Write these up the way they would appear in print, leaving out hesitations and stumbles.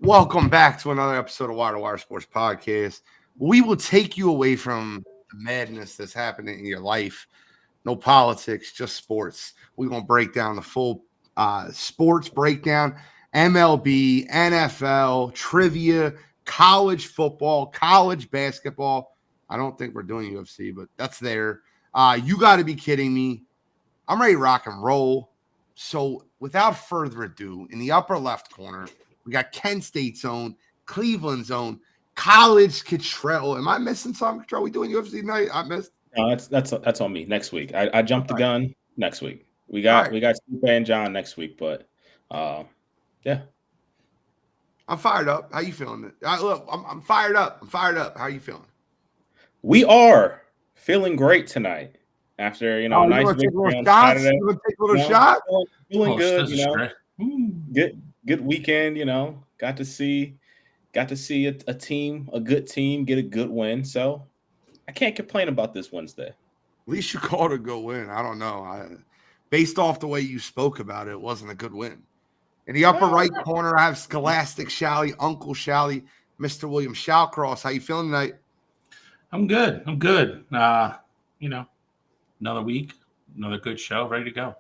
Welcome back to another episode of Wire2Wire Sports Podcast. We will take you away from the madness that's happening in your life. No politics, just sports. We're going to break down the full sports breakdown, MLB, NFL, trivia, college football, college basketball. I don't think we're doing UFC, but that's there. You got to be kidding me. I'm ready to rock and roll. So without further ado, in the upper left corner, we got Kent State's own, Cleveland's own, College Cottrell. Am I missing something, Cottrell? We doing UFC tonight? I missed. No, that's on me. Next week, I jumped the gun. Next week, we got Stipe and John next week, but yeah, I'm fired up. How you feeling? Look, I'm fired up. I'm fired up. How are you feeling? We are feeling great tonight after nice victory on Saturday. You want to take a little shot? Feeling good. Good weekend. Got to see a team, a good team, get a good win. So I can't complain about this Wednesday. At least you called it a good win. I don't know. Based off the way you spoke about it, it wasn't a good win. In the upper right corner, I have Scholastic Shally, Uncle Shally, Mr. William Shallcross. How you feeling tonight? I'm good. Another week, another good show, ready to go.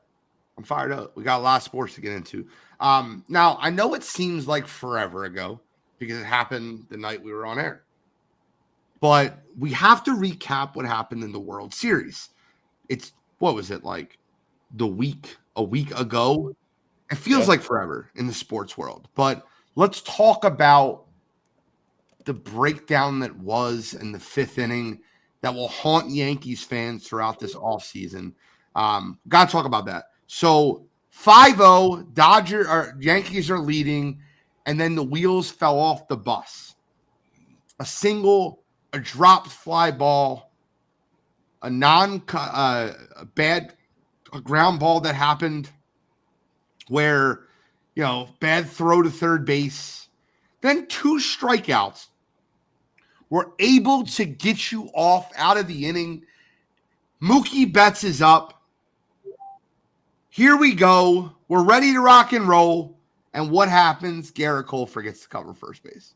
I'm fired up. We got a lot of sports to get into. Now, I know it seems like forever ago because it happened the night we were on air. But we have to recap what happened in the World Series. What was it, like a week ago? It feels like forever in the sports world. But let's talk about the breakdown that was in the fifth inning that will haunt Yankees fans throughout this offseason. Got to talk about that. So 5-0, Yankees are leading, and then the wheels fell off the bus. A single, a dropped fly ball, a bad ground ball that happened where, bad throw to third base. Then 2 strikeouts were able to get you out of the inning. Mookie Betts is up. Here we go. We're ready to rock and roll. And what happens? Garrett Cole forgets to cover first base.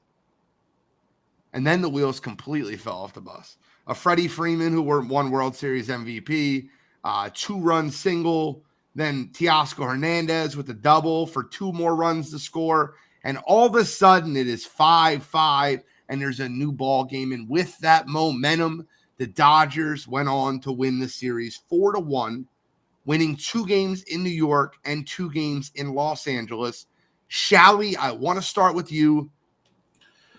And then the wheels completely fell off the bus. A Freddie Freeman, who won World Series MVP, 2-run single. Then Teoscar Hernandez with a double for 2 more runs to score. And all of a sudden, it is 5-5, and there's a new ball game. And with that momentum, the Dodgers went on to win the series 4-1, winning 2 games in New York and 2 games in Los Angeles. Shally, I want to start with you.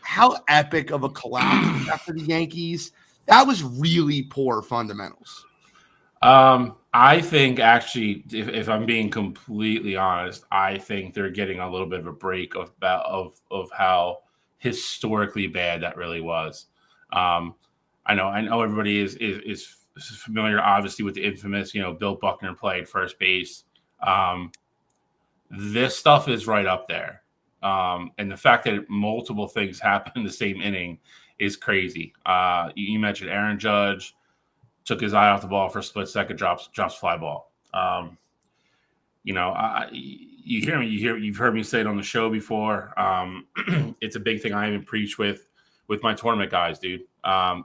How epic of a collapse after the Yankees. That was really poor fundamentals. I think actually, if I'm being completely honest, I think they're getting a little bit of a break of how historically bad that really was. I know everybody is familiar, obviously, with the infamous, Bill Buckner played first base. This stuff is right up there. And the fact that multiple things happen in the same inning is crazy. You mentioned Aaron Judge took his eye off the ball for a split second, drops fly ball. You've heard me say it on the show before. It's a big thing I even preach with my tournament guys, dude.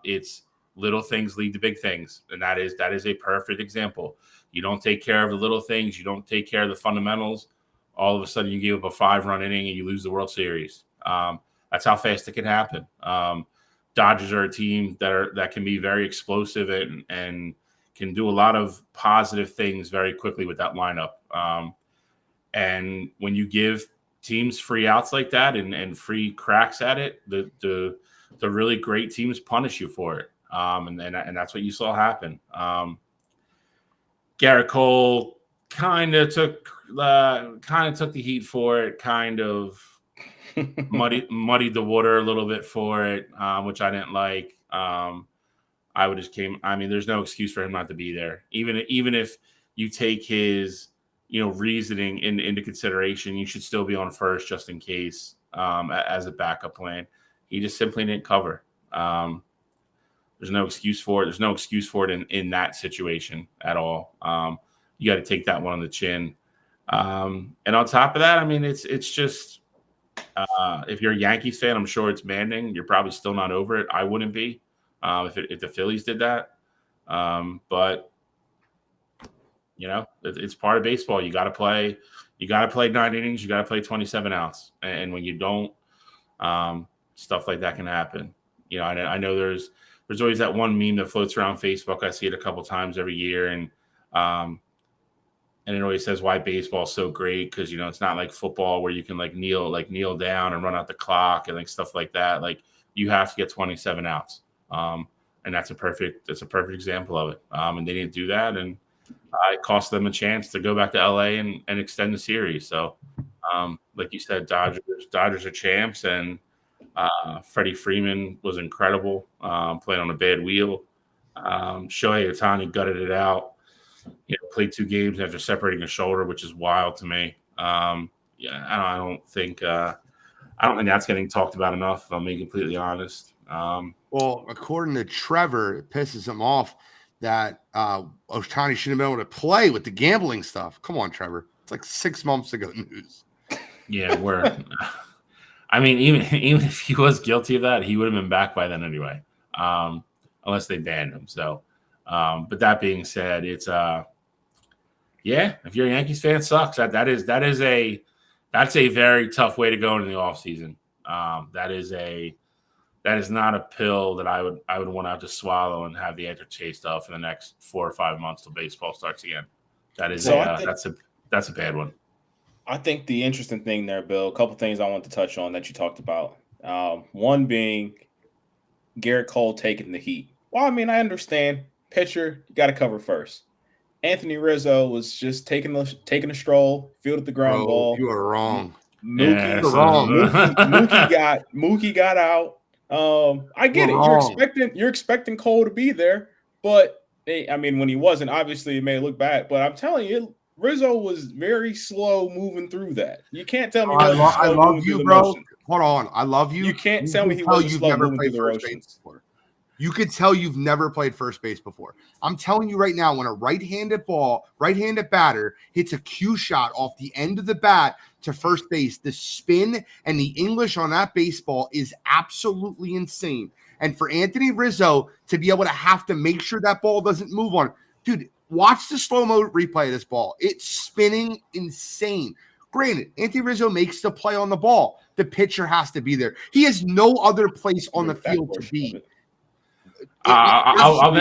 It's little things lead to big things, and that is a perfect example. You don't take care of the little things, you don't take care of the fundamentals. All of a sudden, you give up a 5-run inning and you lose the World Series. That's how fast it can happen. Dodgers are a team that can be very explosive and can do a lot of positive things very quickly with that lineup. And when you give teams free outs like that and free cracks at it, the really great teams punish you for it. And that's what you saw happen. Garrett Cole kind of took the heat for it, kind of muddied the water a little bit for it, which I didn't like. There's no excuse for him not to be there. Even if you take his, reasoning into consideration, you should still be on first just in case, as a backup plan. He just simply didn't cover. There's no excuse for it. There's no excuse for it in that situation at all. You got to take that one on the chin. And on top of that, it's just If you're a Yankees fan, I'm sure it's maddening. You're probably still not over it. I wouldn't be if the Phillies did that. But it's part of baseball. You got to play. You got to play 9 innings. You got to play 27 outs. And when you don't, stuff like that can happen. I know there's always that one meme that floats around Facebook. I see it a couple times every year, and it always says why baseball is so great because it's not like football where you can kneel down and run out the clock and stuff like that. You have to get 27 outs, and that's a perfect example of it. And they didn't do that, and it cost them a chance to go back to LA and extend the series. So, like you said, Dodgers are champs, and Freddie Freeman was incredible, playing on a bad wheel. Shohei Ohtani gutted it out. Played 2 games after separating a shoulder, which is wild to me. I don't think that's getting talked about enough, if I'm being completely honest. Well, according to Trevor, it pisses him off that Ohtani shouldn't have been able to play with the gambling stuff. Come on, Trevor. It's like 6 months ago news. Yeah, I mean, even if he was guilty of that, he would have been back by then anyway, unless they banned him. So, but that being said, it's if you're a Yankees fan, it sucks. That's a very tough way to go into the offseason. That is not a pill that I would want to have to swallow and have the aftertaste of for the next 4 or 5 months till baseball starts again. That's a bad one. I think the interesting thing there, Bill, a couple things I want to touch on that you talked about. One being Garrett Cole taking the heat. Well, I mean, I understand. Pitcher, you got to cover first. Anthony Rizzo was just taking a stroll, fielded the ground ball. You are wrong. Mookie got out. I get it. You're expecting Cole to be there, but when he wasn't, obviously it may look bad. But I'm telling you, Rizzo was very slow moving through that. You can't tell me. I love you, bro. Hold on, I love you. You can't tell me he wasn't slow moving through the motions. You could tell you've never played first base before. I'm telling you right now, when a right-handed batter hits a cue shot off the end of the bat to first base, the spin and the English on that baseball is absolutely insane. And for Anthony Rizzo to be able to have to make sure that ball doesn't move on, dude, watch the slow-mo replay of this ball. It's spinning insane. Granted, Anthony Rizzo makes the play on the ball. The pitcher has to be there. He has no other place on the field to be. I'll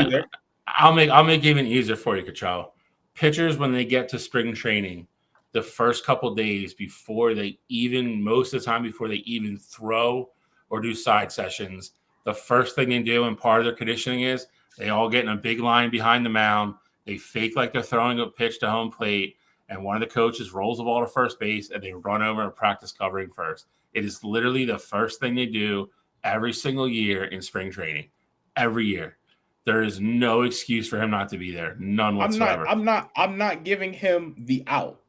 make it even easier for you, Cacciolo. Pitchers, when they get to spring training, the first couple days most of the time before they even throw or do side sessions, the first thing they do and part of their conditioning is they all get in a big line behind the mound. They fake like they're throwing a pitch to home plate, and one of the coaches rolls the ball to first base, and they run over and practice covering first. It is literally the first thing they do every single year in spring training. Every year. There is no excuse for him not to be there. None whatsoever. I'm not giving him the out.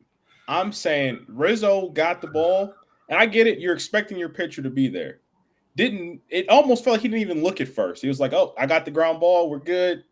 I'm saying Rizzo got the ball, and I get it. You're expecting your pitcher to be there. It almost felt like he didn't even look at first. He was like, oh, I got the ground ball. We're good.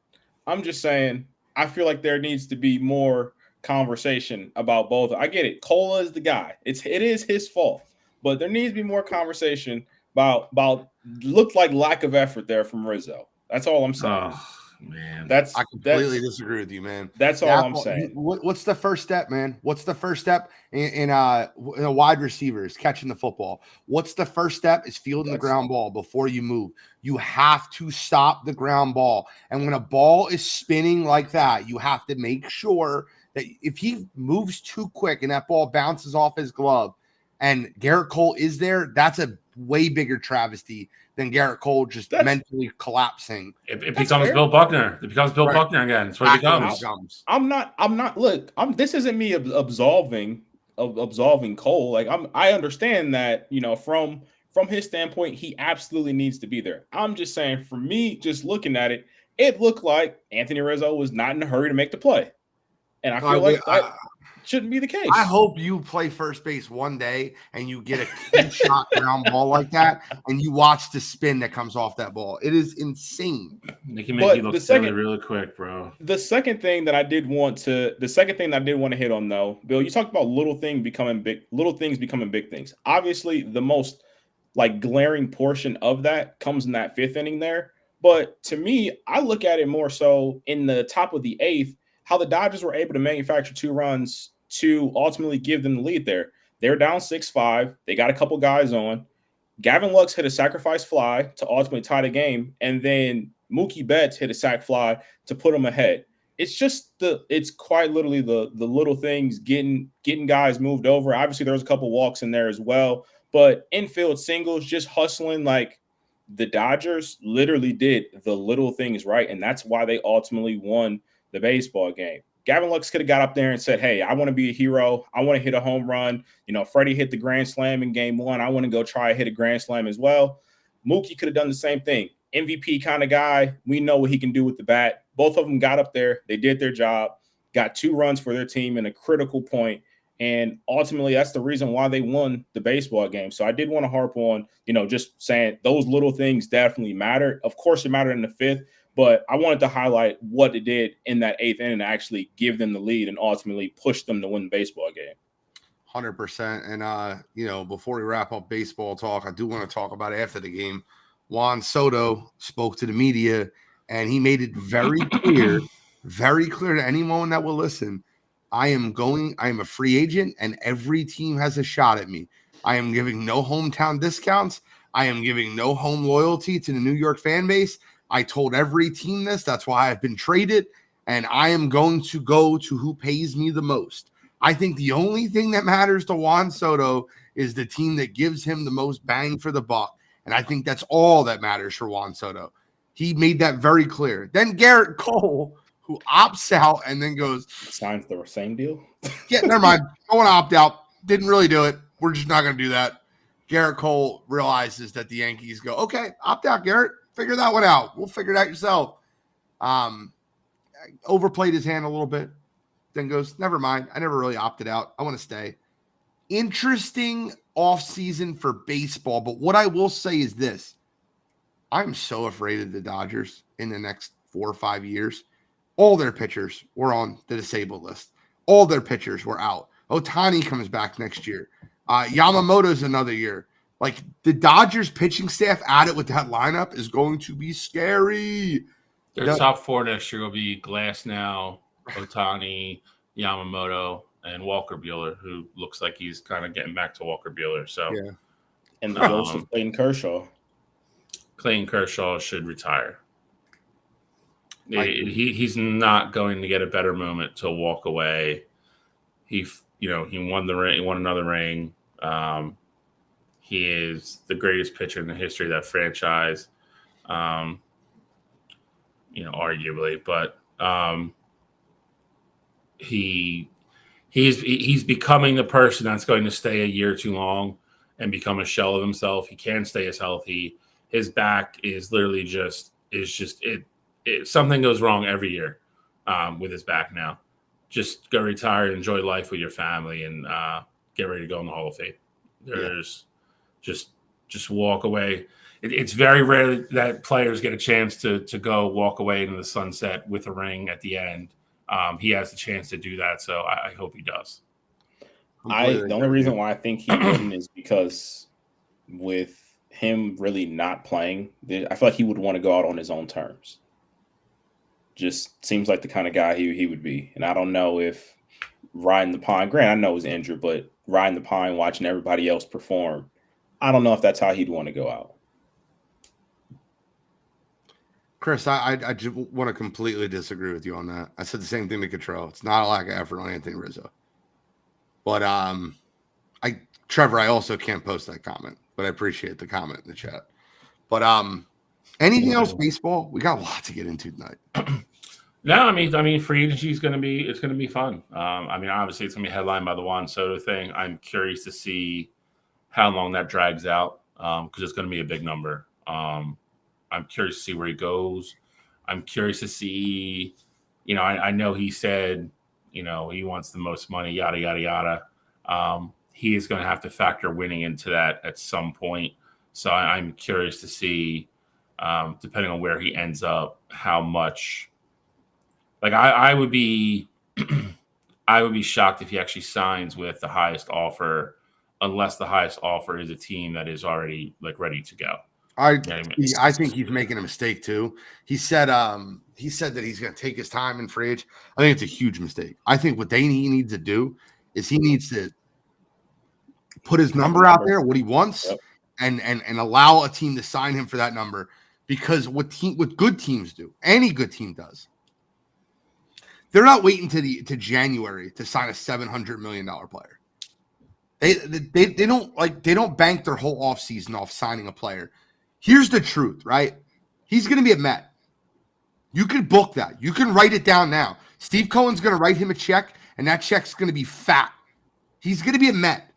I'm just saying, I feel like there needs to be more conversation about both. I get it. Cola is the guy. It is his fault, but there needs to be more conversation about looked like lack of effort there from Rizzo. That's all I'm saying. Oh, man. I completely disagree with you, man. That's all I'm saying. What's the first step, man? What's the first step in a wide receiver is catching the football? What's the first step is fielding the ground ball before you move. You have to stop the ground ball. And when a ball is spinning like that, you have to make sure that if he moves too quick and that ball bounces off his glove and Garrett Cole is there, that's a way bigger travesty than Garrett Cole just mentally collapsing. It becomes fair. Bill Buckner. It becomes Bill Buckner again. That's what it becomes. I'm not. Look, this isn't me absolving Cole. Like I understand that, from his standpoint, he absolutely needs to be there. I'm just saying, for me, just looking at it, it looked like Anthony Rizzo was not in a hurry to make the play, and I feel shouldn't be the case. I hope you play first base one day and you get a clean shot ground ball like that, and you watch the spin that comes off that ball. It is insane. They can make you look silly really quick, bro. The second thing that I did want to hit on, though, Bill, you talked about little things becoming big things. Obviously, the most glaring portion of that comes in that 5th inning there. But to me, I look at it more so in the top of the 8th, how the Dodgers were able to manufacture 2 runs to ultimately give them the lead there. They're down 6-5. They got a couple guys on. Gavin Lux hit a sacrifice fly to ultimately tie the game, and then Mookie Betts hit a sac fly to put them ahead. It's quite literally the little things getting guys moved over. Obviously, there was a couple walks in there as well, but infield singles, just hustling. The Dodgers literally did the little things right, and that's why they ultimately won the baseball game. Gavin Lux could have got up there and said, hey, I want to be a hero. I want to hit a home run. Freddie hit the grand slam in game 1. I want to go try to hit a grand slam as well. Mookie could have done the same thing. MVP kind of guy. We know what he can do with the bat. Both of them got up there. They did their job, got 2 runs for their team in a critical point. And ultimately, that's the reason why they won the baseball game. So I did want to harp on, just saying those little things definitely matter. Of course, it mattered in the 5th, but I wanted to highlight what it did in that 8th inning to actually give them the lead and ultimately push them to win the baseball game. 100%. And, before we wrap up baseball talk, I do want to talk about after the game. Juan Soto spoke to the media, and he made it very clear to anyone that will listen. I am a free agent, and every team has a shot at me. I am giving no hometown discounts. I am giving no home loyalty to the New York fan base. I told every team this. That's why I've been traded, and I am going to go to who pays me the most. I think the only thing that matters to Juan Soto is the team that gives him the most bang for the buck, and I think that's all that matters for Juan Soto. He made that very clear. Then Garrett Cole, who opts out and then goes, signs the same deal. Yeah, never mind. I want to opt out. Didn't really do it. We're just not going to do that. Garrett Cole realizes that the Yankees go, okay, opt out, Garrett. Figure that one out. We'll figure it out yourself. Overplayed his hand a little bit. Then goes, never mind. I never really opted out. I want to stay. Interesting offseason for baseball. But what I will say is this. I'm so afraid of the Dodgers in the next 4 or 5 years. All their pitchers were on the disabled list. All their pitchers were out. Ohtani comes back next year. Yamamoto's another year. The Dodgers pitching staff added with that lineup is going to be scary. Their top 4 next year will be Glasnow, Ohtani, Yamamoto, and Walker Buehler, who looks like he's kind of getting back to Walker Buehler. So, yeah. And the ghost of Clayton Kershaw. Clayton Kershaw should retire. He's not going to get a better moment to walk away. He won the ring. He won another ring. He is the greatest pitcher in the history of that franchise. Arguably, but he's becoming the person that's going to stay a year too long and become a shell of himself. He can't stay as healthy. His back is literally something goes wrong every year with his back now. Just go retire, enjoy life with your family, and get ready to go in the Hall of Fame. Just walk away. It's very rare that players get a chance to go walk away into the sunset with a ring at the end. He has the chance to do that, so I hope he does. The only reason why I think he wouldn't is because with him really not playing, I feel like he would want to go out on his own terms. Just seems like the kind of guy he would be. And I don't know if riding the pine, granted, I know he's injured, but riding the pine, watching everybody else perform, I don't know if that's how he'd want to go out. Chris, I just want to completely disagree with you on that. I said the same thing to Cottrell. It's not a lack of effort on Anthony Rizzo. But Trevor, I also can't post that comment, but I appreciate the comment in the chat. But anything else baseball? We got a lot to get into tonight. No, I mean, free agency is going to be fun. Obviously it's going to be headlined by the Juan Soto thing. I'm curious to see how long that drags out because it's going to be a big number. I'm curious to see where he goes. I'm curious to see, I know he said you know, he wants the most money, yada, yada, yada. He is going to have to factor winning into that at some point. So I'm curious to see, depending on where he ends up, how much. Like I would be, I would be shocked if he actually signs with the highest offer, unless the highest offer is a team that is already like ready to go. I think he's making a mistake too. He said that he's going to take his time in free agent. I think it's a huge mistake. I think what he needs to do is he needs to put his number out there, what he wants, Yep. and allow a team to sign him for that number. Because what good teams do, any good team does, they're not waiting to January to sign a $700 million player. They don't bank their whole offseason off signing a player. Here's the truth, right? He's going to be a Met. You can book that. You can write it down now. Steve Cohen's going to write him a check, and that check's going to be fat. He's going to be a Met.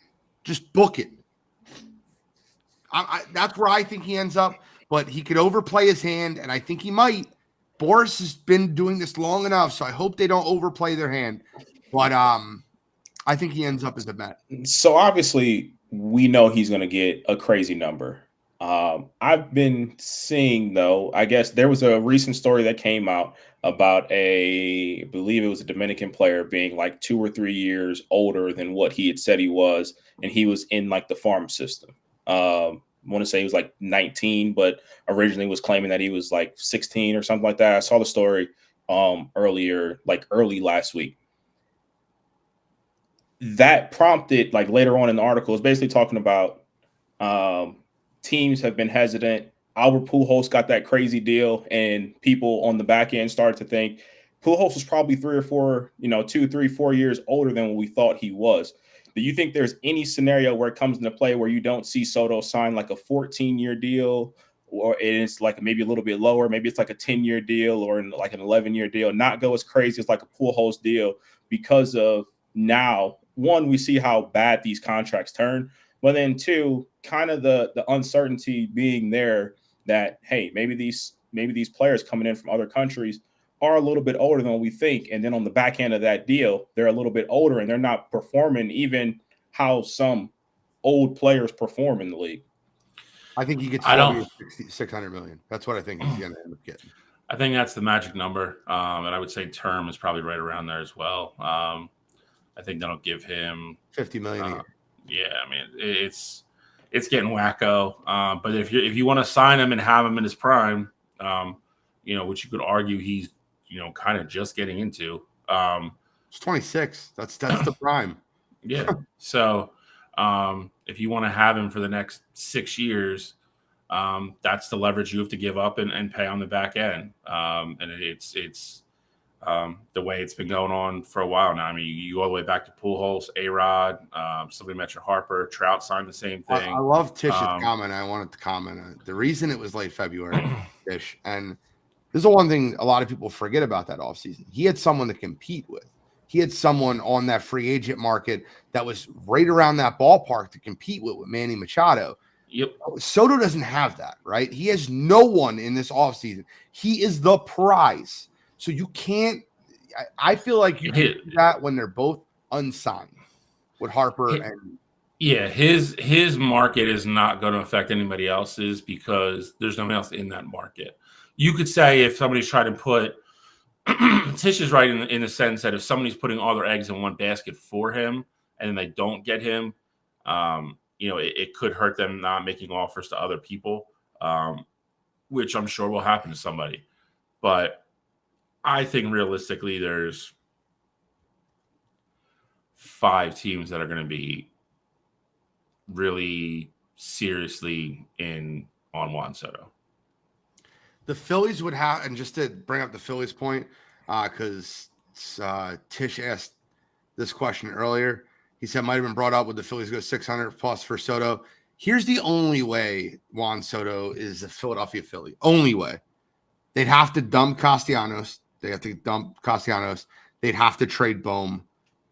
Just book it. That's where I think he ends up, but he could overplay his hand, and I think he might. Boris has been doing this long enough, so I hope they don't overplay their hand. But I think he ends up as a Met. So obviously, we know he's going to get a crazy number. I've been seeing, though, I guess there was a recent story that came out about I believe it was a Dominican player being like 2 or 3 years older than what he had said he was, and he was in like the farm system. I want to say he was like 19, but originally was claiming that he was like 16 or something like that. I saw the story early last week. That prompted, like later on in the article, is basically talking about teams have been hesitant. Albert Pujols got that crazy deal, and people on the back end started to think Pujols was probably 3 or 4, 2, 3, 4 years older than what we thought he was. Do you think there's any scenario where it comes into play where you don't see Soto sign like a 14-year deal, or it's like maybe a little bit lower, maybe it's like a 10-year deal or like an 11-year deal, not go as crazy as like a Pujols deal because of now, one, we see how bad these contracts turn, but then two, kind of the uncertainty being there that, hey, maybe these players coming in from other countries are a little bit older than what we think. And then on the back end of that deal, they're a little bit older and they're not performing even how some old players perform in the league. I think he gets $600 million. That's what I think he's going to end up getting. I think that's the magic number. And I would say term is probably right around there as well. I think that'll give him $50 million a year. Yeah, I mean, it's getting wacko. But if you want to sign him and have him in his prime, which you could argue he's, kind of just getting into. It's 26. That's the prime. Yeah. So if you want to have him for the next 6 years, that's the leverage you have to give up and pay on the back end. And it's the way it's been going on for a while now. I mean, you go all the way back to Pujols, A-Rod, somebody mentioned Harper, Trout signed the same thing. I love Tish's comment. I wanted to comment on it. The reason it was late February, Tish, and this is the one thing a lot of people forget about that offseason. He had someone to compete with. He had someone on that free agent market that was right around that ballpark to compete with Manny Machado. Yep. Soto doesn't have that, right? He has no one in this offseason. He is the prize. So you can't – I feel like you can do that when they're both unsigned with Harper and – Yeah, his market is not going to affect anybody else's because there's no one else in that market. You could say if somebody's trying to put – Tish is right in the sense that if somebody's putting all their eggs in one basket for him and then they don't get him, it could hurt them not making offers to other people, which I'm sure will happen to somebody. But I think realistically there's 5 teams that are going to be really seriously in on Juan Soto. The Phillies would have, and just to bring up the Phillies point, because Tish asked this question earlier. He said might have been brought up, would the Phillies go 600 plus for Soto? Here's the only way Juan Soto is a Philadelphia Philly. Only way. They'd have to dump Castellanos. They have to dump Castellanos. They'd have to trade Bohm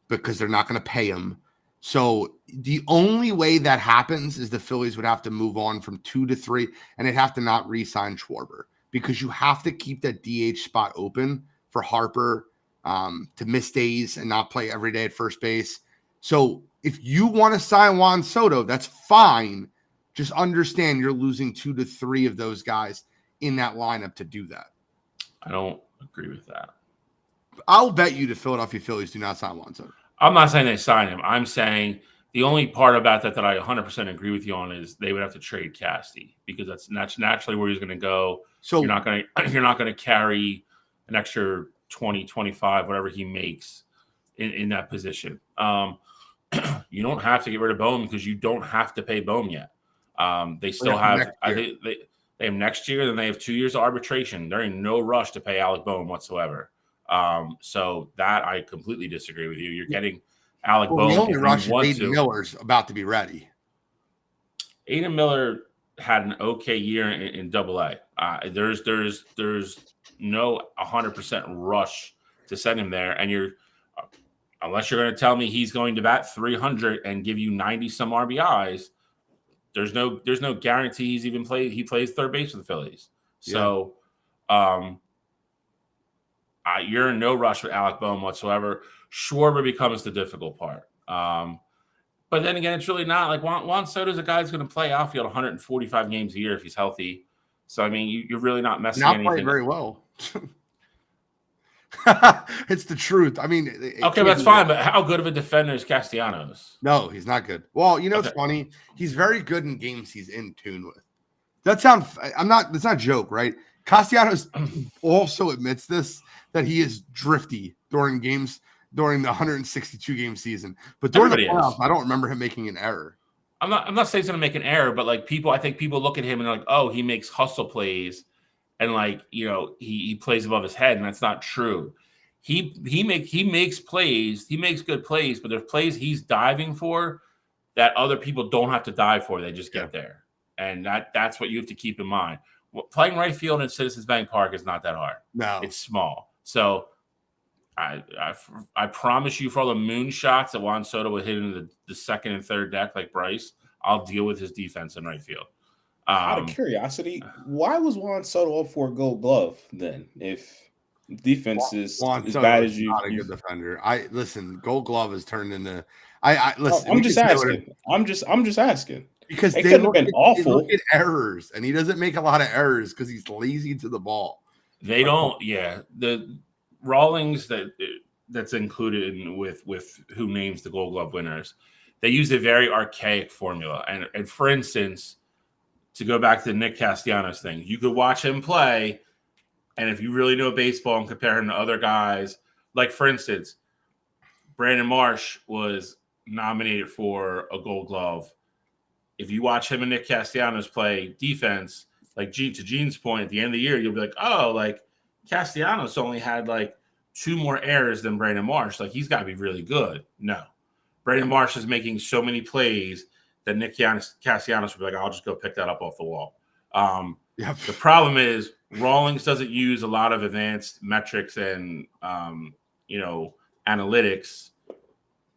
because they're not going to pay him. So the only way that happens is the Phillies would have to move on from 2 to 3, and they'd have to not re-sign Schwarber because you have to keep that DH spot open for Harper to miss days and not play every day at first base. So if you want to sign Juan Soto, that's fine. Just understand you're losing 2 to 3 of those guys in that lineup to do that. I don't agree with that. I'll bet you the Philadelphia Phillies do not sign Juan Soto. I'm not saying they sign him. I'm saying the only part about that I 100% agree with you on is they would have to trade Casty, because that's naturally where he's going to go. So you're not going to carry an extra 20, 25, whatever he makes in that position. You don't have to get rid of Bohm because you don't have to pay Bohm yet. They still have they have next year, then they have 2 years of arbitration. They're in no rush to pay Alec Bohm whatsoever. So that I completely disagree with you. You're getting Alec Bohm. The only rush is Aiden Miller's about to be ready. Aiden Miller had an okay year in Double-A. There's no 100% rush to send him there, and you're unless you're going to tell me he's going to bat 300 and give you 90 some RBIs. There's no guarantee he's even he plays third base for the Phillies. So you're in no rush with Alec Bohm whatsoever. Schwarber becomes the difficult part. But then again, it's really not. Like Juan Soto's a guy who's going to play outfield 145 games a year if he's healthy. So, I mean, you're really not messing anything. Not playing very well. It's the truth. I mean, okay, that's fine. But how good of a defender is Castellanos? No, he's not good. Well, it's funny. He's very good in games he's in tune with. That's not a joke, right? Castellanos also admits this, that he is drifty during games during the 162 game season. But during the playoffs, I don't remember him making an error. I'm not saying he's going to make an error, but like I think people look at him and they're like, oh, he makes hustle plays. And he plays above his head, and that's not true. He makes plays, he makes good plays, but there's plays he's diving for that other people don't have to dive for. They just get there, and that's what you have to keep in mind. Playing right field in Citizens Bank Park is not that hard. No, it's small. So I promise you, for all the moonshots that Juan Soto would hit into the second and third deck like Bryce, I'll deal with his defense in right field. Out of curiosity, why was Juan Soto up for a Gold Glove then? If defense is as bad as you, not a good defender. Listen. Gold Glove has turned into. Listen. I'm just asking. I'm just asking because they could have been awful. They look at errors, and he doesn't make a lot of errors because he's lazy to the ball. They don't. Yeah, the Rawlings that's included with who names the Gold Glove winners. They use a very archaic formula, and for instance. To go back to the Nick Castellanos thing, you could watch him play, and if you really know baseball and compare him to other guys, like for instance, Brandon Marsh was nominated for a Gold Glove. If you watch him and Nick Castellanos play defense, like to Gene's point, at the end of the year, you'll be like, oh, like Castellanos only had like 2 more errors than Brandon Marsh. Like he's got to be really good. No, Brandon Marsh is making so many plays that Nick Castellanos would be like, I'll just go pick that up off the wall. The problem is Rawlings doesn't use a lot of advanced metrics and analytics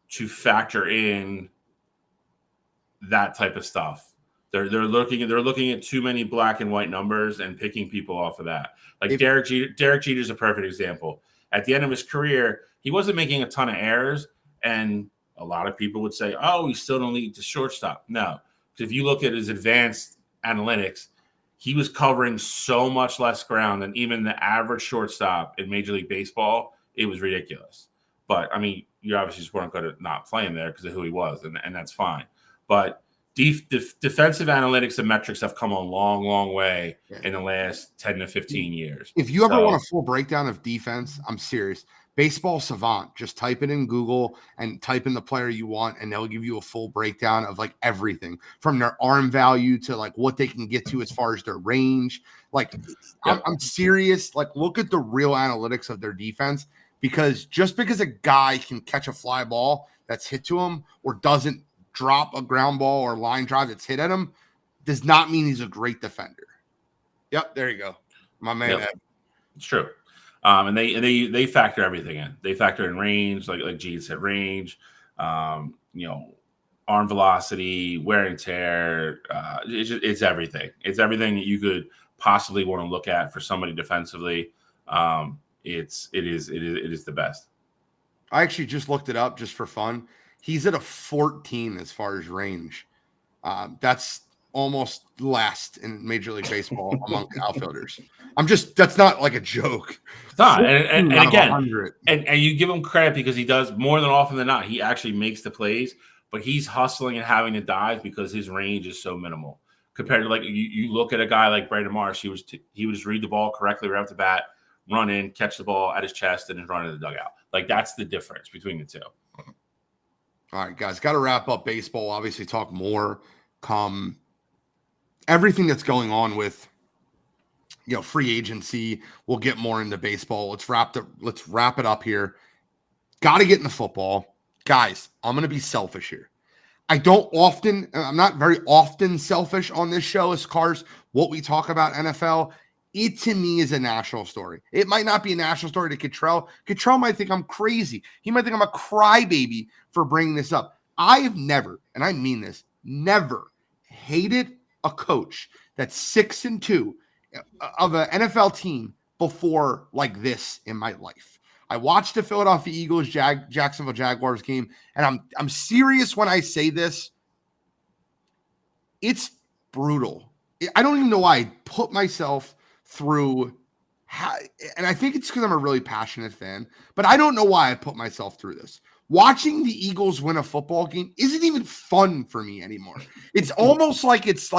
to factor in that type of stuff. They're looking at too many black and white numbers and picking people off of that. Like Derek Jeter is a perfect example. At the end of his career, he wasn't making a ton of errors, and a lot of people would say, oh, he still don't lead to shortstop. No, because if you look at his advanced analytics, he was covering so much less ground than even the average shortstop in Major League Baseball. It was ridiculous. But, I mean, you obviously just weren't going to not play him there because of who he was, and that's fine. But defensive analytics and metrics have come a long, long way in the last 10 to 15 years. If you ever want a full breakdown of defense, I'm serious. Baseball Savant, just type it in Google and type in the player you want, and they'll give you a full breakdown of like everything from their arm value to like what they can get to as far as their range. Like, I'm serious. Like, look at the real analytics of their defense, because just because a guy can catch a fly ball that's hit to him or doesn't drop a ground ball or line drive that's hit at him does not mean he's a great defender. Yep, there you go, my man. Yep. It's true. And they factor everything in. They factor in range, like Gene said, range, arm velocity, wear and tear. It's everything. It's everything that you could possibly want to look at for somebody defensively. it is the best. I actually just looked it up just for fun. He's at a 14 as far as range. That's almost last in Major League Baseball among outfielders. That's not like a joke. It's not. And again, 100. and you give him credit because he does more than often than not. He actually makes the plays, but he's hustling and having to dive because his range is so minimal compared to like you look at a guy like Brandon Marsh. He would just read the ball correctly right off the bat, run in, catch the ball at his chest, and then run into the dugout. Like that's the difference between the two. All right, guys, got to wrap up baseball. Obviously, talk more come everything that's going on with free agency. We'll get more into baseball. Let's wrap it up here. Got to get into football. Guys, I'm going to be selfish here. I'm not very often selfish on this show as far as what we talk about NFL. It to me is a national story. It might not be a national story to Cottrell. Cottrell might think I'm crazy. He might think I'm a crybaby for bringing this up. I have never, and I mean this, never hated a coach that's 6-2 of an NFL team before like this in my life. I watched the Philadelphia Eagles Jacksonville Jaguars game, and I'm serious when I say this. It's brutal. I don't even know why I put myself through, and I think it's because I'm a really passionate fan, but I don't know why I put myself through this. Watching the Eagles win a football game isn't even fun for me anymore. It's almost like it's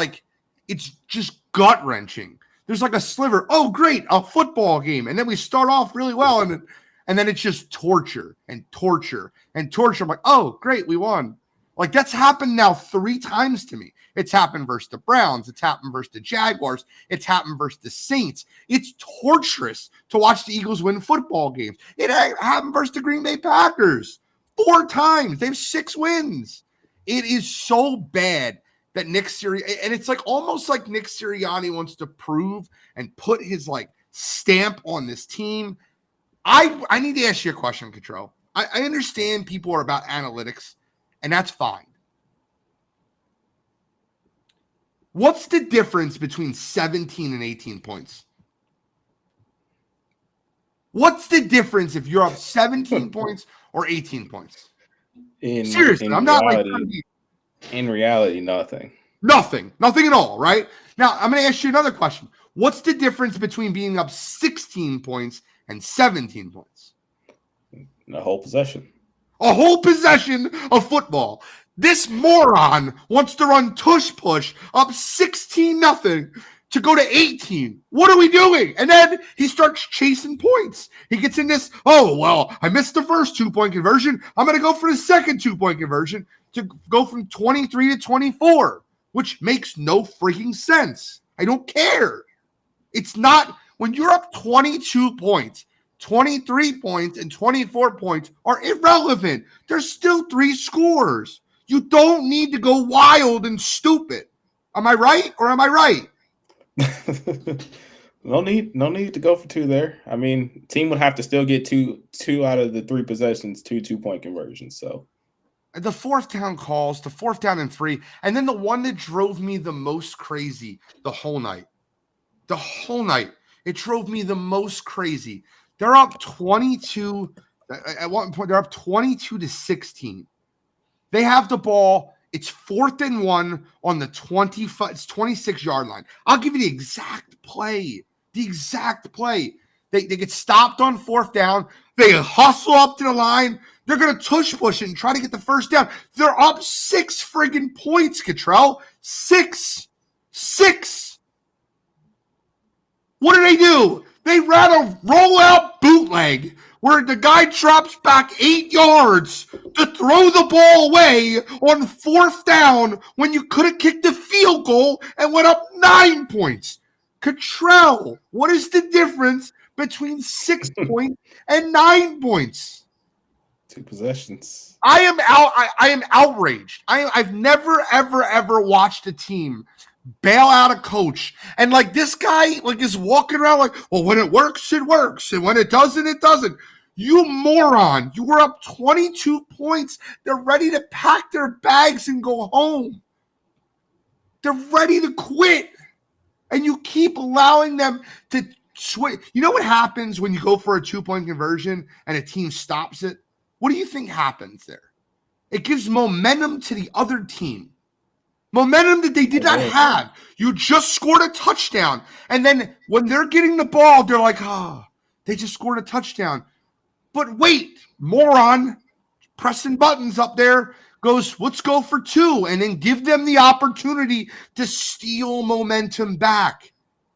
just gut-wrenching. There's like a sliver. Oh, great, a football game. And then we start off really well, and then it's just torture and torture and torture. I'm like, oh, great, we won. Like that's happened now 3 times to me. It's happened versus the Browns. It's happened versus the Jaguars. It's happened versus the Saints. It's torturous to watch the Eagles win football games. It happened versus the Green Bay Packers 4 times. They have 6 wins. It is so bad that Nick Sirianni, and it's like almost like Nick Sirianni wants to prove and put his like stamp on this team. I need to ask you a question, Cottrell. I understand people are about analytics, and that's fine. What's the difference between 17 and 18 points? What's the difference if you're up 17 points or 18 points? Seriously, I'm not like in reality, nothing. Nothing at all, right? Now, I'm going to ask you another question. What's the difference between being up 16 points and 17 points? A whole possession. A whole possession of football. This moron wants to run tush push up 16-0 to go to 18. What are we doing? And then he starts chasing points. He gets in this, oh, well, I missed the first 2-point conversion. I'm going to go for the second 2-point conversion to go from 23 to 24, which makes no freaking sense. I don't care. It's not, when you're up 22 points, 23 points and 24 points are irrelevant. There's still 3 scores. You don't need to go wild and stupid. Am I right or am I right? No need to go for 2 there. I mean, team would have to still get two out of the 3 possessions, 2-point conversions. So the 4th down calls, the 4th down and 3, and then the one that drove me the most crazy the whole night. The whole night. It drove me the most crazy. They're up 22. At one point, they're up 22 to 16. They have the ball. It's 4th and 1 on the 26-yard line. I'll give you the exact play. The exact play. They get stopped on 4th down. They hustle up to the line. They're going to tush push it and try to get the first down. They're up 6 friggin' points, Cottrell. 6. What do? They ran a rollout bootleg where the guy drops back 8 yards to throw the ball away on 4th down when you could have kicked the field goal and went up 9 points. Cottrell, what is the difference between 6 points and 9 points? 2 possessions. I am outraged. I've never, ever watched a team bail out a coach. And like this guy like is walking around like, well, when it works, it works. And when it doesn't, it doesn't. You moron. You were up 22 points. They're ready to pack their bags and go home. They're ready to quit. And you keep allowing them to You know what happens when you go for a 2-point conversion and a team stops it? What do you think happens there? It gives momentum to the other team. Momentum that they did not have. You just scored a touchdown. And then when they're getting the ball, they're like, they just scored a touchdown. But wait, moron, pressing buttons up there, goes, let's go for 2, and then give them the opportunity to steal momentum back.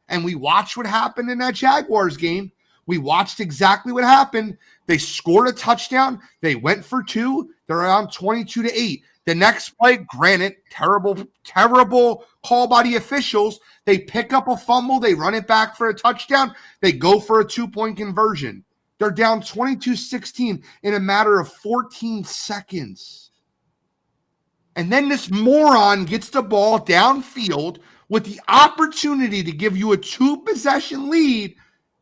And we watched what happened in that Jaguars game. We watched exactly what happened. They scored a touchdown. They went for 2. They're around 22-8. The next play, granted, terrible call by the officials. They pick up a fumble. They run it back for a touchdown. They go for a 2-point conversion. They're down 22-16 in a matter of 14 seconds. And then this moron gets the ball downfield with the opportunity to give you a 2-possession lead,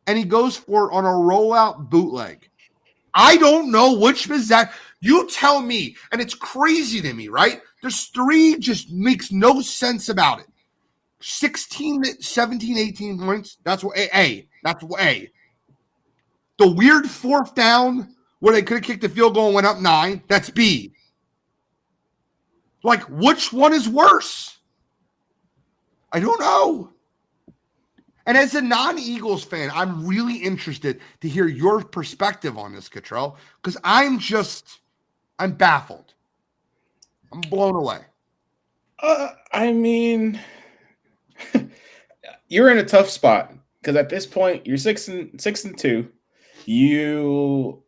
and he goes for it on a rollout bootleg. I don't know which possession. You tell me, and it's crazy to me, right? There's 3, just makes no sense about it. 16, 17, 18 points. That's what A. That's what A. The weird 4th down where they could have kicked the field goal and went up 9. That's B. Like, which one is worse? I don't know. And as a non-Eagles fan, I'm really interested to hear your perspective on this, Cottrell, because I'm baffled. I'm blown away. I mean, you're in a tough spot because at this point you're 6-2. You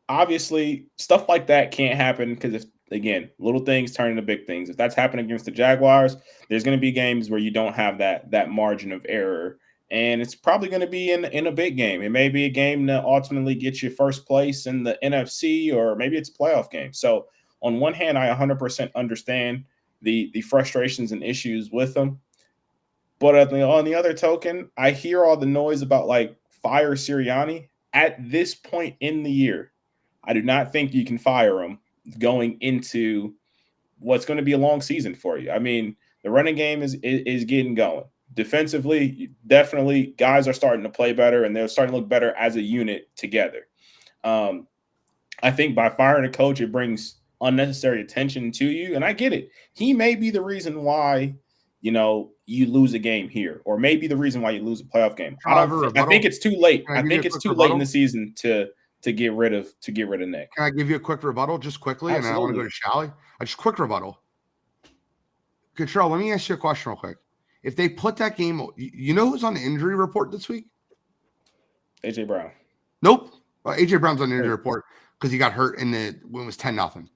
obviously stuff like that can't happen because if again little things turn into big things. If that's happening against the Jaguars, there's going to be games where you don't have that margin of error. And it's probably going to be in a big game. It may be a game that ultimately gets you first place in the NFC, or maybe it's a playoff game. So on one hand, I 100% understand the frustrations and issues with them. But on the other token, I hear all the noise about like fire Sirianni. At this point in the year, I do not think you can fire him going into what's going to be a long season for you. I mean, the running game is getting going. Defensively, definitely guys are starting to play better and they're starting to look better as a unit together. I think by firing a coach, it brings unnecessary attention to you. And I get it. He may be the reason why, you lose a game here, or maybe the reason why you lose a playoff game. I think it's too late. I think it's too late in the season to get rid of Nick. Can I give you a quick rebuttal just quickly? Absolutely. And I want to go to Shally. Just quick rebuttal. Cottrell, let me ask you a question real quick. If they put that game, you know who's on the injury report this week? AJ Brown. Nope. AJ Brown's on the injury report because he got hurt when it was 10-0.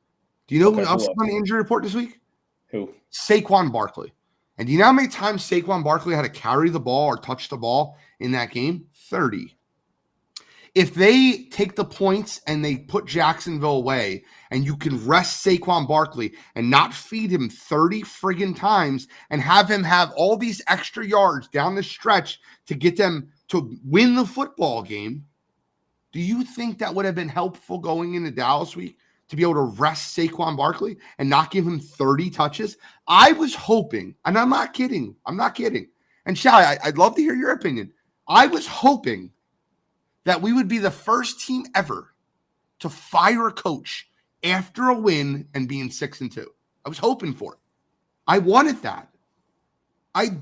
Do you know who else is on the injury report this week? Who? Saquon Barkley. And do you know how many times Saquon Barkley had to carry the ball or touch the ball in that game? 30. If they take the points and they put Jacksonville away and you can rest Saquon Barkley and not feed him 30 friggin' times and have him have all these extra yards down the stretch to get them to win the football game, do you think that would have been helpful going into Dallas week to be able to rest Saquon Barkley and not give him 30 touches? I was hoping, and I'm not kidding. And Shally, I'd love to hear your opinion. I was hoping that we would be the first team ever to fire a coach after a win and being 6-2. I was hoping for it. I wanted that. I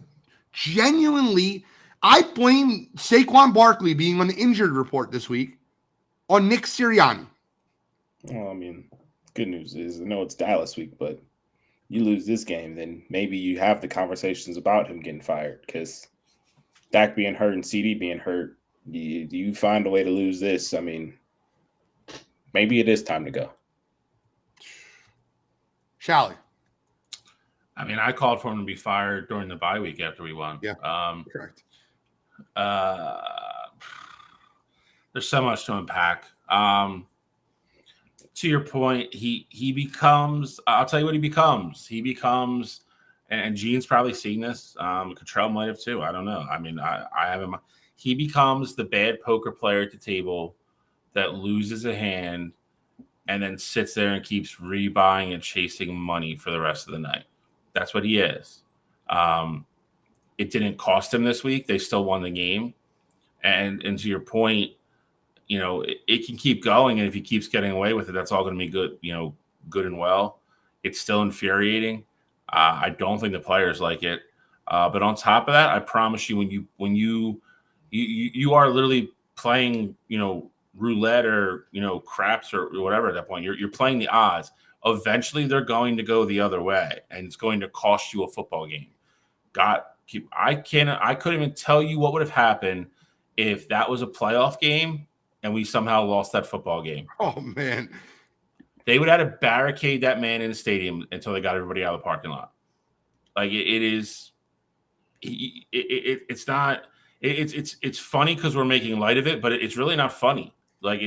blame Saquon Barkley being on the injured report this week on Nick Sirianni. Well, I mean, good news is I know it's Dallas week, but you lose this game, then maybe you have the conversations about him getting fired because Dak being hurt and CD being hurt, you find a way to lose this. I mean, maybe it is time to go. Shally. I mean, I called for him to be fired during the bye week after we won. Yeah, correct. There's so much to unpack. To your point, he becomes. I'll tell you what he becomes. He becomes, and Gene's probably seen this. Cottrell might have too. I don't know. I mean, I have him. He becomes the bad poker player at the table that loses a hand and then sits there and keeps rebuying and chasing money for the rest of the night. That's what he is. It didn't cost him this week. They still won the game. And to your point, it can keep going, and if he keeps getting away with it, that's all going to be good, good and well. It's still infuriating. I don't think the players like it. But on top of that, I promise you, when you are literally playing, roulette or craps or whatever at that point, you're playing the odds. Eventually, they're going to go the other way, and it's going to cost you a football game. I couldn't even tell you what would have happened if that was a playoff game and we somehow lost that football game. Oh man, they would have to barricade that man in the stadium until they got everybody out of the parking lot. Like it's not. It's funny because we're making light of it, but it's really not funny. Like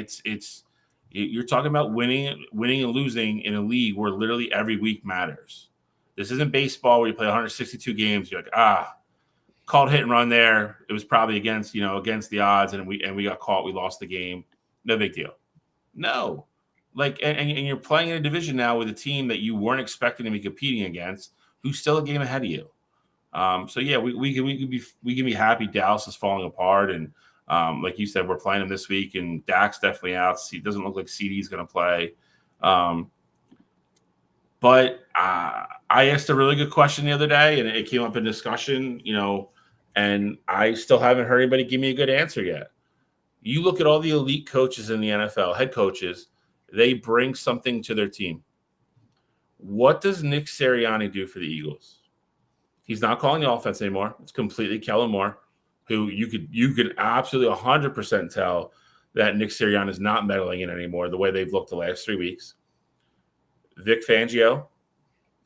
you're talking about winning and losing in a league where literally every week matters. This isn't baseball where you play 162 games. You're like, called hit and run there. It was probably against the odds, and we got caught. We lost the game. No big deal. No, and you're playing in a division now with a team that you weren't expecting to be competing against, who's still a game ahead of you. So yeah, we can be happy Dallas is falling apart, and like you said, we're playing them this week, and Dak's definitely out. It doesn't look like CD's going to play. But I asked a really good question the other day, and it came up in discussion, and I still haven't heard anybody give me a good answer yet. You look at all the elite coaches in the NFL, head coaches, they bring something to their team. What does Nick Sirianni do for the Eagles? He's not calling the offense anymore. It's completely Kellen Moore, who you could absolutely 100% tell that Nick Sirianni is not meddling in anymore the way they've looked the last 3 weeks. Vic Fangio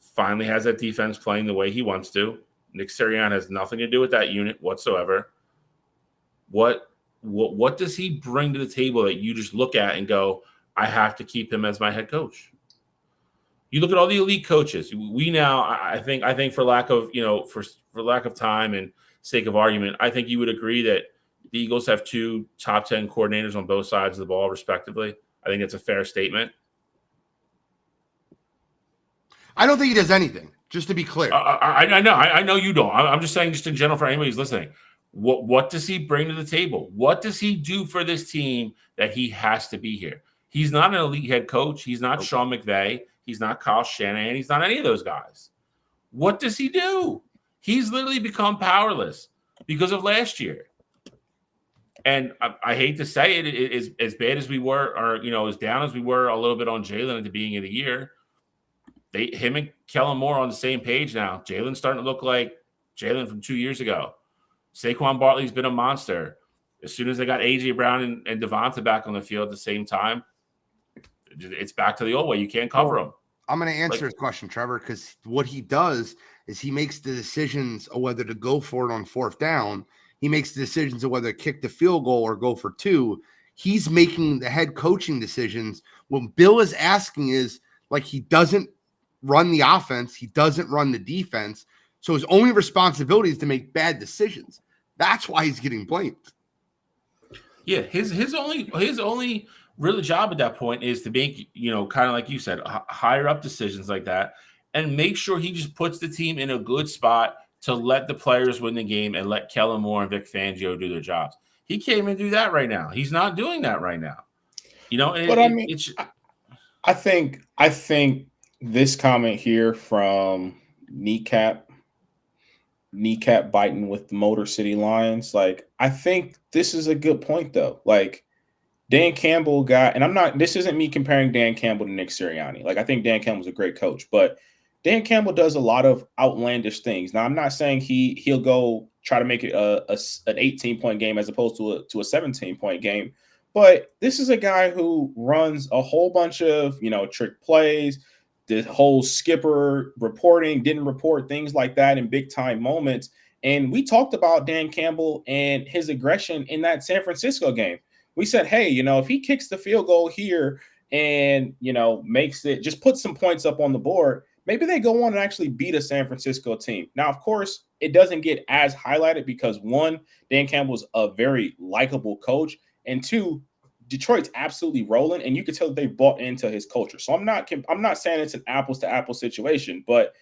finally has that defense playing the way he wants to. Nick Sirianni has nothing to do with that unit whatsoever. What does he bring to the table that you just look at and go, I have to keep him as my head coach? You look at all the elite coaches. We now, I think for lack of, for lack of time and sake of argument, I think you would agree that the Eagles have 2 top 10 coordinators on both sides of the ball, respectively. I think it's a fair statement. I don't think he does anything, just to be clear. I know you don't. I'm just saying, just in general, for anybody who's listening, what does he bring to the table? What does he do for this team that he has to be here? He's not an elite head coach. He's not Sean McVay. He's not Kyle Shanahan. He's not any of those guys. What does he do? He's literally become powerless because of last year. And I hate to say it, as bad as we were, or as down as we were a little bit on Jalen at the beginning of the year, him and Kellen Moore on the same page now. Jalen's starting to look like Jalen from 2 years ago. Saquon Barkley's been a monster. As soon as they got A.J. Brown and Devonta back on the field at the same time, it's back to the old way. You can't cover them. I'm going to answer his question, Trevor, because what he does is he makes the decisions of whether to go for it on 4th down. He makes the decisions of whether to kick the field goal or go for 2. He's making the head coaching decisions. What Bill is asking is, like, he doesn't run the offense. He doesn't run the defense. So his only responsibility is to make bad decisions. That's why he's getting blamed. Yeah, his only real job at that point is to make, kind of like you said, higher up decisions like that, and make sure he just puts the team in a good spot to let the players win the game and let Kellen Moore and Vic Fangio do their jobs. He can't even do that right now. He's not doing that right now. I think this comment here from Kneecap biting with the Motor City Lions, like, I think this is a good point though. Like, Dan Campbell this isn't me comparing Dan Campbell to Nick Sirianni. Like, I think Dan Campbell's a great coach, but Dan Campbell does a lot of outlandish things. Now, I'm not saying he'll go try to make it an 18-point game as opposed to a 17-point game, but this is a guy who runs a whole bunch of, trick plays, the whole skipper reporting, didn't report, things like that in big time moments. And we talked about Dan Campbell and his aggression in that San Francisco game. We said, hey, if he kicks the field goal here and, makes it, just put some points up on the board, maybe they go on and actually beat a San Francisco team. Now, of course, it doesn't get as highlighted because, 1, Dan Campbell's a very likable coach, and 2, Detroit's absolutely rolling, and you can tell that they bought into his culture. So I'm not saying it's an apples to apples situation, but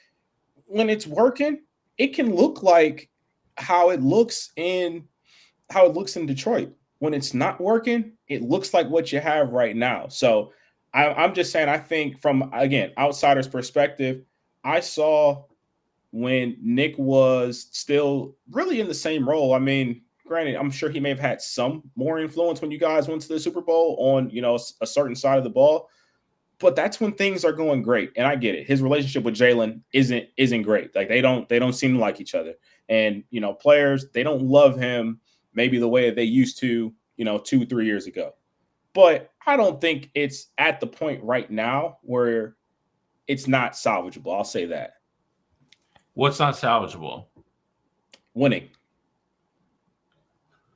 when it's working, it can look like how it looks in how it looks in Detroit. When it's not working, it looks like what you have right now. So I'm just saying, I think from, again, outsider's perspective, I saw when Nick was still really in the same role. I mean, granted, I'm sure he may have had some more influence when you guys went to the Super Bowl on, a certain side of the ball, but that's when things are going great. And I get it. His relationship with Jalen isn't great. Like they don't seem to like each other. And, players, they don't love him maybe the way that they used to, 2-3 years ago. But I don't think it's at the point right now where it's not salvageable. I'll say that. What's not salvageable? Winning.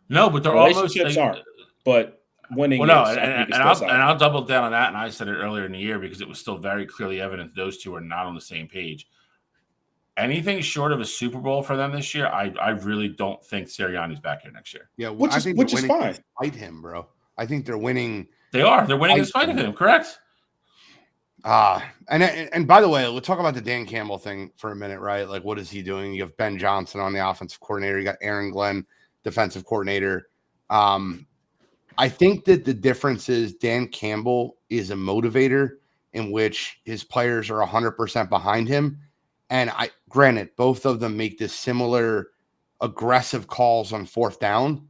No, but they're Relationships almost aren't. But winning. Well, no, is, and I'll double down on that. And I said it earlier in the year because it was still very clearly evident those two are not on the same page. Anything short of a Super Bowl for them this year, I really don't think Sirianni's back here next year. Yeah, which is fine. Despite him, bro. I think they're winning. They're winning in spite of him, correct? And by the way, we'll talk about the Dan Campbell thing for a minute, right? Like, what is he doing? You have Ben Johnson on the offensive coordinator. You got Aaron Glenn, defensive coordinator. I think that the difference is Dan Campbell is a motivator in which his players are 100% behind him. And granted, both of them make this similar aggressive calls on fourth down.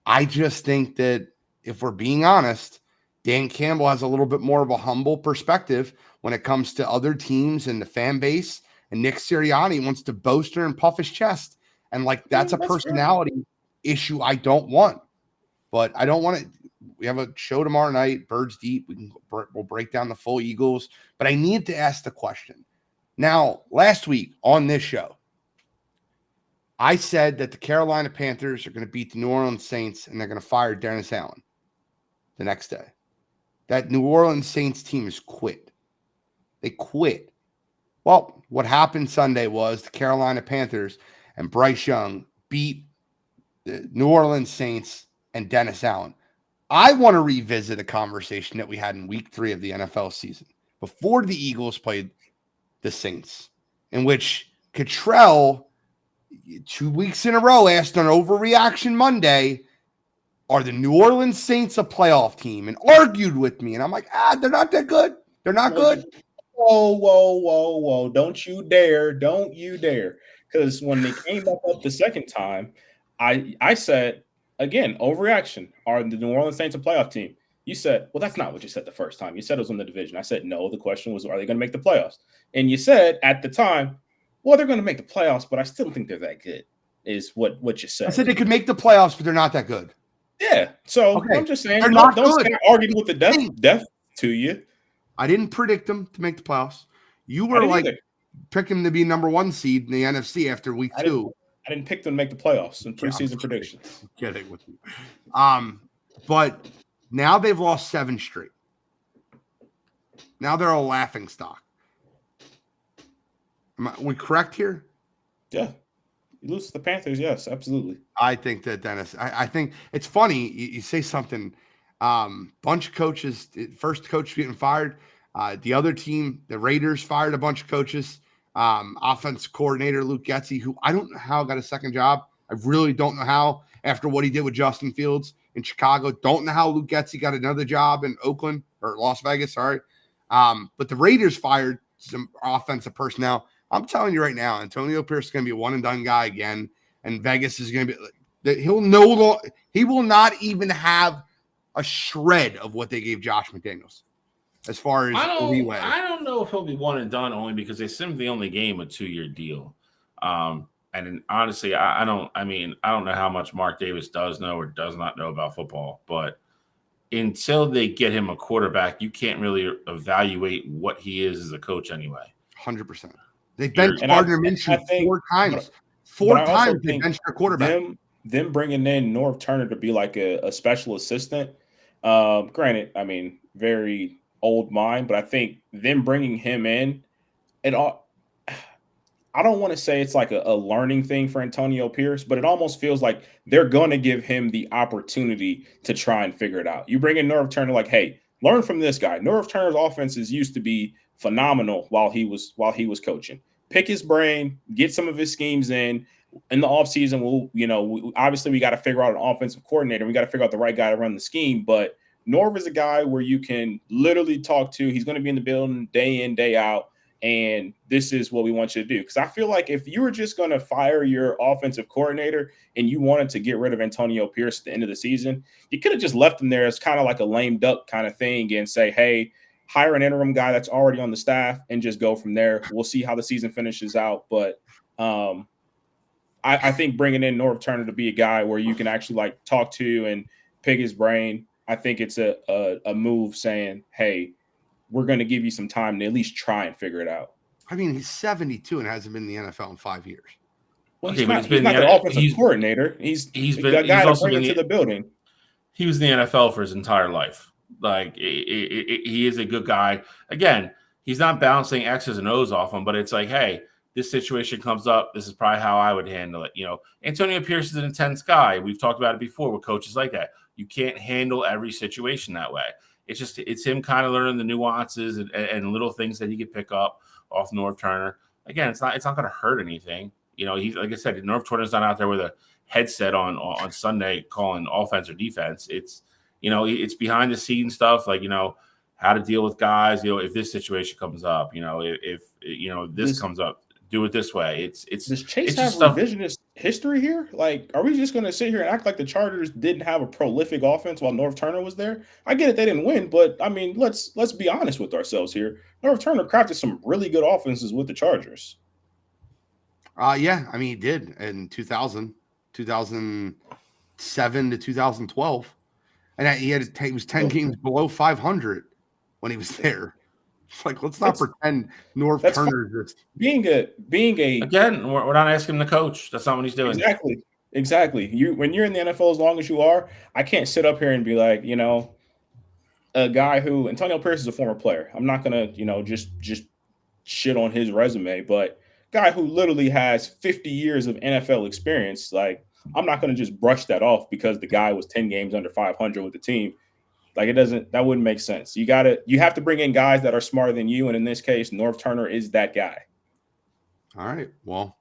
I just think that if we're being honest, Dan Campbell has a little bit more of a humble perspective when it comes to other teams and the fan base. And Nick Sirianni wants to boaster and puff his chest. And that's a personality issue I don't want. But I don't want to. We have a show tomorrow night, Birds Deep. We'll break down the full Eagles. But I need to ask the question. Now, last week on this show, I said that the Carolina Panthers are going to beat the New Orleans Saints and they're going to fire Dennis Allen the next day. That New Orleans Saints team has quit. They quit. Well, what happened Sunday was the Carolina Panthers and Bryce Young beat the New Orleans Saints and Dennis Allen. I want to revisit a conversation that we had in week 3 of the NFL season before the Eagles played the Saints, in which Cottrell 2 weeks in a row asked on Overreaction Monday, are the New Orleans Saints a playoff team? And argued with me. And I'm like, they're not that good. They're not good. Whoa. Don't you dare. Don't you dare. Because when they came back up the second time, I said, again, overreaction. Are the New Orleans Saints a playoff team? You said, well, that's not what you said the first time. You said it was in the division. I said, no, the question was, are they going to make the playoffs? And you said at the time, well, they're going to make the playoffs, but I still don't think they're that good, is what you said. I said they could make the playoffs, but they're not that good. Yeah. So okay. I'm just saying, don't start arguing with the death to you. I didn't predict them to make the playoffs. You were picking them to be number 1 seed in the NFC after week 2. I didn't pick them to make the playoffs in preseason predictions. Kidding with you. But now they've lost 7 straight. Now they're a laughing stock. Are we correct here? Yeah. You lose to the Panthers, yes, absolutely. I think that, Dennis, I think it's funny. You say something, bunch of coaches, first coach getting fired. The other team, the Raiders, fired a bunch of coaches. Offense coordinator Luke Getsy, who I don't know how got a second job. I really don't know how after what he did with Justin Fields in Chicago. Don't know how Luke Getsy got another job in Oakland or Las Vegas, sorry. But the Raiders fired some offensive personnel. I'm telling you right now, Antonio Pierce is going to be a one-and-done guy again, and Vegas is going to be – he will not even have a shred of what they gave Josh McDaniels as far as leeway. I don't know if he'll be one and done only because they simply only gave him a 2-year deal. And honestly, I don't know how much Mark Davis does know or does not know about football, but until they get him a quarterback, you can't really evaluate what he is as a coach anyway. 100%. They benched Gardner Minshew 4 times. 4 times they benched their quarterback. Them bringing in Norv Turner to be like a special assistant. Granted, I mean, very old mind, but I think them bringing him in, I don't want to say it's like a learning thing for Antonio Pierce, but it almost feels like they're going to give him the opportunity to try and figure it out. You bring in Norv Turner, like, hey, learn from this guy. Norv Turner's offenses used to be phenomenal while he was coaching. Pick his brain, get some of his schemes in, in the offseason, obviously we got to figure out an offensive coordinator. We got to figure out the right guy to run the scheme. But Norv is a guy where you can literally talk to. He's going to be in the building day in, day out. And this is what we want you to do. Because I feel like if you were just going to fire your offensive coordinator and you wanted to get rid of Antonio Pierce at the end of the season, you could have just left him there as kind of like a lame duck kind of thing and say, hey, hire an interim guy that's already on the staff and just go from there. We'll see how the season finishes out. But I think bringing in Norv Turner to be a guy where you can actually like talk to and pick his brain, I think it's a move saying, hey, we're going to give you some time to at least try and figure it out. I mean, he's 72 and hasn't been in the NFL in 5 years. Well, he's not the offensive coordinator. He's the guy to bring into the building. He was in the NFL for his entire life. Like he is a good guy. Again, he's not bouncing X's and O's off him, but it's like, hey, this situation comes up. This is probably how I would handle it. Antonio Pierce is an intense guy. We've talked about it before with coaches like that. You can't handle every situation that way. It's him kind of learning the nuances and little things that he could pick up off Norv Turner. Again, it's not going to hurt anything. He's, like I said, Norv Turner's not out there with a headset on Sunday calling offense or defense. It's behind the scenes stuff, like, how to deal with guys, if this situation comes up, if this comes up, do it this way. Does Chase have revisionist history here? Like, are we just going to sit here and act like the Chargers didn't have a prolific offense while Norv Turner was there? I get it, they didn't win, but I mean, let's be honest with ourselves here. Norv Turner crafted some really good offenses with the Chargers. Yeah, I mean, he did in 2007 to 2012, and he was 10 games below 500 when he was there. It's like, let's not pretend Norv Turner just being a again. We're not asking him to coach. That's not what he's doing. Exactly. When you're in the NFL as long as you are, I can't sit up here and be like, a guy who Antonio Pierce is a former player. I'm not gonna, just shit on his resume, but guy who literally has 50 years of NFL experience, like, I'm not gonna just brush that off because the guy was 10 games under 500 with the team. Like, that wouldn't make sense. You have to bring in guys that are smarter than you. And in this case, Norv Turner is that guy. All right. Well,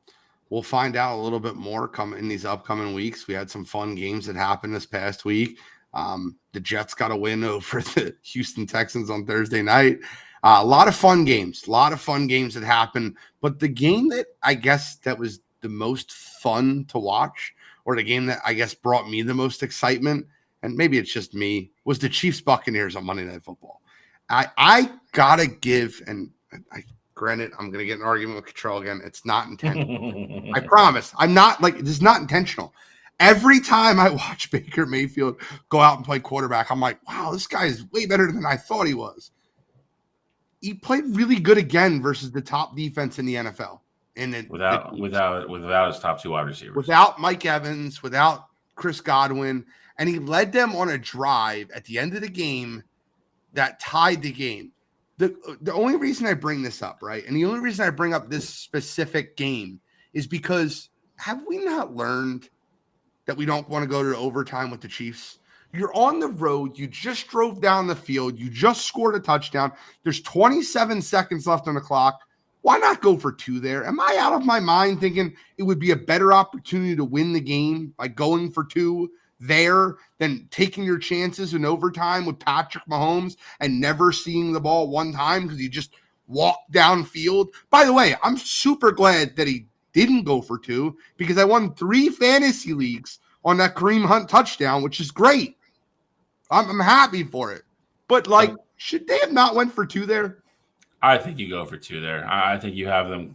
we'll find out a little bit more coming in these upcoming weeks. We had some fun games that happened this past week. The Jets got a win over the Houston Texans on Thursday night. A lot of fun games that happened. But the game that I guess that was the most fun to watch, or the game that I guess brought me the most excitement, and maybe it's just me, was the Chiefs Buccaneers on Monday Night Football. I gotta give, and granted, I'm gonna get an argument with Cottrell again. It's not intentional. I promise. I'm not this is not intentional. Every time I watch Baker Mayfield go out and play quarterback, I'm like, wow, this guy is way better than I thought he was. He played really good again versus the top defense in the NFL. And without his top two wide receivers, without Mike Evans, without Chris Godwin. And he led them on a drive at the end of the game that tied the game. The only reason I bring this up, right, and the only reason I bring up this specific game is because have we not learned that we don't want to go to overtime with the Chiefs? You're on the road. You just drove down the field. You just scored a touchdown. There's 27 seconds left on the clock. Why not go for two there? Am I out of my mind thinking it would be a better opportunity to win the game by going for two there than taking your chances in overtime with Patrick Mahomes and never seeing the ball one time because he just walked downfield? By the way, I'm super glad that he didn't go for two because I won 3 fantasy leagues on that Kareem Hunt touchdown, which is great. I'm happy for it. But, should they have not went for two there? I think you go for two there. I think you have them,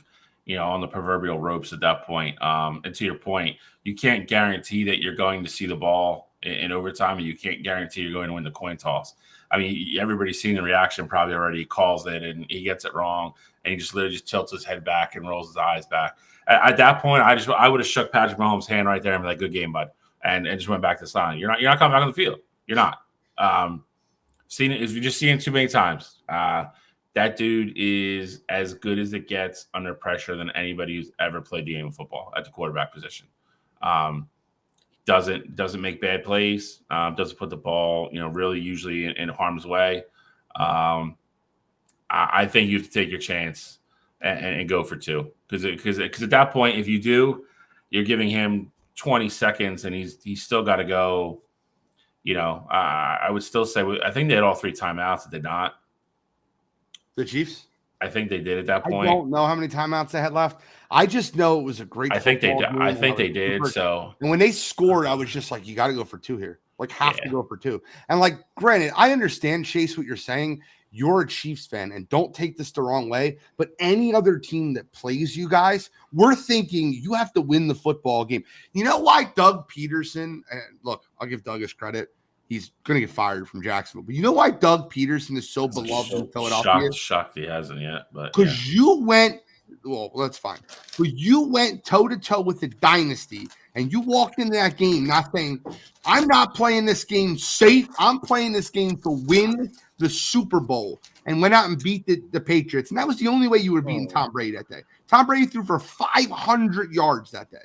on the proverbial ropes at that point. And to your point, you can't guarantee that you're going to see the ball in overtime, and you can't guarantee you're going to win the coin toss. I mean, everybody's seen the reaction probably already. He calls it, and he gets it wrong, and he just literally just tilts his head back and rolls his eyes back. At that point, I would have shook Patrick Mahomes' hand right there and be like, "Good game, bud," and just went back to sign. You're not coming back on the field. You're not. Seen it. You're just seeing it too many times. That dude is as good as it gets under pressure than anybody who's ever played the game of football at the quarterback position. Doesn't make bad plays. Doesn't put the ball, really usually in harm's way. I think you have to take your chance and go for two because at that point, if you do, you're giving him 20 seconds, and he's still got to go. I would still say I think they had all 3 timeouts. Did they not? The Chiefs? I think they did at that point. I don't know how many timeouts they had left. I just know it was a great. I think they did. I think they did. So, and when they scored, I was just like, you got to go for 2 here. Like, have to go for 2. And like, granted, I understand, Chase, what you're saying. You're a Chiefs fan, and don't take this the wrong way, but any other team that plays you guys, we're thinking you have to win the football game. You know why Doug Peterson, and look, I'll give Doug his credit. He's going to get fired from Jacksonville. But you know why Doug Peterson is so beloved in Philadelphia? Shocked he hasn't yet. But because you went, well, that's fine. But you went toe-to-toe with the dynasty, and you walked into that game not saying, I'm not playing this game safe. I'm playing this game to win the Super Bowl, and went out and beat the Patriots. And that was the only way you were beating Tom Brady that day. Tom Brady threw for 500 yards that day.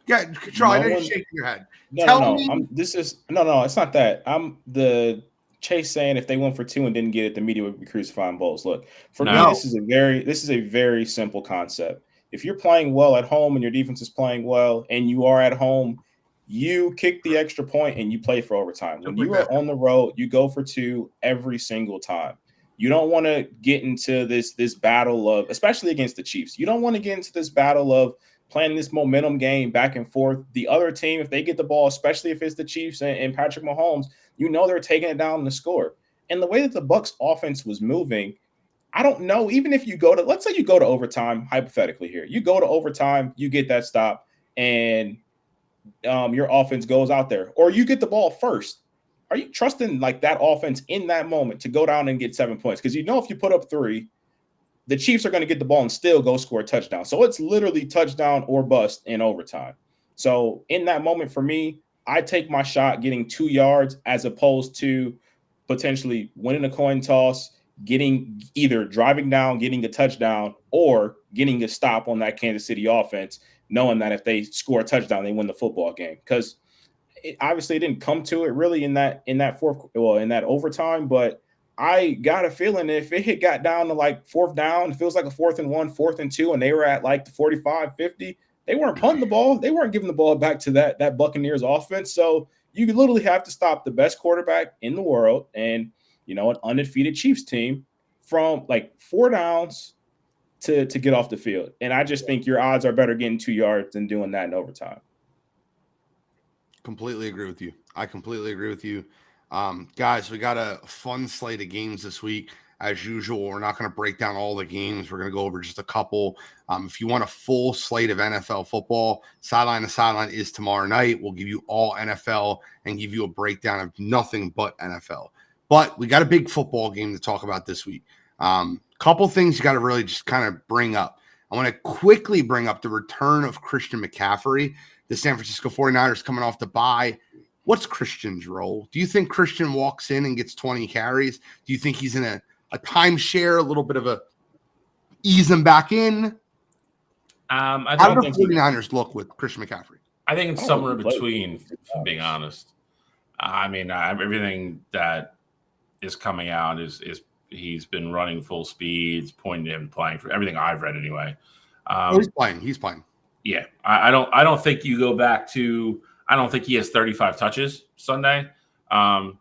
Yeah, Charlie, I know you're shaking your head. No. It's not that. I'm the Chase saying if they went for 2 and didn't get it, the media would be crucifying Bowles. Look, for me, this is a very simple concept. If you're playing well at home and your defense is playing well, and you are at home, you kick the extra point and you play for overtime. When you are on the road, you go for 2 every single time. You don't want to get into this battle of, especially against the Chiefs. You don't want to get into this battle of playing this momentum game back and forth. The other team, if they get the ball, especially if it's the Chiefs and Patrick Mahomes, they're taking it down the score. And the way that the Bucs offense was moving, I don't know, even if you let's say you go to overtime, hypothetically here, you go to overtime, you get that stop, and your offense goes out there, or you get the ball first. Are you trusting like that offense in that moment to go down and get 7 points? Because if you put up 3, the Chiefs are going to get the ball and still go score a touchdown. So it's literally touchdown or bust in overtime. So in that moment, for me, I take my shot getting 2 yards as opposed to potentially winning a coin toss, getting either driving down, getting a touchdown, or getting a stop on that Kansas City offense, knowing that if they score a touchdown, they win the football game. Because obviously it didn't come to it really in that overtime, but I got a feeling if it got down to like 4th down, it feels like a 4th and 1, 4th and 2, and they were at like the 45, 50, they weren't punting the ball. They weren't giving the ball back to that Buccaneers offense. So you literally have to stop the best quarterback in the world and, an undefeated Chiefs team from like 4 downs to get off the field. And I just think your odds are better getting 2 yards than doing that in overtime. Completely agree with you. I completely agree with you. Guys, we got a fun slate of games this week. As usual, we're not going to break down all the games. We're going to go over just a couple. If you want a full slate of NFL football, Sideline to Sideline is tomorrow night. We'll give you all NFL and give you a breakdown of nothing but NFL. But we got a big football game to talk about this week. Couple things you got to really just kind of bring up. I want to quickly bring up the return of Christian McCaffrey. The San Francisco 49ers coming off the bye. What's Christian's role? Do you think Christian walks in and gets 20 carries? Do you think he's in a timeshare, a little bit of a ease him back in? How do the 49ers look with Christian McCaffrey? I think it's somewhere between, if I'm being honest. I mean, everything that is coming out is he's been running full speed. It's pointing to him playing for everything I've read anyway. He's playing. Yeah, I don't think you go back to. I don't think he has 35 touches Sunday. I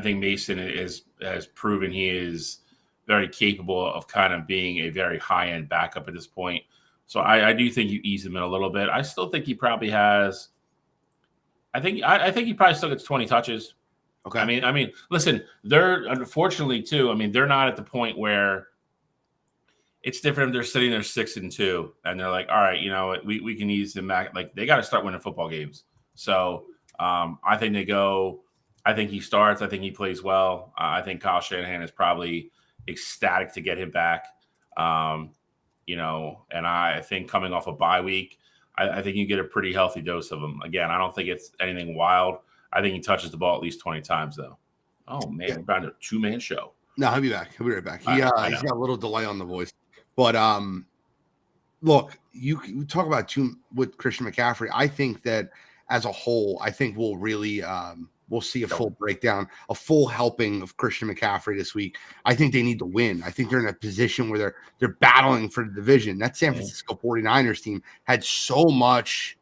think Mason has proven he is very capable of kind of being a very high-end backup at this point. So I do think you ease him in a little bit. I still think he probably has. I think he probably still gets 20 touches. Okay. I mean, listen, they're unfortunately too. I mean, they're not at the point where it's different if they're sitting there 6-2 and they're like, all right, we can ease them back. Like they got to start winning football games. So I think they go. I think he starts. I think he plays well. I think Kyle Shanahan is probably ecstatic to get him back. And I think coming off a bye week, I think you get a pretty healthy dose of him. Again, I don't think it's anything wild. I think he touches the ball at least 20 times, though. Oh, man, we're about a 2-man show. No, he'll be back. He'll be right back. He's got a little delay on the voice. But, look, you talk about with Christian McCaffrey. I think that as a whole, I think we'll really we'll see a full breakdown, a full helping of Christian McCaffrey this week. I think they need to win. I think they're in a position where they're battling for the division. That San Francisco 49ers team had so much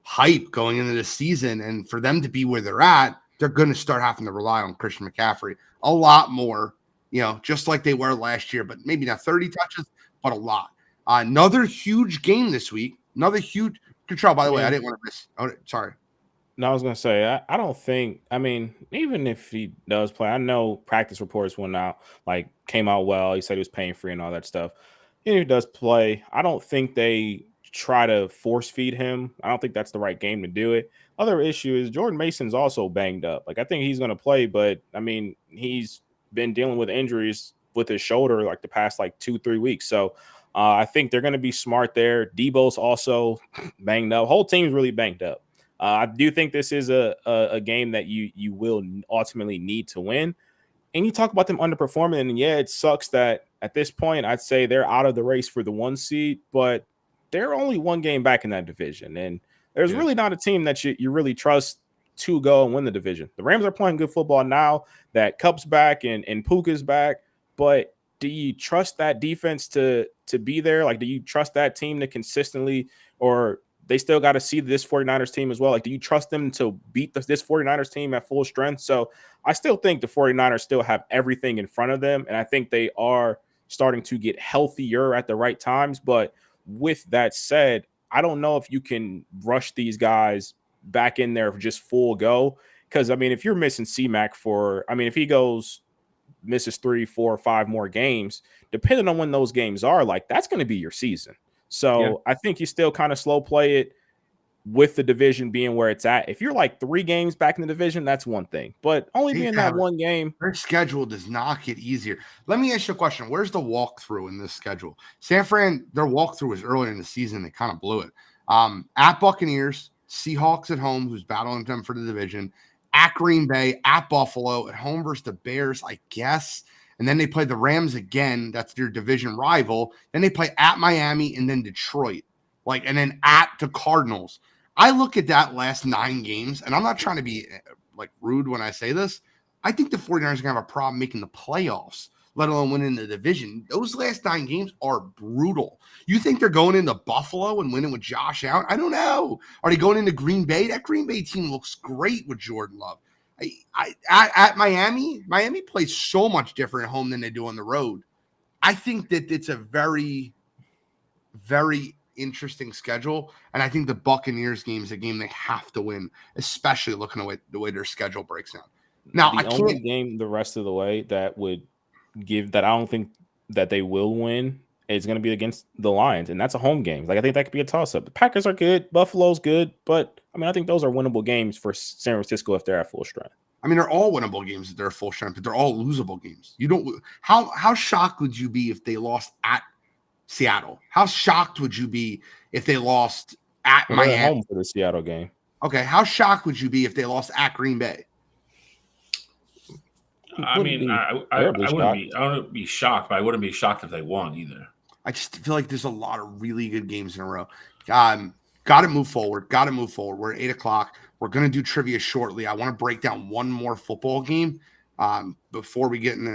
hype going into the season, and for them to be where they're at, they're going to start having to rely on Christian McCaffrey a lot more, just like they were last year, but maybe not 30 touches, but a lot. Another huge game this week. Another huge control. By the way, I didn't want to miss. Oh, sorry. No, I was going to say, I don't think, even if he does play, I know practice reports went out, came out well. He said he was pain free and all that stuff. Even if he does play, I don't think they try to force feed him. I don't think that's the right game to do it. Other issue is Jordan Mason's also banged up. I think he's going to play, but he's been dealing with injuries with his shoulder the past 2-3 weeks. So I think they're going to be smart there. Debo's also banged up. Whole team's really banged up. I do think this is a game that you will ultimately need to win. And you talk about them underperforming, and it sucks that at this point I'd say they're out of the race for the 1 seed, but they're only 1 game back in that division. And there's really not a team that you really trust to go and win the division. The Rams are playing good football now that Cup's back and Puka's back, but do you trust that defense to be there? Do you trust that team to consistently, or they still got to see this 49ers team as well? Do you trust them to beat this 49ers team at full strength? So I still think the 49ers still have everything in front of them, and I think they are starting to get healthier at the right times. But with that said, I don't know if you can rush these guys back in there for just full go. Because, if you're missing C-Mac if he misses 3, 4, 5 more games, depending on when those games are, that's going to be your season. So I think you still kind of slow play it with the division being where it's at. If you're 3 games back in the division, that's one thing. But only being that 1 game. Their schedule does not get easier. Let me ask you a question. Where's the walkthrough in this schedule? San Fran, their walkthrough was earlier in the season. They kind of blew it. At Buccaneers, Seahawks at home, who's battling them for the division, at Green Bay, at Buffalo, at home versus the Bears, I guess. And then they play the Rams again. That's their division rival. Then they play at Miami and then Detroit. And then at the Cardinals. I look at that last 9 games, and I'm not trying to be rude when I say this. I think the 49ers are going to have a problem making the playoffs, let alone winning the division. Those last 9 games are brutal. You think they're going into Buffalo and winning with Josh Allen? I don't know. Are they going into Green Bay? That Green Bay team looks great with Jordan Love. At Miami plays so much different at home than they do on the road. I think that it's a very, very interesting schedule, and I think the Buccaneers game is a game they have to win, especially looking at the way their schedule breaks down. Now, the only game the rest of the way that would give that I don't think that they will win is going to be against the Lions, and that's a home game. I think that could be a toss-up. The Packers are good, Buffalo's good, but I think those are winnable games for San Francisco if they're at full strength. They're all winnable games if they're at full strength, but they're all losable games. You don't. How shocked would you be if they lost at Seattle? How shocked would you be if they lost at Miami? They're home for the Seattle game. Okay, how shocked would you be if they lost at Green Bay? I wouldn't be shocked, but I wouldn't be shocked if they won either. I just feel like there's a lot of really good games in a row. Got to move forward. We're at 8:00. We're going to do trivia shortly. I want to break down one more football game before we get in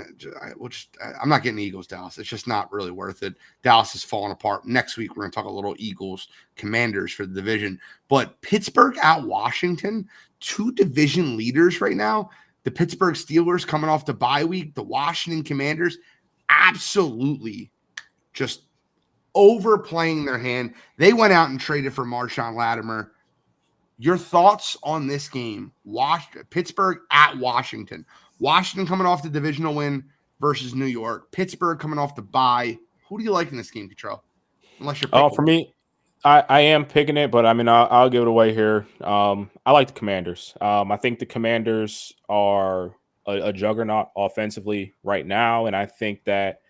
I'm not getting Eagles, Dallas. It's just not really worth it. Dallas is falling apart. Next week, we're going to talk a little Eagles, Commanders for the division. But Pittsburgh at Washington, 2 division leaders right now. The Pittsburgh Steelers coming off the bye week. The Washington Commanders absolutely just overplaying their hand. They went out and traded for Marshawn Lattimore. Your thoughts on this game? Pittsburgh at Washington. Washington coming off the divisional win versus New York. Pittsburgh coming off the bye. Who do you like in this game, Cottrell? Unless you're picking. For me, I am picking it, but I'll give it away here. I like the Commanders. I think the Commanders are a juggernaut offensively right now, and I think that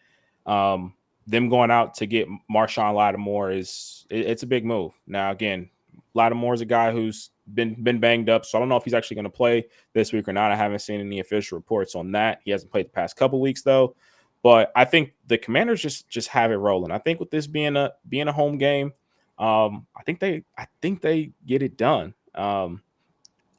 them going out to get Marshawn Lattimore it's a big move. Now, again, Lattimore is a guy who's been banged up, so I don't know if he's actually going to play this week or not. I haven't seen any official reports on that. He hasn't played the past couple weeks though, but I think the Commanders just have it rolling. I think with this being a home game, I think they get it done.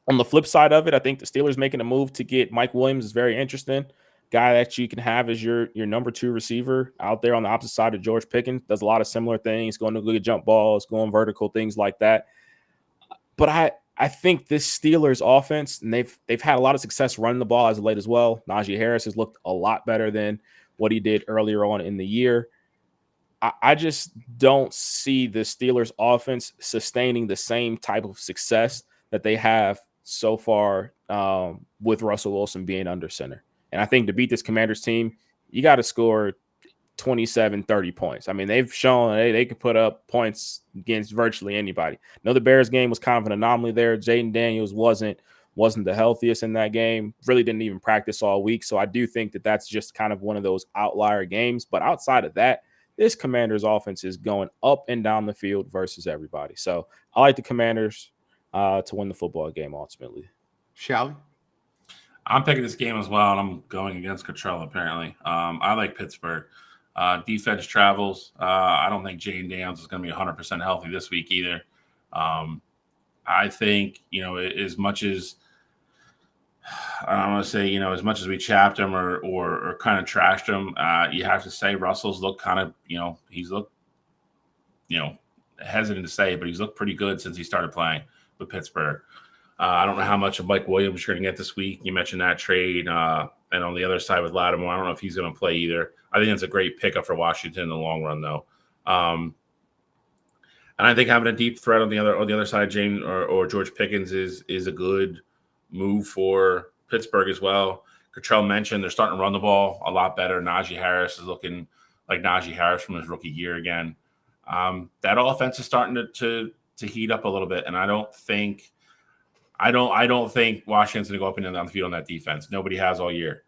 On the flip side of it, I think the Steelers making a move to get Mike Williams is very interesting. Guy that you can have as your number 2 receiver out there on the opposite side of George Pickens. Does a lot of similar things, going to good jump balls, going vertical, things like that. But I think this Steelers offense, and they've had a lot of success running the ball as of late as well. Najee Harris has looked a lot better than what he did earlier on in the year. I just don't see the Steelers offense sustaining the same type of success that they have so far with Russell Wilson being under center. And I think to beat this Commanders team, you got to score 27, 30 points. I mean, they've shown they can put up points against virtually anybody. I know the Bears game was kind of an anomaly there. Jaden Daniels wasn't the healthiest in that game, really didn't even practice all week. So I do think that that's just kind of one of those outlier games. But outside of that, this Commanders offense is going up and down the field versus everybody. So I like the Commanders to win the football game ultimately. Shall we? I'm picking this game as well, and I'm going against Cottrell, apparently. I like Pittsburgh. Defense travels. I don't think Jaden Daniels is going to be 100% healthy this week either. I think, as much as I don't want to say, as much as we chapped him or kind of trashed him, you have to say Russell's looked kind of, he's looked, hesitant to say, but he's looked pretty good since he started playing with Pittsburgh. I don't know how much of Mike Williams you're going to get this week. You mentioned that trade. And on the other side with Lattimore, I don't know if he's going to play either. I think it's a great pickup for Washington in the long run, though. And I think having a deep threat on the other side, James or George Pickens is a good move for Pittsburgh as well. Cottrell mentioned they're starting to run the ball a lot better. Najee Harris is looking like Najee Harris from his rookie year again. That offense is starting to heat up a little bit, and I don't think Washington's going to go up and down the field on that defense. Nobody has all year.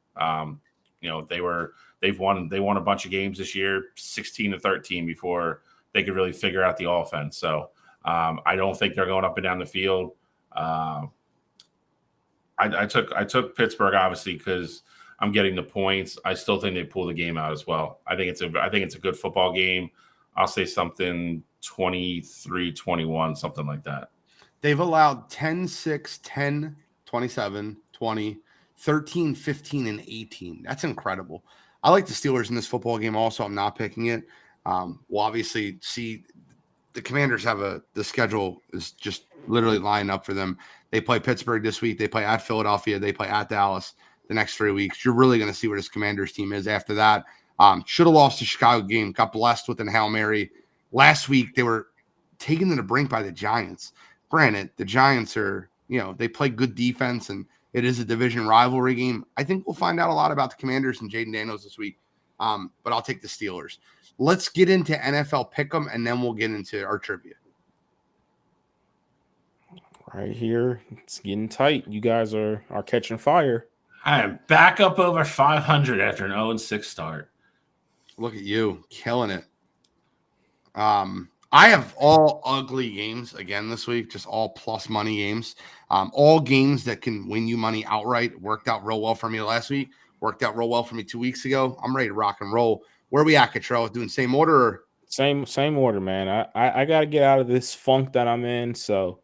They've won a bunch of games this year, 16-13 before they could really figure out the offense. So I don't think they're going up and down the field. I took Pittsburgh obviously because I'm getting the points. I still think they pull the game out as well. I think it's a good football game. I'll say something 23-21, something like that. They've allowed 10, 6, 10, 27, 20, 13, 15, and 18. That's incredible. I like the Steelers in this football game also. I'm not picking it. We'll obviously see the Commanders have the schedule is just literally lining up for them. They play Pittsburgh this week. They play at Philadelphia. They play at Dallas the next 3 weeks. You're really going to see where this Commanders team is after that. Should have lost the Chicago game. Got blessed with an Hail Mary. Last week, they were taken to the brink by the Giants. Granted, the Giants are, they play good defense, and it is a division rivalry game. I think we'll find out a lot about the Commanders and Jaden Daniels this week, but I'll take the Steelers. Let's get into NFL Pick'em, and then we'll get into our trivia. Right here, it's getting tight. You guys are catching fire. I am back up over 500 after an 0-6 start. Look at you, killing it. I have all ugly games again this week, just all plus money games. All games that can win you money outright. Worked out real well for me last week. Worked out real well for me 2 weeks ago. I'm ready to rock and roll. Where are we at, Cottrell? Doing same order? Or? Same order, man. I got to get out of this funk that I'm in. So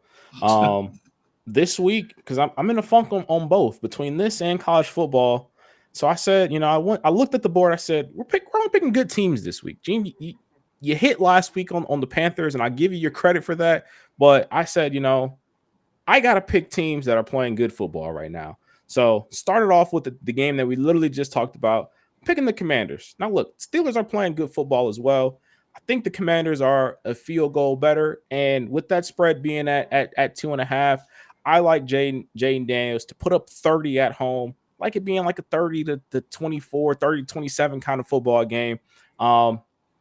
this week, because I'm in a funk on both, between this and college football. So I said, I looked at the board. I said, we're only picking good teams this week. Gene, you hit last week on the Panthers, and I give you your credit for that. But I said, I got to pick teams that are playing good football right now. So started off with the game that we literally just talked about, picking the Commanders. Now, look, Steelers are playing good football as well. I think the Commanders are a field goal better. And with that spread being at 2.5, I like Jaden Daniels to put up 30 at home, like it being like a 30 to 24, 30 27 kind of football game.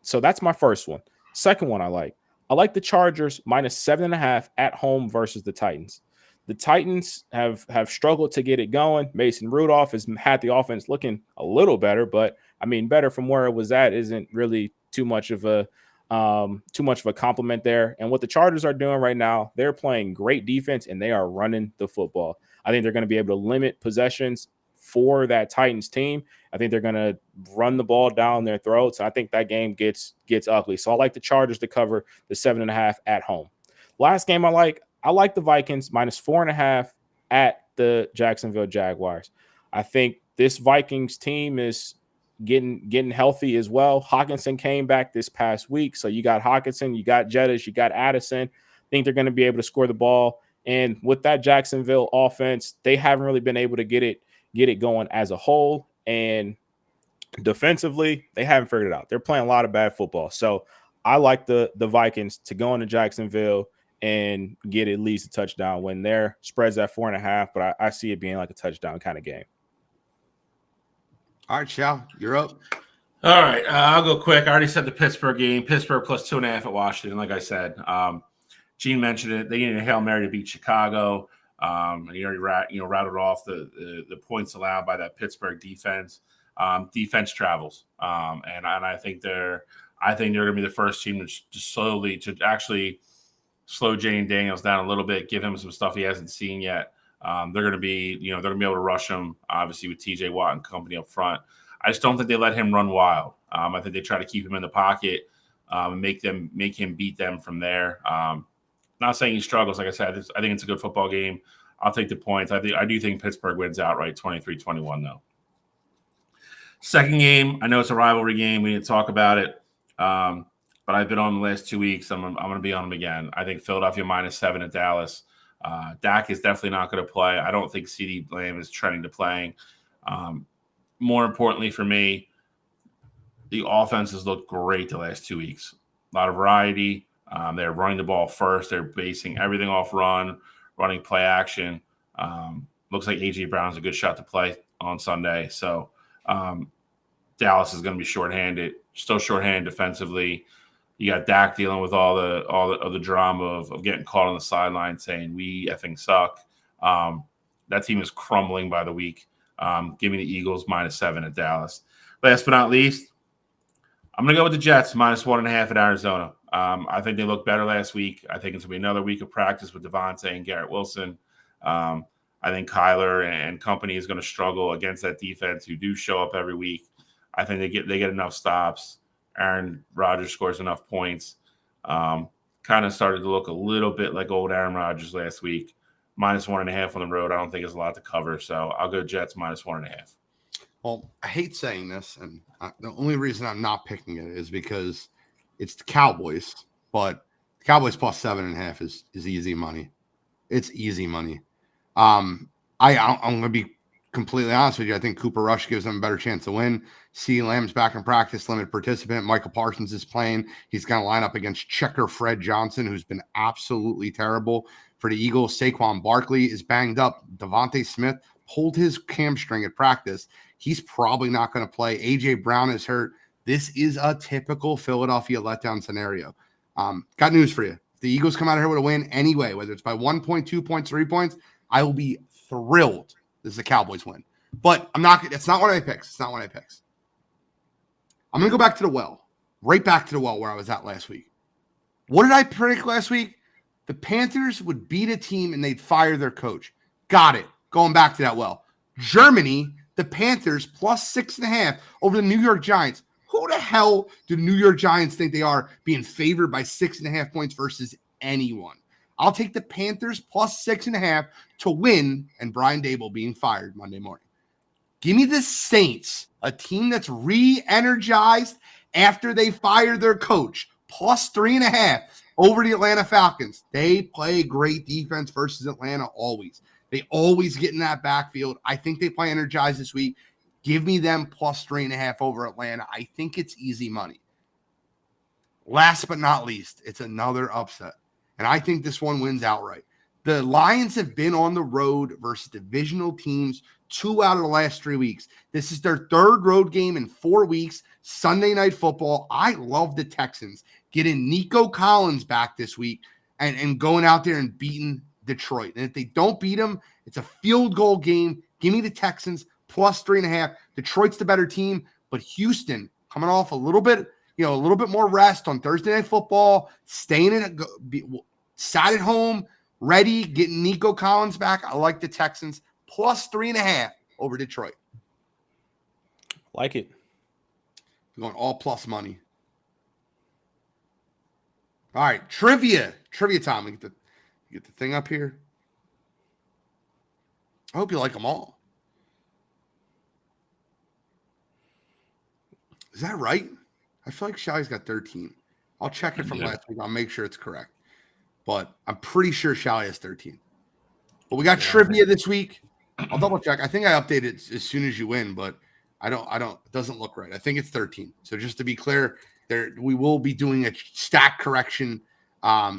So that's my first one. Second one I like the Chargers minus 7.5 at home versus the Titans. The Titans have struggled to get it going. Mason Rudolph has had the offense looking a little better, but I mean, better from where it was at isn't really too much of a compliment there. And what the Chargers are doing right now, they're playing great defense and they are running the football. I think they're going to be able to limit possessions for that Titans team. I think they're going to run the ball down their throats. I think that game gets ugly. So I like the Chargers to cover the 7.5 at home. Last game I like the Vikings minus 4.5 at the Jacksonville Jaguars. I think this Vikings team is getting healthy as well. Hawkinson came back this past week. So you got Hawkinson, you got Jettis, you got Addison. I think they're going to be able to score the ball. And with that Jacksonville offense, they haven't really been able to get it going as a whole. And defensively, they haven't figured it out. They're playing a lot of bad football. So I like the Vikings to go into Jacksonville and get at least a touchdown when their spread's at 4.5, but I see it being like a touchdown kind of game. All right, Shal, you're up. All right, I'll go quick. I already said the Pittsburgh game. Pittsburgh plus 2.5 at Washington. Like I said, Gene mentioned it. They needed a Hail Mary to beat Chicago. And he already routed off the points allowed by that Pittsburgh defense. Defense travels, and I think they're going to be the first team to actually slow Jane Daniels down a little bit, give him some stuff he hasn't seen yet. They're going to be able to rush him, obviously with TJ Watt and company up front. I just don't think they let him run wild. I think they try to keep him in the pocket and make him beat them from there. Not saying he struggles. Like I said, I think it's a good football game. I'll take the points. I do think Pittsburgh wins outright, 23-21 though. Second game, I know it's a rivalry game. We didn't talk about it, but I've been on the last 2 weeks. I'm going to be on them again. I think Philadelphia -7 at Dallas. Dak is definitely not going to play. I don't think CeeDee Lamb is trending to playing. More importantly for me, the offense has looked great the last 2 weeks. A lot of variety. They're running the ball first. They're basing everything off running play action. Looks like A.J. Brown's a good shot to play on Sunday. So Dallas is going to be shorthanded, still shorthanded defensively. You got Dak dealing with all the drama of getting caught on the sideline saying we effing suck. That team is crumbling by the week. Give me the Eagles -7 at Dallas. Last but not least, I'm going to go with the Jets -1.5 at Arizona. I think they looked better last week. I think it's going to be another week of practice with Devontae and Garrett Wilson. I think Kyler and company is going to struggle against that defense who do show up every week. I think they get enough stops. Aaron Rodgers scores enough points. Kind of started to look a little bit like old Aaron Rodgers last week. -1.5 on the road. I don't think it's a lot to cover. So I'll go Jets -1.5. Well, I hate saying this, and the only reason I'm not picking it is because it's the Cowboys. But the Cowboys +7.5 is easy money. It's easy money. I'm going to be completely honest with you. I think Cooper Rush gives them a better chance to win. CeeDee Lamb's back in practice, limited participant. Michael Parsons is playing. He's going to line up against Checker Fred Johnson, who's been absolutely terrible for the Eagles. Saquon Barkley is banged up. Devontae Smith pulled his hamstring at practice. He's probably not going to play. A.J. Brown is hurt. This is a typical Philadelphia letdown scenario. Got news for you. If the Eagles come out of here with a win anyway, whether it's by 1 point, 2 points, 3 points, I will be thrilled. This is a Cowboys win. But it's not one of my picks. It's not one of my picks. I'm going to go back to the well. Right back to the well where I was at last week. What did I predict last week? The Panthers would beat a team and they'd fire their coach. Got it. Going back to that well. Germany, the Panthers +6.5 over the New York Giants. Who the hell do New York Giants think they are being favored by 6.5 points versus anyone? I'll take the Panthers +6.5 to win and Brian Dable being fired Monday morning. Give me the Saints, a team that's re-energized after they fired their coach, +3.5 over the Atlanta Falcons. They play great defense versus Atlanta always. They always get in that backfield. I think they play energized this week. Give me them +3.5 over Atlanta. I think it's easy money. Last but not least, it's another upset. And I think this one wins outright. The Lions have been on the road versus divisional teams 2 out of the last 3 weeks. This is their third road game in 4 weeks. Sunday Night Football. I love the Texans getting Nico Collins back this week and going out there and beating Detroit. And if they don't beat them, it's a field goal game. Give me the Texans +3.5. Detroit's the better team, but Houston coming off a little bit more rest on Thursday Night Football, sat at home, ready, getting Nico Collins back. I like the Texans +3.5 over Detroit. Like it. We're going all plus money. All right, trivia time. We get the thing up here. I hope you like them all. Is that right? I feel like Shalley's got 13. I'll check it from last week. I'll make sure it's correct. But I'm pretty sure Shalley has 13. But we got trivia this week. I'll double check. I think I update it as soon as you win, but I don't, it doesn't look right. I think it's 13. So just to be clear, we will be doing a stat correction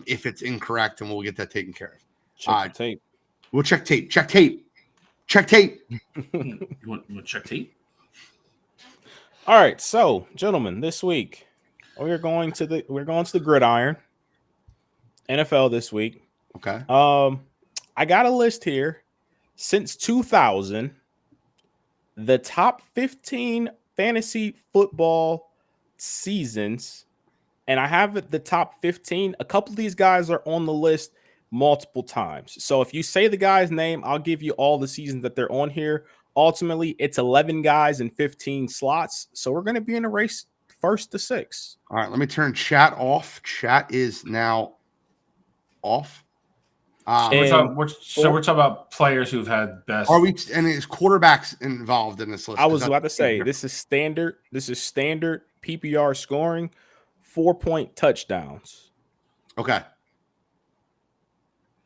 if it's incorrect, and we'll get that taken care of. Check tape. We'll check tape. Check tape. Check tape. You want to check tape? All right, so gentlemen, this week we're going to the gridiron. NFL this week. Okay. I got a list here. Since 2000, the top 15 fantasy football seasons, and I have the top 15. A couple of these guys are on the list multiple times. So if you say the guy's name, I'll give you all the seasons that they're on here. Ultimately, it's 11 guys and 15 slots. So we're going to be in a race 1st to 6. All right, let me turn chat off. Chat is now off. We're talking about players who've had best. Are we? And is quarterbacks involved in this list? I was about to say this is standard. This is standard PPR scoring, 4-point touchdowns. Okay.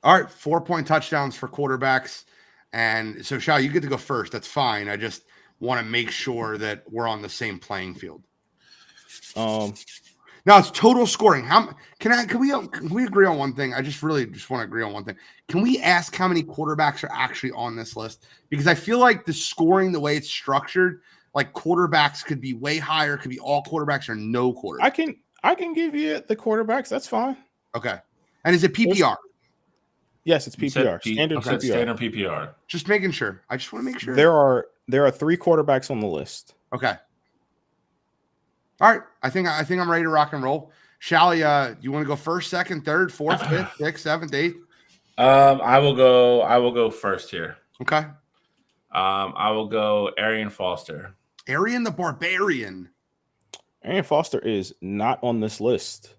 All right, 4-point touchdowns for quarterbacks. And so, Shao, you get to go first. That's fine. I just want to make sure that we're on the same playing field. Now it's total scoring. Can we agree on one thing? I just want to agree on one thing. Can we ask how many quarterbacks are actually on this list? Because I feel like the scoring, the way it's structured, like quarterbacks could be way higher, could be all quarterbacks or no quarterbacks. I can give you the quarterbacks. That's fine. Okay. And is it PPR? Yes, it's PPR. Standard PPR. Just making sure. I just want to make sure. There are 3 quarterbacks on the list. Okay. All right. I think I'm ready to rock and roll. Shally, you want to go first, second, third, fourth, fifth, sixth, seventh, eighth? I will go first here. Okay. I will go Arian Foster. Arian the Barbarian. Arian Foster is not on this list.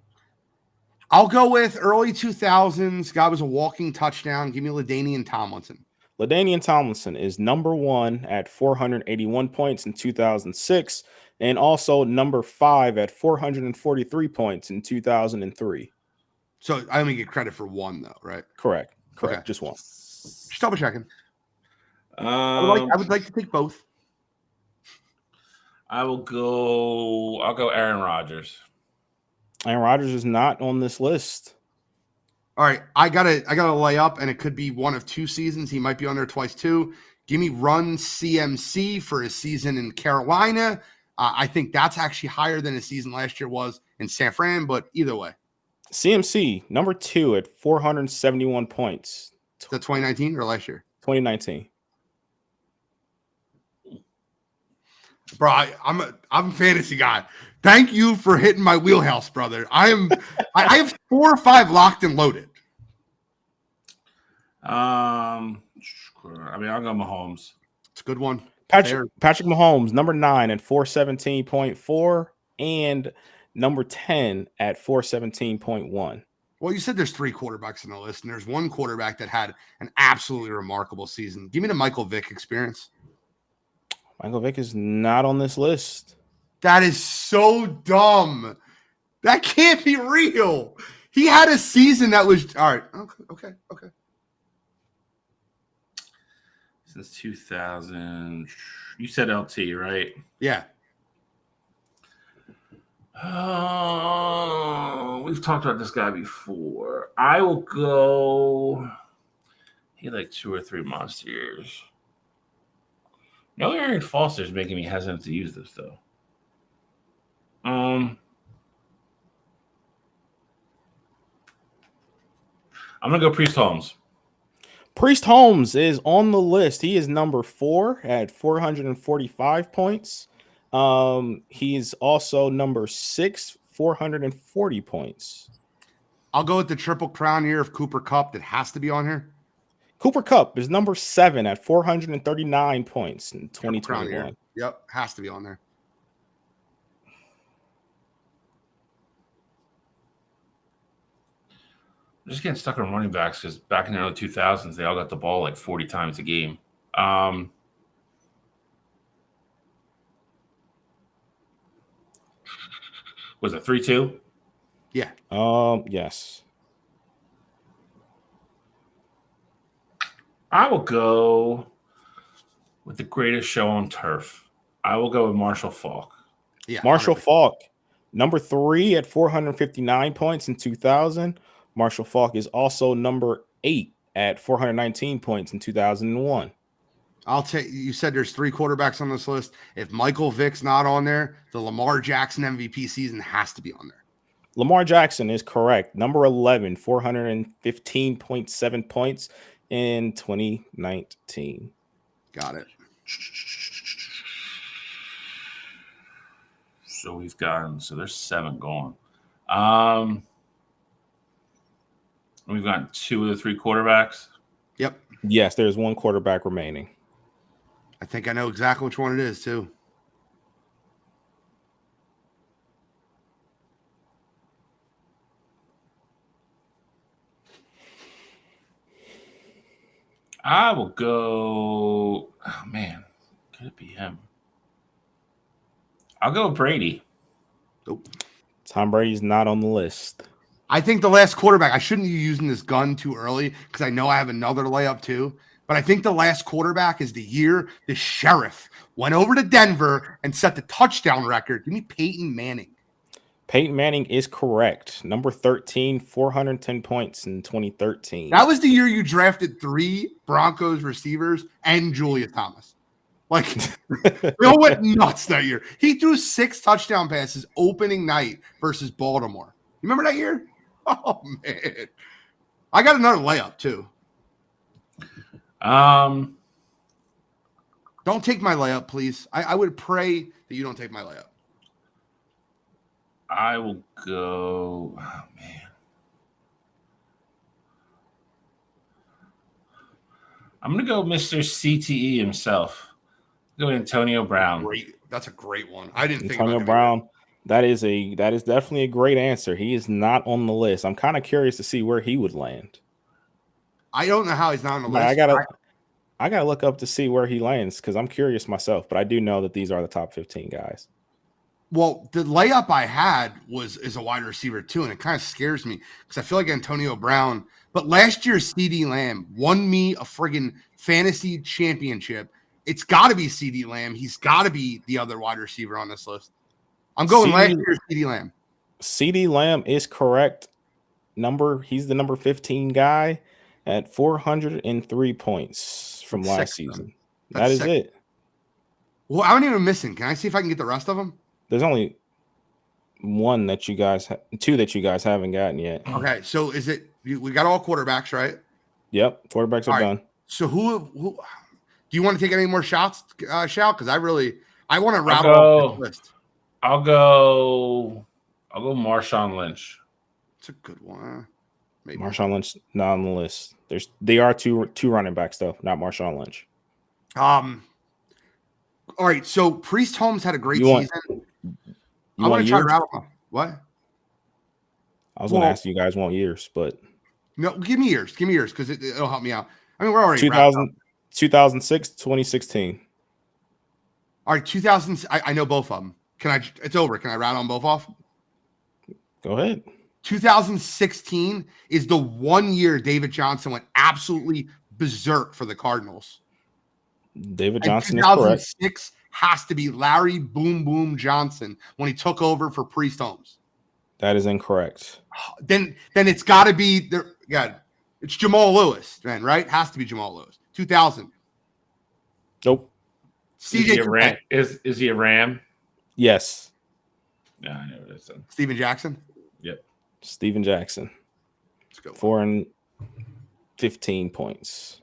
I'll go with early 2000s. Guy was a walking touchdown. Give me LaDainian Tomlinson. LaDainian Tomlinson is number 1 at 481 points in 2006, and also number 5 at 443 points in 2003. So I only get credit for 1, though, right? Correct. Okay. Just 1. Just double checking. I would like to take both. I'll go Aaron Rodgers. Aaron Rodgers is not on this list. All right, I gotta lay up, and it could be one of 2 seasons. He might be on there twice too. Give me Run CMC for his season in Carolina. I think that's actually higher than his season last year was in San Fran, but either way. CMC, number 2 at 471 points. Is that 2019 or last year? 2019. Bro, I'm a fantasy guy. Thank you for hitting my wheelhouse, brother. I have 4 or 5 locked and loaded. I'll go Mahomes. It's a good one. Patrick Mahomes, number 9 at 417.4 and number 10 at 417.1. Well, you said there's 3 quarterbacks in the list, and there's 1 quarterback that had an absolutely remarkable season. Give me the Michael Vick experience. Michael Vick is not on this list. That is so dumb. That can't be real. He had a season that was all right. Okay. Since 2000, you said LT, right? Yeah. Oh, we've talked about this guy before. I will go. He had like 2 or 3 monster years. No, Arian Foster is making me hesitant to use this though. I'm gonna go Priest Holmes. Priest Holmes is on the list. He is number 4 at 445 points. He's also number 6, 440 points. I'll go with the Triple Crown year of Cooper Kupp. That has to be on here. Cooper Kupp is number 7 at 439 points in 2021. Yep, has to be on there. I'm just getting stuck on running backs because back in the early 2000s, they all got the ball like 40 times a game. Was it 3-2? Yeah. Yes. I will go with the greatest show on turf. I will go with Marshall Faulk. Yeah. Marshall 100%. Faulk, number 3 at 459 points in 2000. Marshall Faulk is also number 8 at 419 points in 2001. I'll take. You said there's 3 quarterbacks on this list. If Michael Vick's not on there, the Lamar Jackson MVP season has to be on there. Lamar Jackson is correct. Number 11, 415.7 points in 2019. Got it. So there's 7 going. We've got 2 of the 3 quarterbacks. Yep. Yes, there's 1 quarterback remaining. I think I know exactly which one it is too. I will go. Oh man, could it be him? I'll go with Brady. Nope. Tom Brady's not on the list. I think the last quarterback, I shouldn't be using this gun too early because I know I have another layup too. But I think the last quarterback is the year the Sheriff went over to Denver and set the touchdown record. Give me Peyton Manning. Peyton Manning is correct. Number 13, 410 points in 2013. That was the year you drafted 3 Broncos receivers and Julius Thomas. Like, we all went nuts that year. He threw 6 touchdown passes opening night versus Baltimore. You remember that year? Oh, man. I got another layup, too. Don't take my layup, please. I would pray that you don't take my layup. I will go. Oh, man. I'm going to go Mr. CTE himself. Go Antonio Brown. Great. That's a great one. I didn't think Antonio about Brown. That is definitely a great answer. He is not on the list. I'm kind of curious to see where he would land. I don't know how he's not on the list. I gotta look up to see where he lands because I'm curious myself. But I do know that these are the top 15 guys. Well, the layup I had is a wide receiver too, and it kind of scares me because I feel like Antonio Brown. But last year, CeeDee Lamb won me a friggin' fantasy championship. It's got to be CeeDee Lamb. He's got to be the other wide receiver on this list. I'm going last year's CeeDee Lamb. CeeDee Lamb is correct. He's the number 15 guy at 403 points from last season. That is it. Well, how many am I missing? Can I see if I can get the rest of them? There's only 2 that you guys haven't gotten yet. Okay, so is it we got all quarterbacks, right? Yep, quarterbacks are done. So who do you want to take any more shots, Shal? Because I want to rattle off this list. I'll go Marshawn Lynch. It's a good one. Maybe. Marshawn Lynch not on the list. They are two running backs though, not Marshawn Lynch. All right, so Priest Holmes had a great season. I want to try to rattle off. What? I was going to ask you guys want years, but no, give me years because it'll help me out. I mean, we're already 2006, 2016. All right, 2000. I know both of them. It's over. Can I rattle them both off? Go ahead. 2016 is the 1 year David Johnson went absolutely berserk for the Cardinals. David Johnson is correct. 2006 has to be Larry Boom Boom Johnson when he took over for Priest Holmes. That is incorrect. Then it's got to be there. God, it's Jamal Lewis, then, right? Has to be Jamal Lewis. 2000. Nope. CJ is he a Ram? Yes. Yeah, I know it is. Steven Jackson. Yep. Steven Jackson. Let's go. 415 points.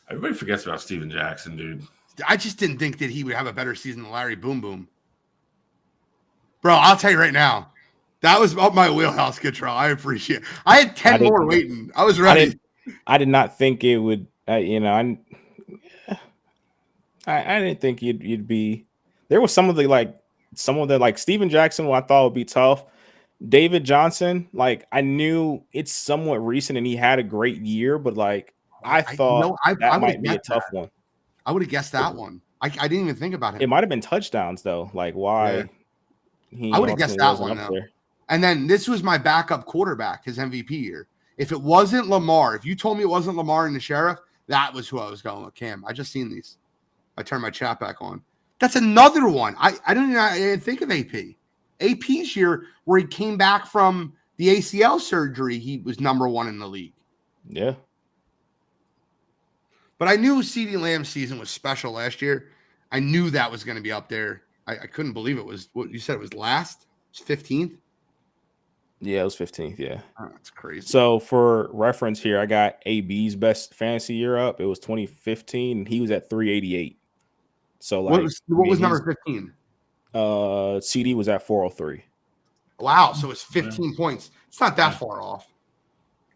Everybody forgets about Steven Jackson, dude. I just didn't think that he would have a better season than Larry Boom Boom. Bro, I'll tell you right now. That was up my wheelhouse, Kittrell. I appreciate it. I had 10 more waiting. I was ready. I did not think it would, I didn't think you'd be. There was some of the Steven Jackson, who I thought would be tough. David Johnson, I knew it's somewhat recent and he had a great year, but I thought that might be a tough one. I would have guessed that one. I didn't even think about him. It might have been touchdowns though. Like why he I would have guessed that one up though. there. And then this was my backup quarterback, his MVP year. If it wasn't Lamar, if you told me it wasn't Lamar and the Sheriff, that was who I was going with. Cam, I just seen these. I turned my chat back on. That's another one. I didn't think of AP. AP's year where he came back from the ACL surgery, he was number 1 in the league. Yeah. But I knew CeeDee Lamb's season was special last year. I knew that was going to be up there. I couldn't believe it was what you said it was last. It was 15th. Yeah, it was 15th. Yeah. Oh, that's crazy. So for reference here, I got AB's best fantasy year up. It was 2015. And he was at 388. So like what was number 15? CD was at 403. Wow, so it's 15 points. It's not that far off.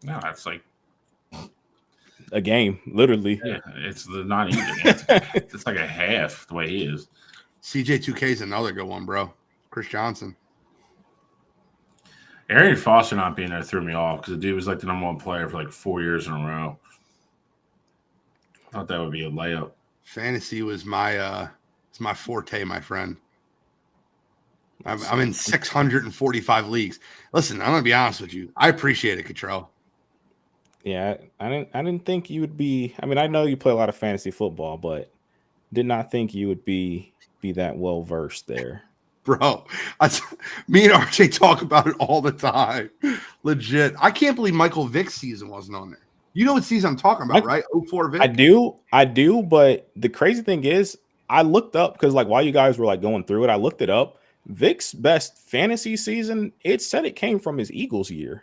No, that's like a game, literally. Yeah, it's not even. It's like a half the way he is. CJ2K is another good one, bro. Chris Johnson. Arian Foster not being there threw me off because the dude was like the number 1 player for like 4 years in a row. I thought that would be a layup. Fantasy was my forte, my friend. I'm in 645 leagues. Listen, I'm gonna be honest with you. I appreciate it, Cottrell. Yeah, I didn't think you would be. I mean, I know you play a lot of fantasy football, but did not think you would be that well versed there. Bro, me and RJ talk about it all the time. Legit. I can't believe Michael Vick's season wasn't on there. You know what season I'm talking about, right? 04 Vick? I do, but the crazy thing is I looked up because like while you guys were like going through it, I looked it up. Vick's best fantasy season, it said it came from his Eagles year.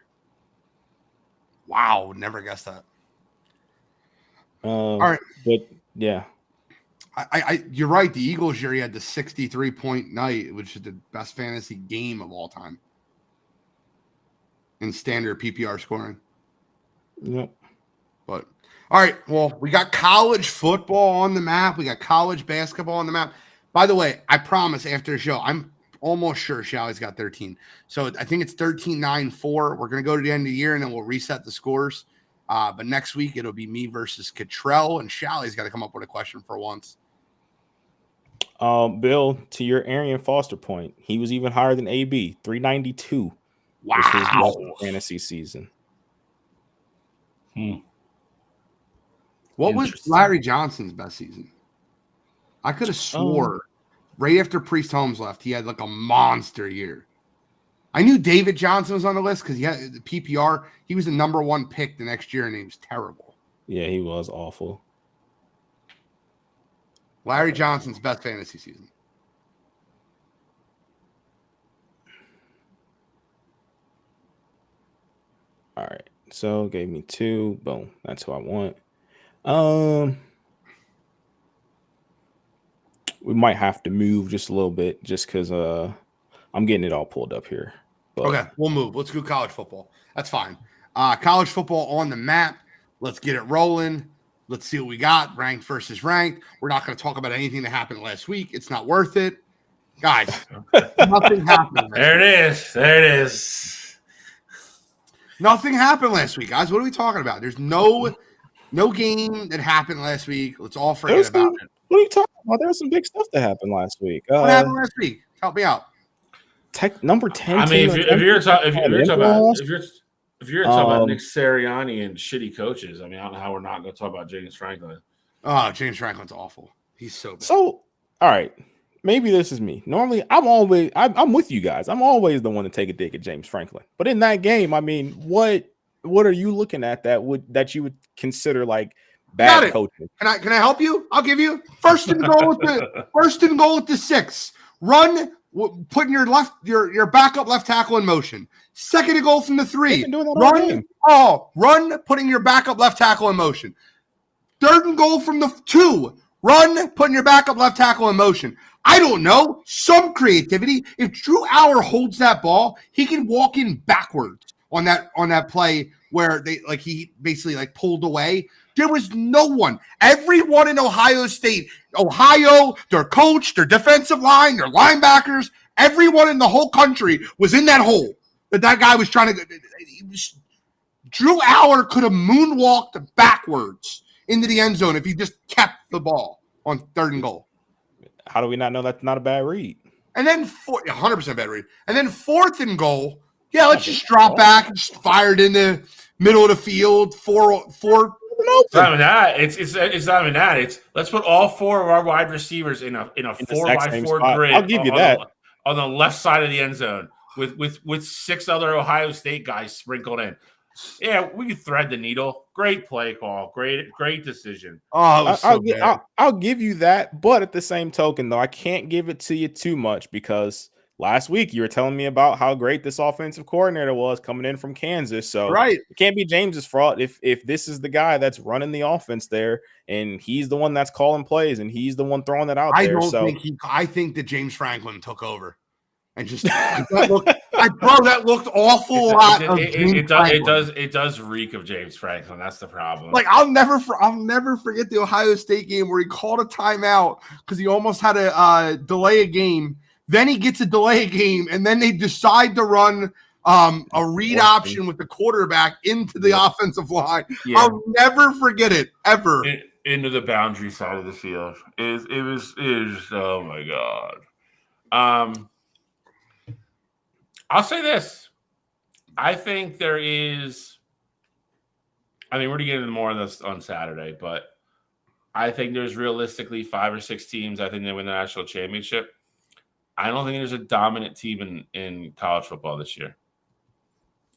Wow, never guessed that. All right. But yeah. You're right. The Eagles year, he had the 63-point night, which is the best fantasy game of all time in standard PPR scoring. Yep. But all right, well, we got college football on the map. We got college basketball on the map. By the way, I promise after the show, I'm almost sure Shally's got 13. So I think it's 13-9-4. We're going to go to the end of the year, and then we'll reset the scores. But next week, it'll be me versus Cottrell, and Shally's got to come up with a question for once. Bill, to your Arian Foster point, he was even higher than AB, 392. Wow. Was his best fantasy season. What was Larry Johnson's best season? I could have swore right after Priest Holmes left, he had like a monster year. I knew David Johnson was on the list because he had the PPR. He was the number 1 pick the next year, and he was terrible. Yeah, he was awful. Larry Johnson's best fantasy season. All right. So gave me 2. Boom. That's who I want. We might have to move just a little bit just because I'm getting it all pulled up here. But okay, we'll move. Let's go college football. That's fine. College football on the map. Let's get it rolling. Let's see what we got. Ranked versus ranked. We're not going to talk about anything that happened last week. It's not worth it. Guys, nothing happened. There it is. Nothing happened last week, guys. What are we talking about? There's no game that happened last week. Let's all forget about it. What are you talking about? There was some big stuff that happened last week. What happened last week? Help me out. Number 10. I mean, if you're talking about Nick Sirianni and shitty coaches, I mean, I don't know how we're not going to talk about James Franklin. Oh, James Franklin's awful. He's so bad. So, all right. Maybe this is me. Normally, I'm with you guys. I'm always the one to take a dig at James Franklin. But in that game, I mean, what are you looking at that you would consider like bad coaching? Can I help you? I'll give you first and goal with the 6. Run, putting your backup left tackle in motion. Second and goal from the 3. Run, putting your backup left tackle in motion. Third and goal from the 2. Run, putting your backup left tackle in motion. I don't know. Some creativity. If Drew Aller holds that ball, he can walk in backwards on that play where he basically pulled away. There was no one. Everyone in Ohio State, their coach, their defensive line, their linebackers, everyone in the whole country was in that hole that guy was trying to. Drew Aller could have moonwalked backwards into the end zone if he just kept the ball. on 3rd and goal. How do we not know that's not a bad read? And then 100% bad read. And then 4th and goal. Yeah, let's just drop back and just fire it in the middle of the field. Four. It's not even that. It's not even that. It's let's put all 4 of our wide receivers in a 4x4 grid. I'll give you that on the left side of the end zone with 6 other Ohio State guys sprinkled in. Yeah, we can thread the needle. Great play call. Great decision. Oh, I'll give you that, but at the same token, though, I can't give it to you too much because last week you were telling me about how great this offensive coordinator was coming in from Kansas. So right. It can't be James's fault if this is the guy that's running the offense there and he's the one that's calling plays and he's the one throwing it out there. I think that James Franklin took over. And just that looked awful. It does reek of James Franklin. That's the problem. Like I'll never forget the Ohio State game where he called a timeout because he almost had to delay a game. Then he gets a delay game, and then they decide to run a read option with the quarterback into the offensive line. Yeah. I'll never forget it ever. Into the boundary side of the field. It was oh my God. I'll say this. I think there is – I mean, we're going to get into more of this on Saturday, but I think there's realistically 5 or 6 teams. I think they win the national championship. I don't think there's a dominant team in college football this year.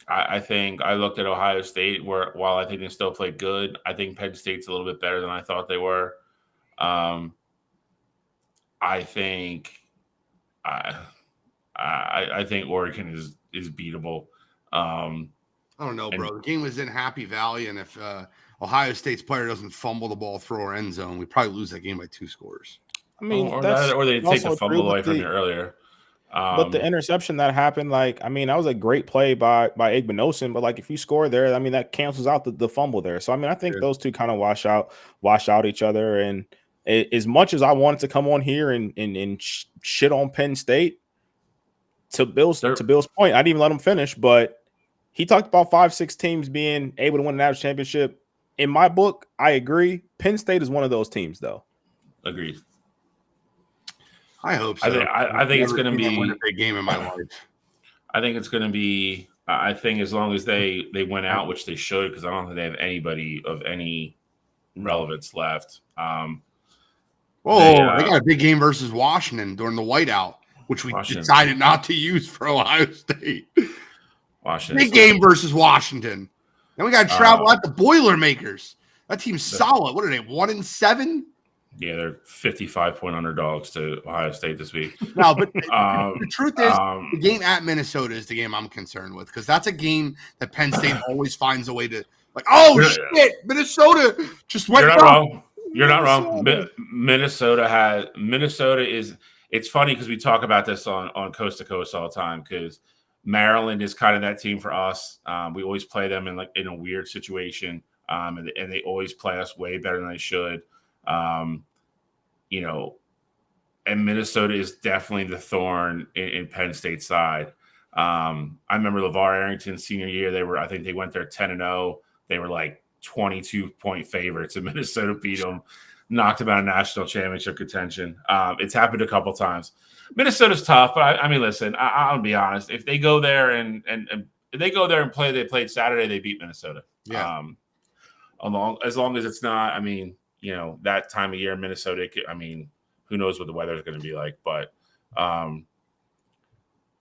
I think I looked at Ohio State where while I think they still play good, I think Penn State's a little bit better than I thought they were. I think I think Oregon is beatable. I don't know, bro. The game was in Happy Valley, and if Ohio State's player doesn't fumble the ball through our end zone, we probably lose that game by 2 scores. I mean, or they take the fumble away from you earlier. But the interception that happened, that was a great play by Igbinosun. But if you score there, I mean, that cancels out the fumble there. So I mean, I think those two kind of wash out each other. And as much as I wanted to come on here and shit on Penn State. To Bill's point, I didn't even let him finish, but he talked about 5-6 teams being able to win the national championship. In my book, I agree. Penn State is one of those teams, though. Agreed. I hope so. I think it's going to be a big game in my life. I think it's going to be. I think as long as they win out, which they should, because I don't think they have anybody of any relevance left. They got a big game versus Washington during the whiteout. Which we decided not to use for Ohio State. Big game versus Washington. Then we got to travel out the Boilermakers. That team's solid. What are they, 1-7? Yeah, they're 55-point underdogs to Ohio State this week. No, but the truth is, the game at Minnesota is the game I'm concerned with because that's a game that Penn State always finds a way to shit, Minnesota just went. You're not wrong. You're not wrong. Minnesota is. It's funny because we talk about this on Coast to Coast all the time because Maryland is kind of that team for us. We always play them in a weird situation, and they always play us way better than they should. And Minnesota is definitely the thorn in Penn State's side. I remember LeVar Arrington's senior year. I think they went there 10-0. They were 22-point favorites, and Minnesota beat them. Knocked them out of national championship contention. It's happened a couple times. Minnesota's tough, but I mean, listen, I'll be honest. If they go there and if they go there and play, they played Saturday, they beat Minnesota. Yeah. As long as it's not, I mean, that time of year, Minnesota. I mean, who knows what the weather is going to be like? But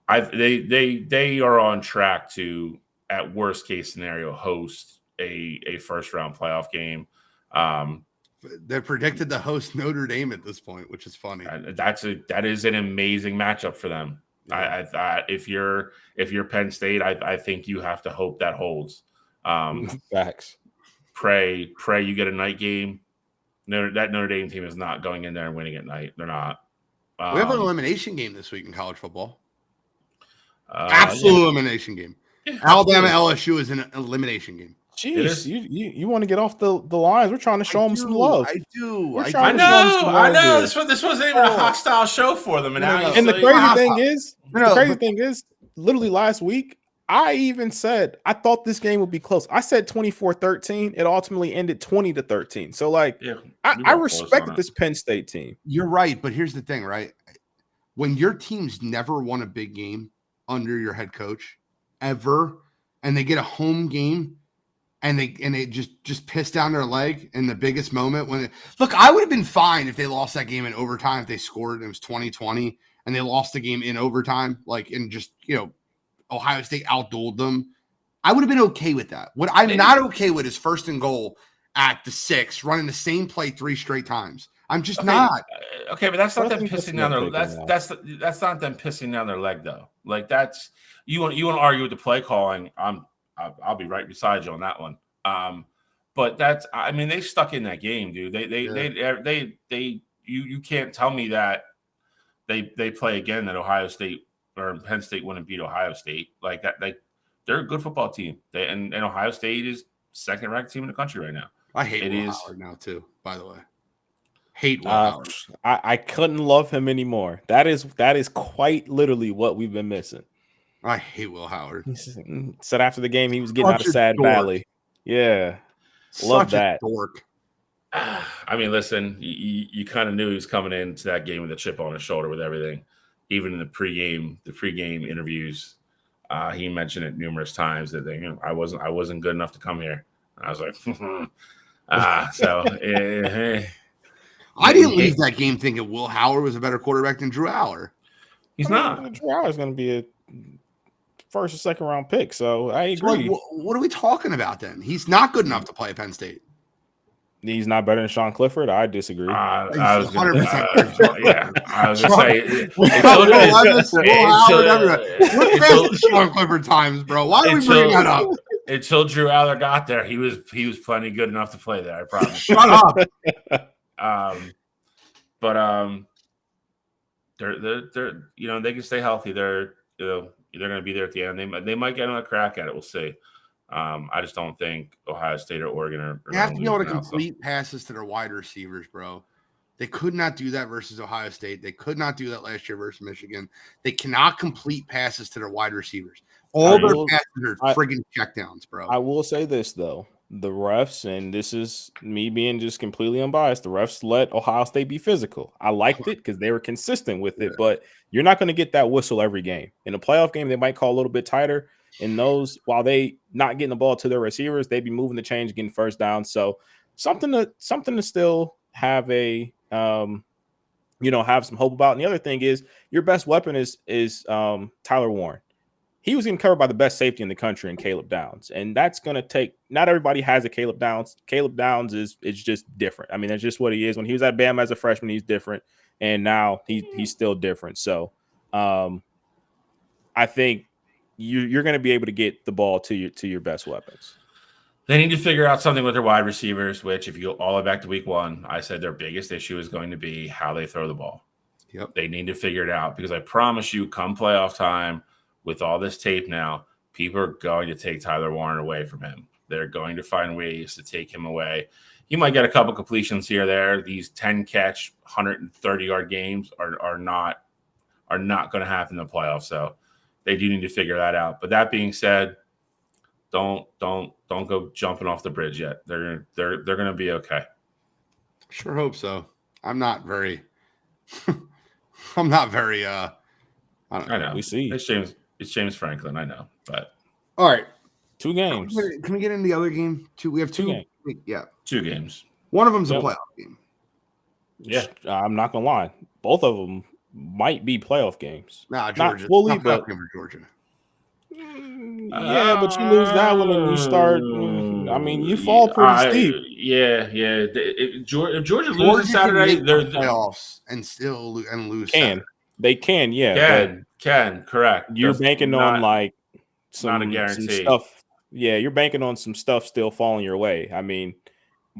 they are on track to, at worst case scenario, host a first round playoff game. They're predicted to host Notre Dame at this point, which is funny. That is an amazing matchup for them. Yeah. If you're Penn State, I think you have to hope that holds. Facts. Pray you get a night game. That Notre Dame team is not going in there and winning at night. They're not. We have an elimination game this week in college football. Absolute elimination game. Yeah, Alabama LSU is an elimination game. Jeez, you want to get off the lines? We're trying to show them some love. I do. I know. This wasn't even a hostile show for them. And the crazy thing is, literally last week, I even said I thought this game would be close. I said 24-13. It ultimately ended 20-13. So, like, Yeah, I respected this Penn State team. You're right, but here's the thing, right? When your team's never won a big game under your head coach ever, and they get a home game and they just piss down their leg in the biggest moment look, I would have been fine if they lost that game in overtime, if they scored and it was 2020 and they lost the game in overtime, like, and just, Ohio State outdueled them. I would have been okay with that. What I'm not okay with is 1st and goal at the 6, running the same play 3 straight times. I'm just not. Okay, but that's not them pissing down their that's not them pissing down their leg though. Like, that's you want to argue with the play calling. I'll be right beside you on that one. But that's, I mean, they stuck in that game, dude. You can't tell me that they play again that Ohio State or Penn State wouldn't beat Ohio State like that. They're a good football team. And Ohio State is 2nd ranked team in the country right now. I hate Will Howard now too, by the way. Hate Will Howard. I couldn't love him anymore. That is quite literally what we've been missing. I hate Will Howard. He said after the game he was getting out of Sad Valley. Yeah. Love that. Dork. I mean, listen, you kind of knew he was coming into that game with a chip on his shoulder with everything. Even in the pregame interviews, he mentioned it numerous times that I wasn't good enough to come here. And I was like, I didn't leave that game thinking Will Howard was a better quarterback than Drew Aller. He's not. Drew Aller's going to be a 1st or 2nd round pick, so I agree. So what are we talking about then? He's not good enough to play at Penn State. He's not better than Sean Clifford. I disagree. I was 100%. Yeah, I was going to say we're fans of Sean Clifford times, bro. Why are we bringing that up? Until Drew Aller got there, he was plenty good enough to play there. I promise. Shut up. But they're they can stay healthy. They're going to be there at the end. They might get another crack at it. We'll see. I just don't think Ohio State or Oregon are. They have to be able to complete passes to their wide receivers, bro. They could not do that versus Ohio State. They could not do that last year versus Michigan. They cannot complete passes to their wide receivers. All their passes are friggin' checkdowns, bro. I will say this, though. The refs, and this is me being just completely unbiased, the refs let Ohio State be physical. I liked it because they were consistent with it, but you're not going to get that whistle every game. In a playoff game, they might call a little bit tighter. In those, while they not getting the ball to their receivers, they'd be moving the chains, getting first down. So something to still have have some hope about. And the other thing is your best weapon is Tyler Warren. He was getting covered by the best safety in the country in Caleb Downs. And that's going to take – not everybody has a Caleb Downs. Caleb Downs is just different. I mean, that's just what he is. When he was at Bama as a freshman, he's different. And now he's still different. So I think you're going to be able to get the ball to your best weapons. They need to figure out something with their wide receivers, which if you go all the way back to week 1, I said their biggest issue is going to be how they throw the ball. Yep. They need to figure it out because I promise you, come playoff time, with all this tape now, people are going to take Tyler Warren away from him. They're going to find ways to take him away. He might get a couple completions here or there. These 10-catch, 130-yard games are not going to happen in the playoffs. So they do need to figure that out. But that being said, don't go jumping off the bridge yet. They're going to be okay. Sure hope so. I'm not very. I don't know. I know. We see. It's James Franklin, I know, but all right. 2 games. Can we get into the other game? We have 2 games. Yeah. 2 games. One of them's a playoff game. Yeah. I'm not gonna lie. Both of them might be playoff games. Nah, Georgia. Not fully, but for Georgia. Yeah, but you lose that one and you start. I mean, you fall pretty steep. Yeah. If Georgia loses Saturday, they're the playoffs and still lose. They can, yeah. Can correct. You're banking on like not a guarantee. Some stuff. Yeah, you're banking on some stuff still falling your way. I mean,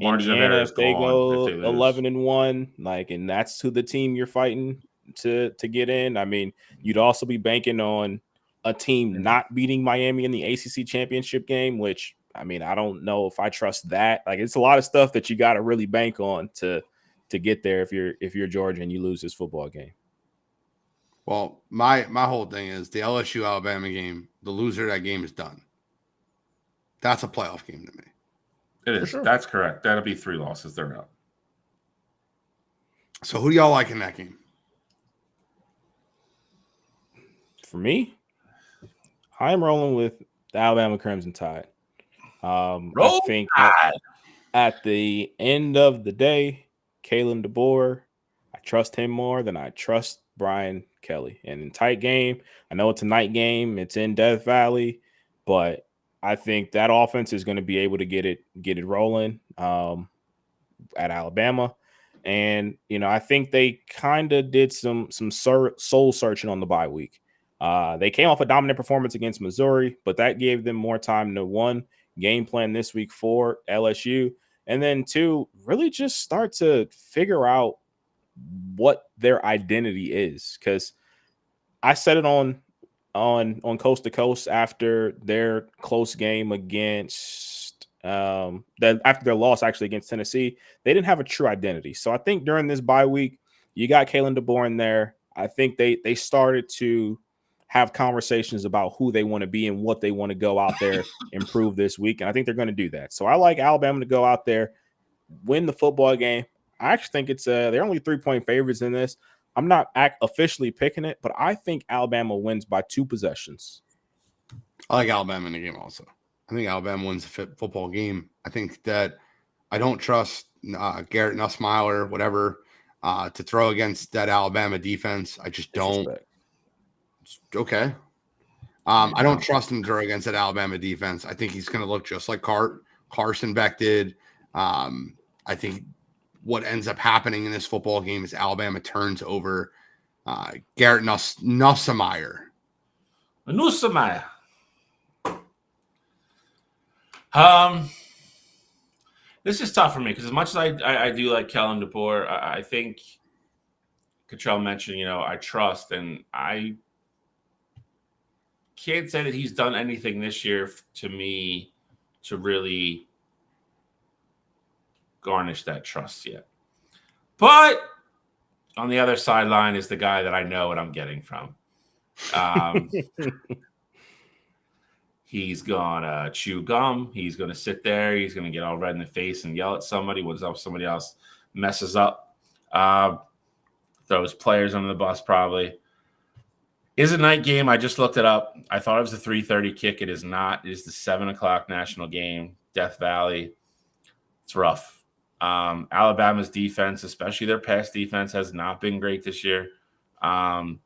Indiana, if they go 11-1, like, and that's who the team you're fighting to get in. I mean, you'd also be banking on a team not beating Miami in the ACC championship game, which, I mean, I don't know if I trust that. Like, it's a lot of stuff that you got to really bank on to get there if you're Georgia and you lose this football game. Well, my whole thing is the LSU Alabama game. The loser of that game is done. That's a playoff game to me. It is. sure. That's correct. That'll be 3 losses. They're out. So who do y'all like in that game? For me, I'm rolling with the Alabama Crimson Tide. I think at the end of the day, Kalen DeBoer, I trust him more than I trust Brian Kelly. And in tight game, I know it's a night game, it's in Death Valley, but I think that offense is going to be able to get it rolling at Alabama. And I think they kind of did some soul searching on the bye week. They came off a dominant performance against Missouri, but that gave them more time to, one, game plan this week for LSU, and then 2, really just start to figure out what their identity is. Because I said it on Coast to Coast after their close game against after their loss actually against Tennessee, they didn't have a true identity. So I think during this bye week, you got Kalen DeBoer in there. I think they started to have conversations about who they want to be and what they want to go out there improve this week. And I think they're going to do that. So I like Alabama to go out there, win the football game. I actually think they're only 3-point favorites in this. I'm not officially picking it, but I think Alabama wins by 2 possessions. I like Alabama in the game also. I think Alabama wins the football game. I think that I don't trust Garrett Nussmeier, whatever, to throw against that Alabama defense. I just don't. Okay. I don't trust him to throw against that Alabama defense. I think he's going to look just like Carson Beck did. I think what ends up happening in this football game is Alabama turns over Garrett Nussmeier. This is tough for me because as much as I do like Kellen DeBoer, I think Cottrell mentioned, I trust, and I can't say that he's done anything this year to me to really garnish that trust yet. But on the other sideline is the guy that I know what I'm getting from. He's going to chew gum. He's going to sit there. He's going to get all red in the face and yell at somebody when somebody else messes up. Throws players under the bus probably. Is a night game. I just looked it up. I thought it was a 3:30 kick. It is not. It is the 7 o'clock national game, Death Valley. It's rough. Alabama's defense, especially their pass defense, has not been great this year. I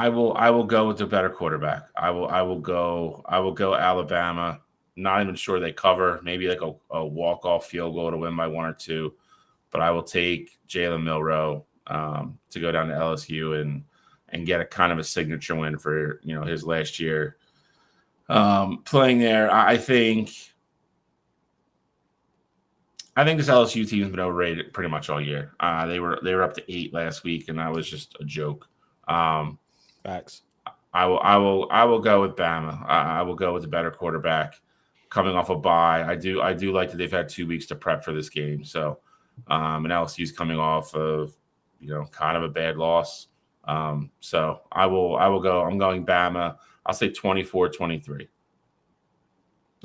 will go with the better quarterback. I will go Alabama. Not even sure they cover. Maybe like a walk-off field goal to win by 1 or 2. But I will take Jalen Milroe to go down to LSU and get a kind of a signature win for his last year playing there. I think this LSU team's been overrated pretty much all year. They were up to 8 last week, and that was just a joke. Facts. I will go with Bama. I will go with the better quarterback coming off a bye. I do like that they've had 2 weeks to prep for this game. So. And LSU's coming off of, kind of a bad loss. So I will go. I'm going Bama. I'll say 24-23.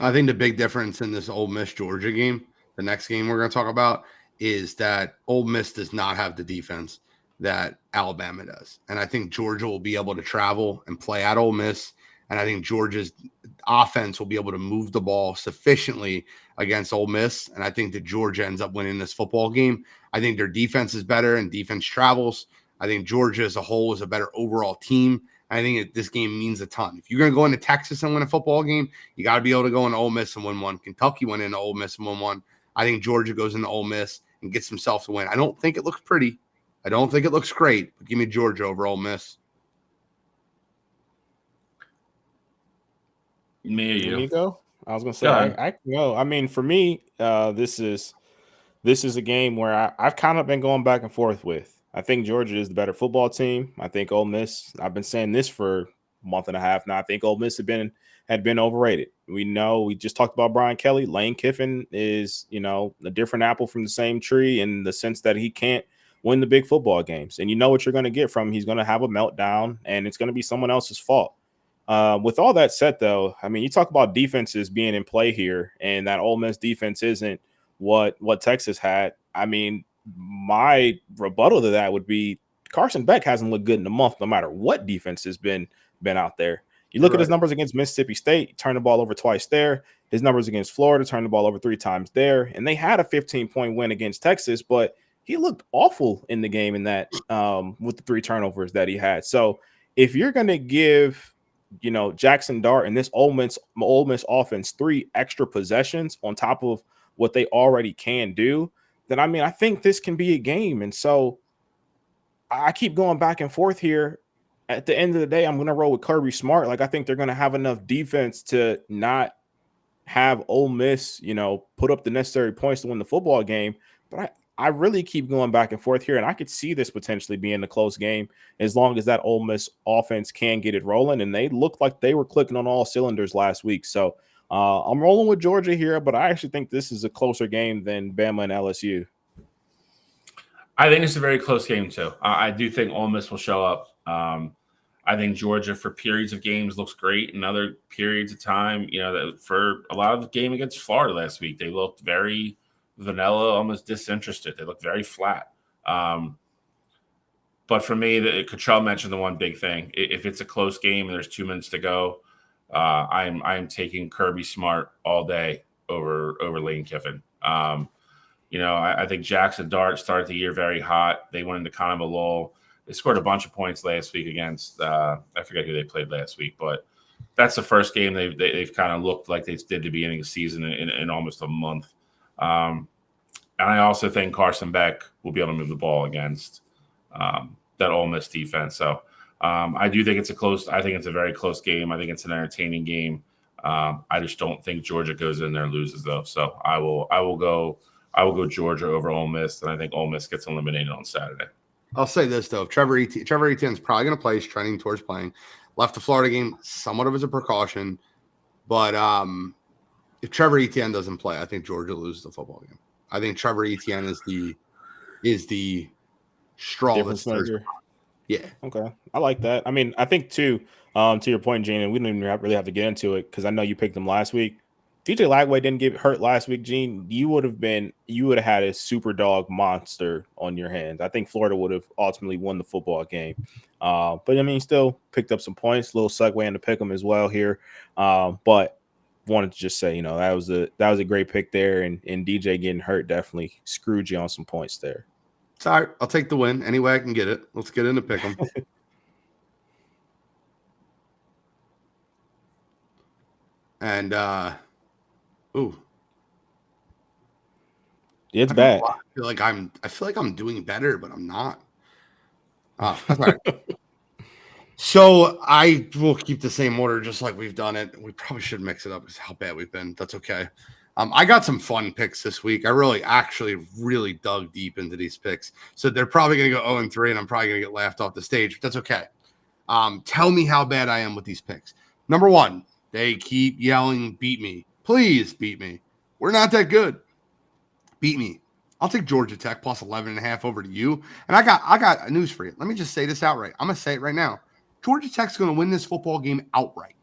I think the big difference in this Ole Miss Georgia game, the next game we're going to talk about, is that Ole Miss does not have the defense that Alabama does. And I think Georgia will be able to travel and play at Ole Miss. And I think Georgia's offense will be able to move the ball sufficiently against Ole Miss. And I think that Georgia ends up winning this football game. I think their defense is better and defense travels. I think Georgia as a whole is a better overall team. I think this game means a ton. If you're going to go into Texas and win a football game, you got to be able to go into Ole Miss and win one. Kentucky went into Ole Miss and won one. I think Georgia goes into Ole Miss and gets themselves to win. I don't think it looks pretty. I don't think it looks great, but give me Georgia over Ole Miss. Me or you? Me go? I was gonna say I can go. I mean, for me, this is a game where I've kind of been going back and forth with. I think Georgia is the better football team. I think Ole Miss. I've been saying this for month and a half now. I think Ole Miss had been overrated. We know we just talked about Brian Kelly. Lane Kiffin is, a different apple from the same tree in the sense that he can't win the big football games. And you know what you're going to get from him. He's going to have a meltdown, and it's going to be someone else's fault. With all that said, though, I mean, you talk about defenses being in play here, and that Ole Miss defense isn't what Texas had. I mean, my rebuttal to that would be Carson Beck hasn't looked good in a month, no matter what defense has been out there. You look at his numbers against Mississippi State, turned the ball over twice there. His numbers against Florida, turned the ball over 3 times there. And they had a 15-point win against Texas, but he looked awful in the game in that with the 3 turnovers that he had. So if you're going to give, Jackson Dart and this Ole Miss offense 3 extra possessions on top of what they already can do, then, I think this can be a game. And so I keep going back and forth here. At the end of the day, I'm going to roll with Kirby Smart. Like, I think they're going to have enough defense to not have Ole Miss, put up the necessary points to win the football game. But I really keep going back and forth here, and I could see this potentially being a close game as long as that Ole Miss offense can get it rolling. And they looked like they were clicking on all cylinders last week. So I'm rolling with Georgia here, but I actually think this is a closer game than Bama and LSU. I think it's a very close game, too. I do think Ole Miss will show up. I think Georgia, for periods of games, looks great. In other periods of time, for a lot of the game against Florida last week, they looked very vanilla, almost disinterested. They looked very flat. But for me, Cottrell mentioned the one big thing. If it's a close game and there's 2 minutes to go, I'm taking Kirby Smart all day over Lane Kiffin. I think Jackson Dart started the year very hot. They went into kind of a lull. They scored a bunch of points last week against I forget who they played last week, but that's the first game they've kind of looked like they did at the beginning of the season in almost a month. And I also think Carson Beck will be able to move the ball against that Ole Miss defense. So I do think it's a very close game. I think it's an entertaining game. I just don't think Georgia goes in there and loses, though. So I will go Georgia over Ole Miss, and I think Ole Miss gets eliminated on Saturday. I'll say this, though. If Trevor Etienne's probably going to play. He's trending towards playing. Left the Florida game somewhat of as a precaution. But if Trevor Etienne doesn't play, I think Georgia loses the football game. I think Trevor Etienne is the straw that's Thursday. Yeah. Okay. I like that. I think, too, to your point, Gene, and we don't even really have to get into it because I know you picked them last week. DJ Lagway didn't get hurt last week, Gene. You would have had a super dog monster on your hands. I think Florida would have ultimately won the football game. But still picked up some points, a little segue into pick 'em as well here. But wanted to just say, that was a great pick there, and DJ getting hurt definitely screwed you on some points there. It's all right. I'll take the win any way I can get it. Let's get into pick 'em. And ooh. It's bad. I feel like I'm doing better, but I'm not. That's all right. So I will keep the same order just like we've done it. We probably should mix it up because how bad we've been. That's okay. I got some fun picks this week. I really dug deep into these picks. So they're probably going to go 0-3, and I'm probably going to get laughed off the stage. But that's okay. Tell me how bad I am with these picks. Number 1, they keep yelling, beat me. Please beat me. We're not that good. Beat me. I'll take Georgia Tech plus 11.5 over to you. And I got news for you. Let me just say this outright. I'm going to say it right now. Georgia Tech's going to win this football game outright.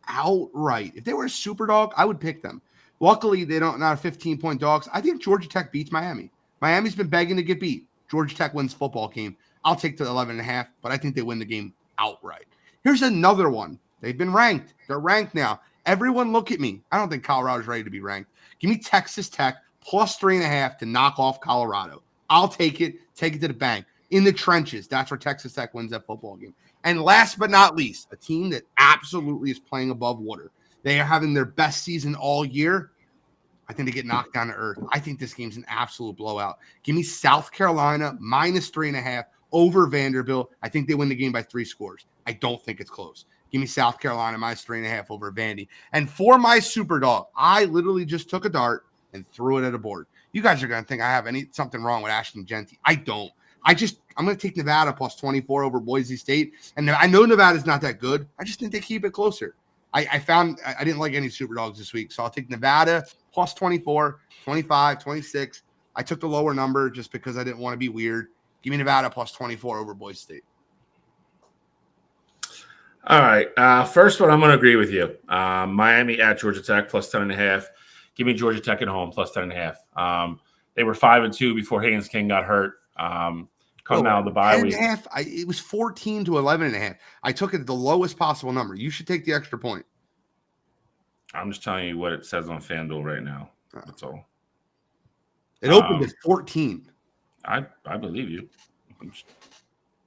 Outright. If they were a super dog, I would pick them. Luckily, they don't not a 15-point dogs. I think Georgia Tech beats Miami. Miami's been begging to get beat. Georgia Tech wins football game. I'll take the 11.5, but I think they win the game outright. Here's another one. They've been ranked. They're ranked now. Everyone look at me. I don't think Colorado's ready to be ranked. Give me Texas Tech plus 3.5 to knock off Colorado. I'll take it. Take it to the bank. In the trenches. That's where Texas Tech wins that football game. And last but not least, a team that absolutely is playing above water. They are having their best season all year. I think they get knocked down to earth. I think this game's an absolute blowout. Give me South Carolina minus 3.5 over Vanderbilt. I think they win the game by 3 scores. I don't think it's close. Give me South Carolina minus 3.5 over Vandy. And for my super dog, I literally just took a dart and threw it at a board. You guys are going to think I have something wrong with Ashton Genty. I don't. I'm going to take Nevada plus 24 over Boise State. And I know Nevada's not that good. I just think they keep it closer. I found I didn't like any super dogs this week. So I'll take Nevada plus 24, 25, 26. I took the lower number just because I didn't want to be weird. Give me Nevada plus 24 over Boise State. All right. First one, I'm going to agree with you. Miami at Georgia Tech plus 10.5. Give me Georgia Tech at home plus 10.5. They were 5-2 before Haynes King got hurt. Coming out of the bye week. It was 14 to 11.5. I took it the lowest possible number. You should take the extra point. I'm just telling you what it says on FanDuel right now. That's all. It opened at 14. I believe you. I'm just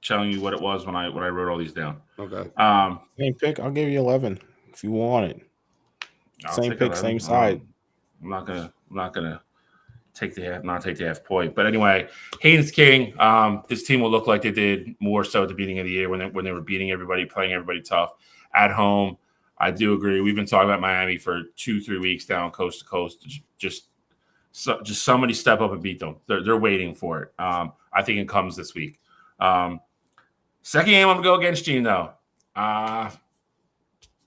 telling you what it was when I wrote all these down. Okay. Same pick. I'll give you 11 if you want it. Same pick, 11. Same side. I'm not gonna take the half point. But anyway, Haynes King. This team will look like they did more so at the beginning of the year when they were beating everybody, playing everybody tough at home. I do agree. We've been talking about Miami for 2-3 weeks down coast to coast. Just somebody step up and beat them. They're waiting for it. I think it comes this week. Second game, I'm gonna go against Gene though.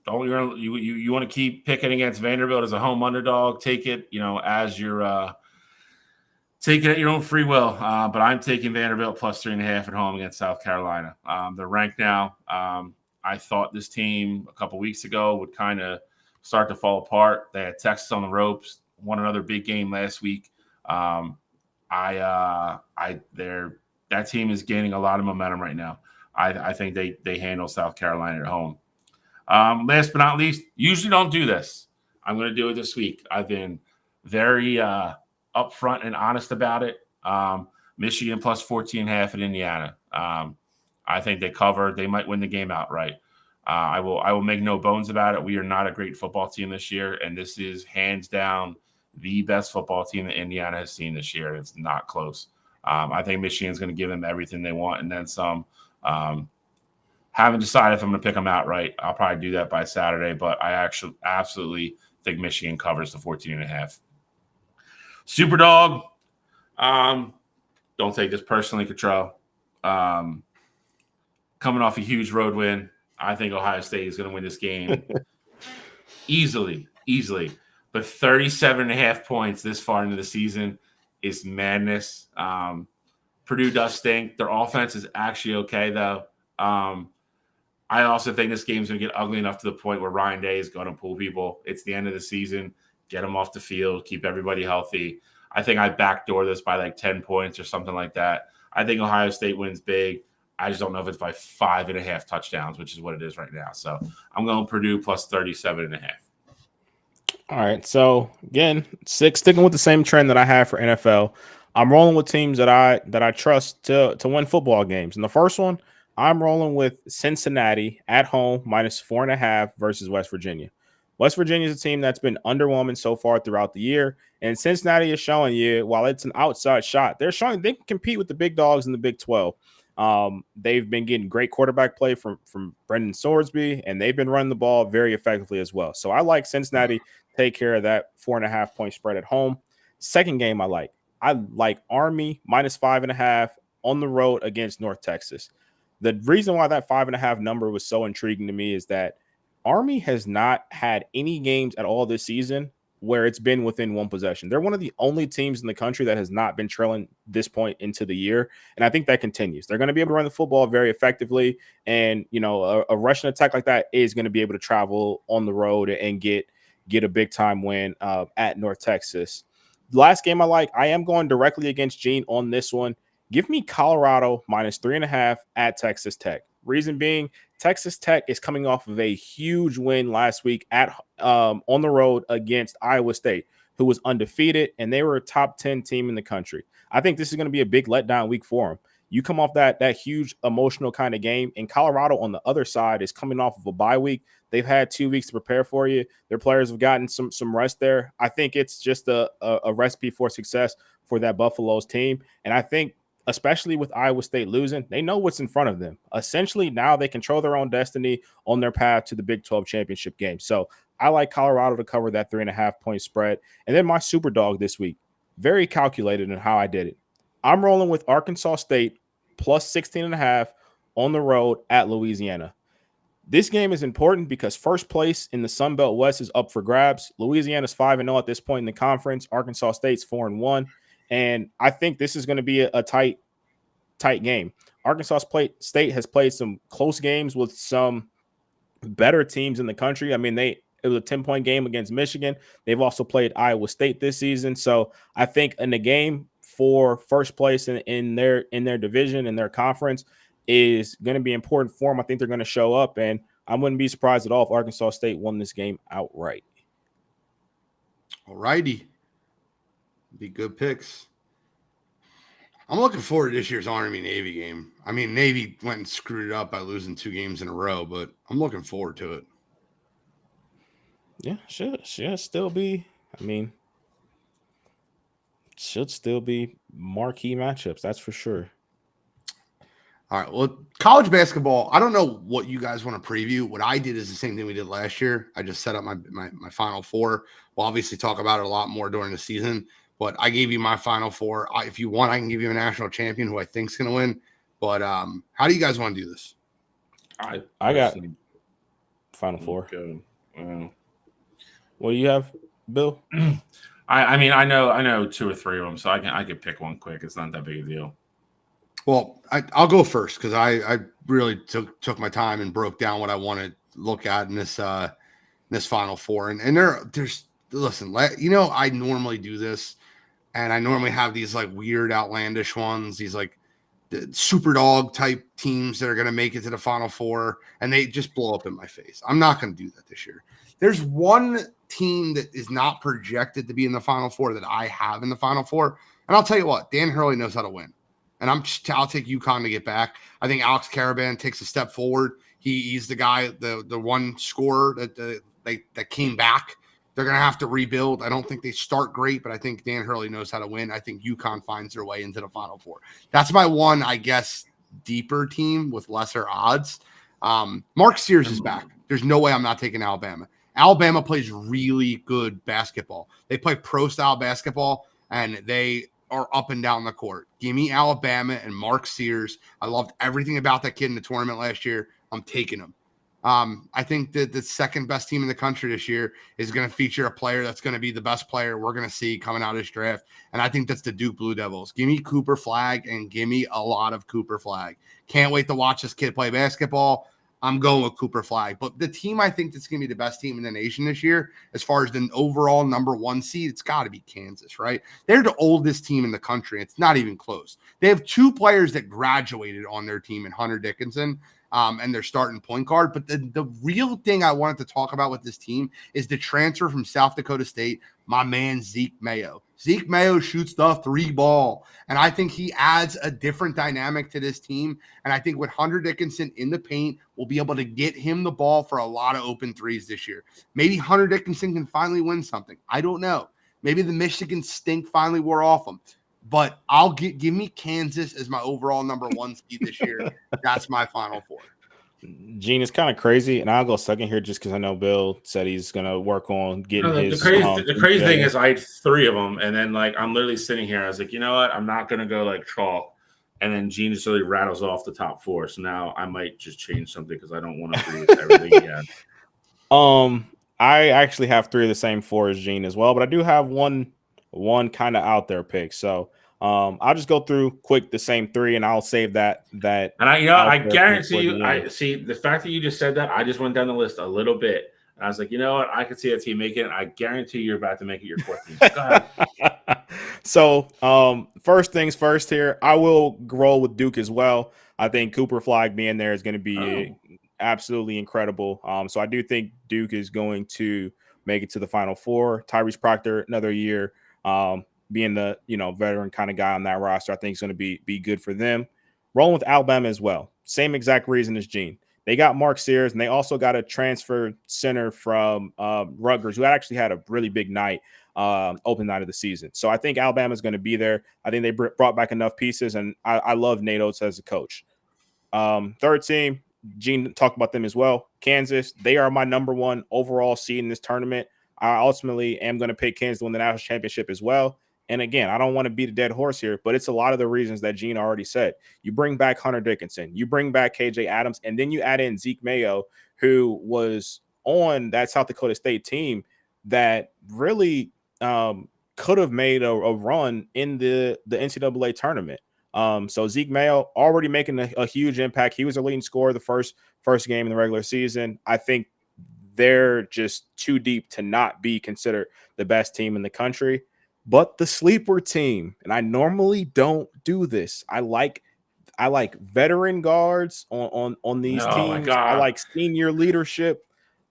You want to keep picking against Vanderbilt as a home underdog? Take it, as your take it at your own free will. But I'm taking Vanderbilt plus 3.5 at home against South Carolina. They're ranked now. I thought this team a couple weeks ago would kind of start to fall apart. They had Texas on the ropes, won another big game last week. That team is gaining a lot of momentum right now. I think they handle South Carolina at home. Last but not least, usually don't do this. I'm going to do it this week. I've been very upfront and honest about it. Michigan plus 14.5 at Indiana. I think they cover. They might win the game outright. I will make no bones about it. We are not a great football team this year, and this is hands down the best football team that Indiana has seen this year. It's not close. I think Michigan's going to give them everything they want and then some. Haven't decided if I'm going to pick them outright. I'll probably do that by Saturday, but I actually absolutely think Michigan covers the 14.5. Superdog. Don't take this personally, Cottrell. Coming off a huge road win, I think Ohio State is going to win this game easily. But 37.5 points this far into the season is madness. Purdue does stink. Their offense is actually okay, though. I also think this game's going to get ugly enough to the point where Ryan Day is going to pull people. It's the end of the season. Get them off the field. Keep everybody healthy. I think I backdoor this by like 10 points or something like that. I think Ohio State wins big. I just don't know if it's by 5.5 touchdowns, which is what it is right now. So I'm going Purdue plus 37.5. All right. So again, sticking with the same trend that I have for NFL. I'm rolling with teams that I trust to win football games. And the first one, I'm rolling with Cincinnati at home minus 4.5 versus West Virginia. West Virginia is a team that's been underwhelming so far throughout the year. And Cincinnati is showing you, while it's an outside shot, they're showing they can compete with the big dogs in the Big 12. They've been getting great quarterback play from Brendan Sorsby, and they've been running the ball very effectively as well. So I like Cincinnati take care of that 4.5 point spread at home. Second game I like Army minus 5.5 on the road against North Texas. The reason why that 5.5 number was so intriguing to me is that Army has not had any games at all this season where it's been within one possession. They're one of the only teams in the country that has not been trailing this point into the year. And I think that continues. They're going to be able to run the football very effectively. And, a rushing attack like that is going to be able to travel on the road and get a big time win at North Texas. Last game I am going directly against Gene on this one. Give me Colorado minus 3.5 at Texas Tech. Reason being, Texas Tech is coming off of a huge win last week on the road against Iowa State, who was undefeated, and they were a top 10 team in the country. I think this is going to be a big letdown week for them. You come off that huge emotional kind of game, and Colorado on the other side is coming off of a bye week. They've had 2 weeks to prepare for you. Their players have gotten some rest there. I think it's just a recipe for success for that Buffalo's team, and I think especially with Iowa State losing, they know what's in front of them. Essentially, now they control their own destiny on their path to the Big 12 championship game. So I like Colorado to cover that 3.5 point spread. And then my super dog this week, very calculated in how I did it. I'm rolling with Arkansas State plus 16.5 on the road at Louisiana. This game is important because first place in the Sun Belt West is up for grabs. Louisiana's 5-0 at this point in the conference. Arkansas State's 4-1. And I think this is going to be a tight game. Arkansas State has played some close games with some better teams in the country. I mean, it was a 10-point game against Michigan. They've also played Iowa State this season. So I think in the game for first place in their division, in their conference, is going to be important for them. I think they're going to show up, and I wouldn't be surprised at all if Arkansas State won this game outright. All righty. Be good picks. I'm looking forward to this year's Army-Navy game. I mean, Navy went and screwed it up by losing 2 games in a row, but I'm looking forward to it. Yeah, should still be. I mean, should still be marquee matchups. That's for sure. All right. Well, college basketball, I don't know what you guys want to preview. What I did is the same thing we did last year. I just set up my Final Four. We'll obviously talk about it a lot more during the season, but I gave you my Final Four. If you want, I can give you a national champion who I think is going to win. But how do you guys want to do this? I got Final Four. What do you have, Bill? I mean, I know 2 or 3 of them, so I could pick one quick. It's not that big a deal. Well, I'll go first because I really took my time and broke down what I want to look at in this Final Four. And there's listen, I normally do this, and I normally have these like weird, outlandish ones, these like the super dog type teams that are going to make it to the Final Four, and they just blow up in my face. I'm not going to do that this year. There's one team that is not projected to be in the Final Four that I have in the Final Four, and I'll tell you what, Dan Hurley knows how to win. And I'll take UConn to get back. I think Alex Caravan takes a step forward. He's the guy, the one scorer that came back. They're going to have to rebuild. I don't think they start great, but I think Dan Hurley knows how to win. I think UConn finds their way into the Final Four. That's my one, I guess, deeper team with lesser odds. Mark Sears is back. There's no way I'm not taking Alabama. Alabama plays really good basketball. They play pro-style basketball, and they are up and down the court. Give me Alabama and Mark Sears. I loved everything about that kid in the tournament last year. I'm taking him. I think that the second best team in the country this year is going to feature a player that's going to be the best player we're going to see coming out of this draft. And I think that's the Duke Blue Devils. Give me Cooper Flagg and give me a lot of Cooper Flagg. Can't wait to watch this kid play basketball. I'm going with Cooper Flagg. But the team I think that's going to be the best team in the nation this year, as far as the overall number 1 seed, it's got to be Kansas, right? They're the oldest team in the country. It's not even close. They have 2 players that graduated on their team in Hunter Dickinson and their starting point guard. But the real thing I wanted to talk about with this team is the transfer from South Dakota State, my man Zeke Mayo. Zeke Mayo shoots the 3 ball, and I think he adds a different dynamic to this team. And I think with Hunter Dickinson in the paint, we'll be able to get him the ball for a lot of open threes this year. Maybe Hunter Dickinson can finally win something. I don't know. Maybe the Michigan stink finally wore off him. But give me Kansas as my overall number 1 seed this year. That's my Final Four. Gene, is kind of crazy, and I'll go second here just because I know Bill said he's going to work on getting his. The crazy thing is I had 3 of them, and then like I'm literally sitting here. I was like, you know what? I'm not going to go like chalk. And then Gene just really rattles off the top 4. So now I might just change something because I don't want to agree with everything he had. I actually have 3 of the same 4 as Gene as well, but I do have one kind of out there pick. So I'll just go through quick the same 3, and I'll save that. And I guarantee you, I see the fact that you just said that. I just went down the list a little bit, and I was like, you know what? I could see a team making it. I guarantee you're about to make it your 4th team. Go ahead. So first things first here, I will roll with Duke as well. I think Cooper Flagg being there is going to be absolutely incredible. So I do think Duke is going to make it to the Final Four. Tyrese Proctor, another year. Being the veteran kind of guy on that roster, I think is going to be good for them. Rolling with Alabama as well. Same exact reason as Gene. They got Mark Sears, and they also got a transfer center from Rutgers, who actually had a really big night, open night of the season. So I think Alabama is going to be there. I think they brought back enough pieces, and I love Nate Oates as a coach. Third team, Gene talked about them as well. Kansas, they are my number 1 overall seed in this tournament. I ultimately am going to pick Kansas to win the national championship as well. and again, I don't want to beat a dead horse here, but it's a lot of the reasons that Gene already said. You bring back Hunter Dickinson, you bring back KJ Adams, and then you add in Zeke Mayo, who was on that South Dakota State team that really could have made a run in the NCAA tournament. So Zeke Mayo already making a huge impact. He was a leading scorer the first game in the regular season. I think they're just too deep to not be considered the best team in the country. But the sleeper team, and I normally don't do this. I like veteran guards on these Oh my teams. I God. like senior leadership.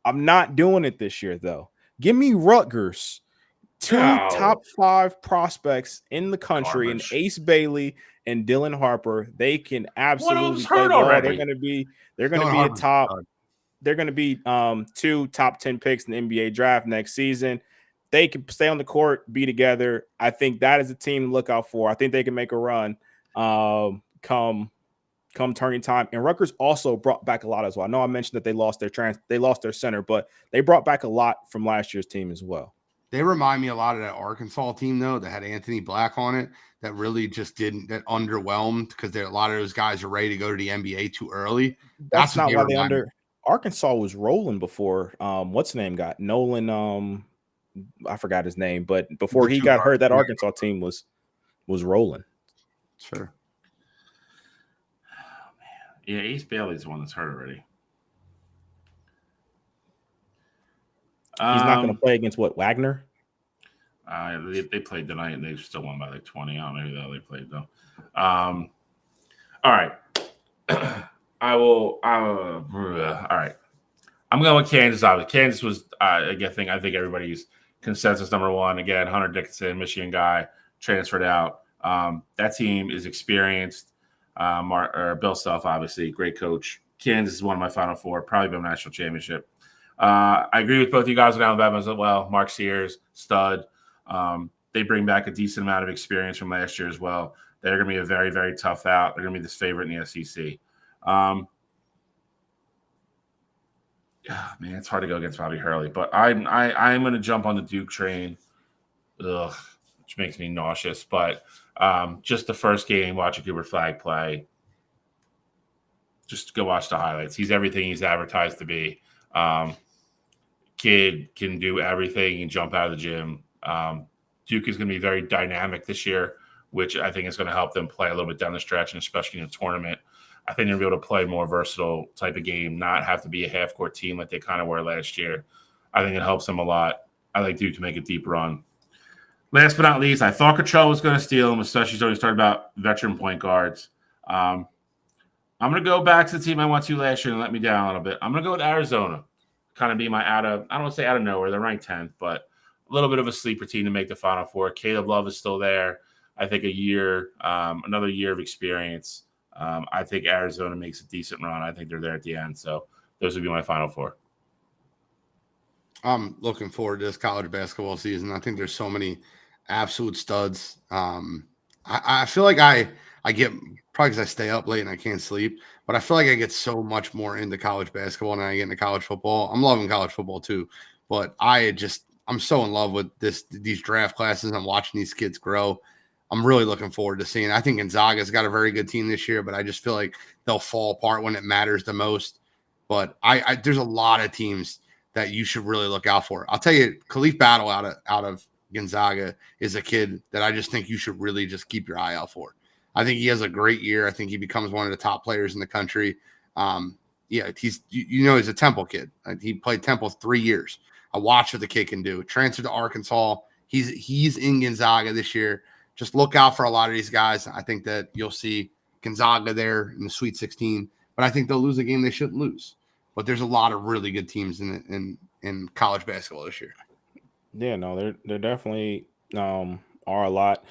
I'm not doing it this year though. Give me Rutgers. Two No. top 5 prospects in the country, Garbage. and Ace Bailey and Dylan Harper. They can absolutely hurt play ball. already? They're going to be Dylan a Harper's top. stud. They're going to be 2 top 10 picks in the NBA draft next season. They can stay on the court, be together. I think that is a team to look out for. I think they can make a run come turning time. And Rutgers also brought back a lot as well. I know I mentioned that they lost their center, but they brought back a lot from last year's team as well. They remind me a lot of that Arkansas team, though, that had Anthony Black on it, that really just that underwhelmed because a lot of those guys are ready to go to the NBA too early. That's what not why they remind me. Arkansas was rolling before what's the name got Nolan I forgot his name, but before he got hurt, that Arkansas team was rolling. Sure. Oh, man. Yeah, Ace Bailey's the one that's hurt already. He's not going to play against Wagner? They played tonight and they still won by like 20. I don't know who the hell they played though. All right. All right. I'm going with Kansas. Kansas was I think everybody's consensus number one. Again, Hunter Dickinson, Michigan guy, transferred out. That team is experienced. Bill Self, obviously, great coach. Kansas is one of my Final Four, probably been a national championship. I agree with both you guys on Alabama as well. Mark Sears, stud. They bring back a decent amount of experience from last year as well. They're going to be a very, very tough out. They're going to be this favorite in the SEC. Man, it's hard to go against Bobby Hurley, but I'm going to jump on the Duke train, which makes me nauseous. But just the first game, watching Cooper Flag play, just go watch the highlights. He's everything he's advertised to be. Kid can do everything and jump out of the gym. Duke is going to be very dynamic this year, which I think is going to help them play a little bit down the stretch, and especially in a tournament. I think they're going to be able to play a more versatile type of game, not have to be a half-court team like they kind of were last year. I think it helps them a lot. I like Duke to make a deep run. Last but not least, I thought Cottrell was going to steal him, especially when he started about veteran point guards. I'm going to go back to the team I went to last year and let me down a little bit. I'm going to go with Arizona. Kind of be my I don't want to say out of nowhere. They're ranked 10th, but a little bit of a sleeper team to make the Final Four. Caleb Love is still there. I think another year of experience. I think Arizona makes a decent run. I think they're there at the end. So those would be my Final Four. I'm looking forward to this college basketball season. I think there's so many absolute studs. I feel like I get, probably because I stay up late and I can't sleep, but I feel like I get so much more into college basketball than I get into college football. I'm loving college football too, but I'm so in love with these draft classes. I'm watching these kids grow. I'm really looking forward to seeing. I think Gonzaga's got a very good team this year, but I just feel like they'll fall apart when it matters the most. But there's a lot of teams that you should really look out for. I'll tell you, Khalif Battle out of Gonzaga is a kid that I just think you should really just keep your eye out for. I think he has a great year. I think he becomes one of the top players in the country. He's he's a Temple kid. He played Temple 3 years. I watched what the kid can do. Transferred to Arkansas. He's in Gonzaga this year. Just look out for a lot of these guys. I think that you'll see Gonzaga there in the Sweet 16, but I think they'll lose a game they shouldn't lose. But there's a lot of really good teams in college basketball this year. Yeah, no, there definitely are a lot.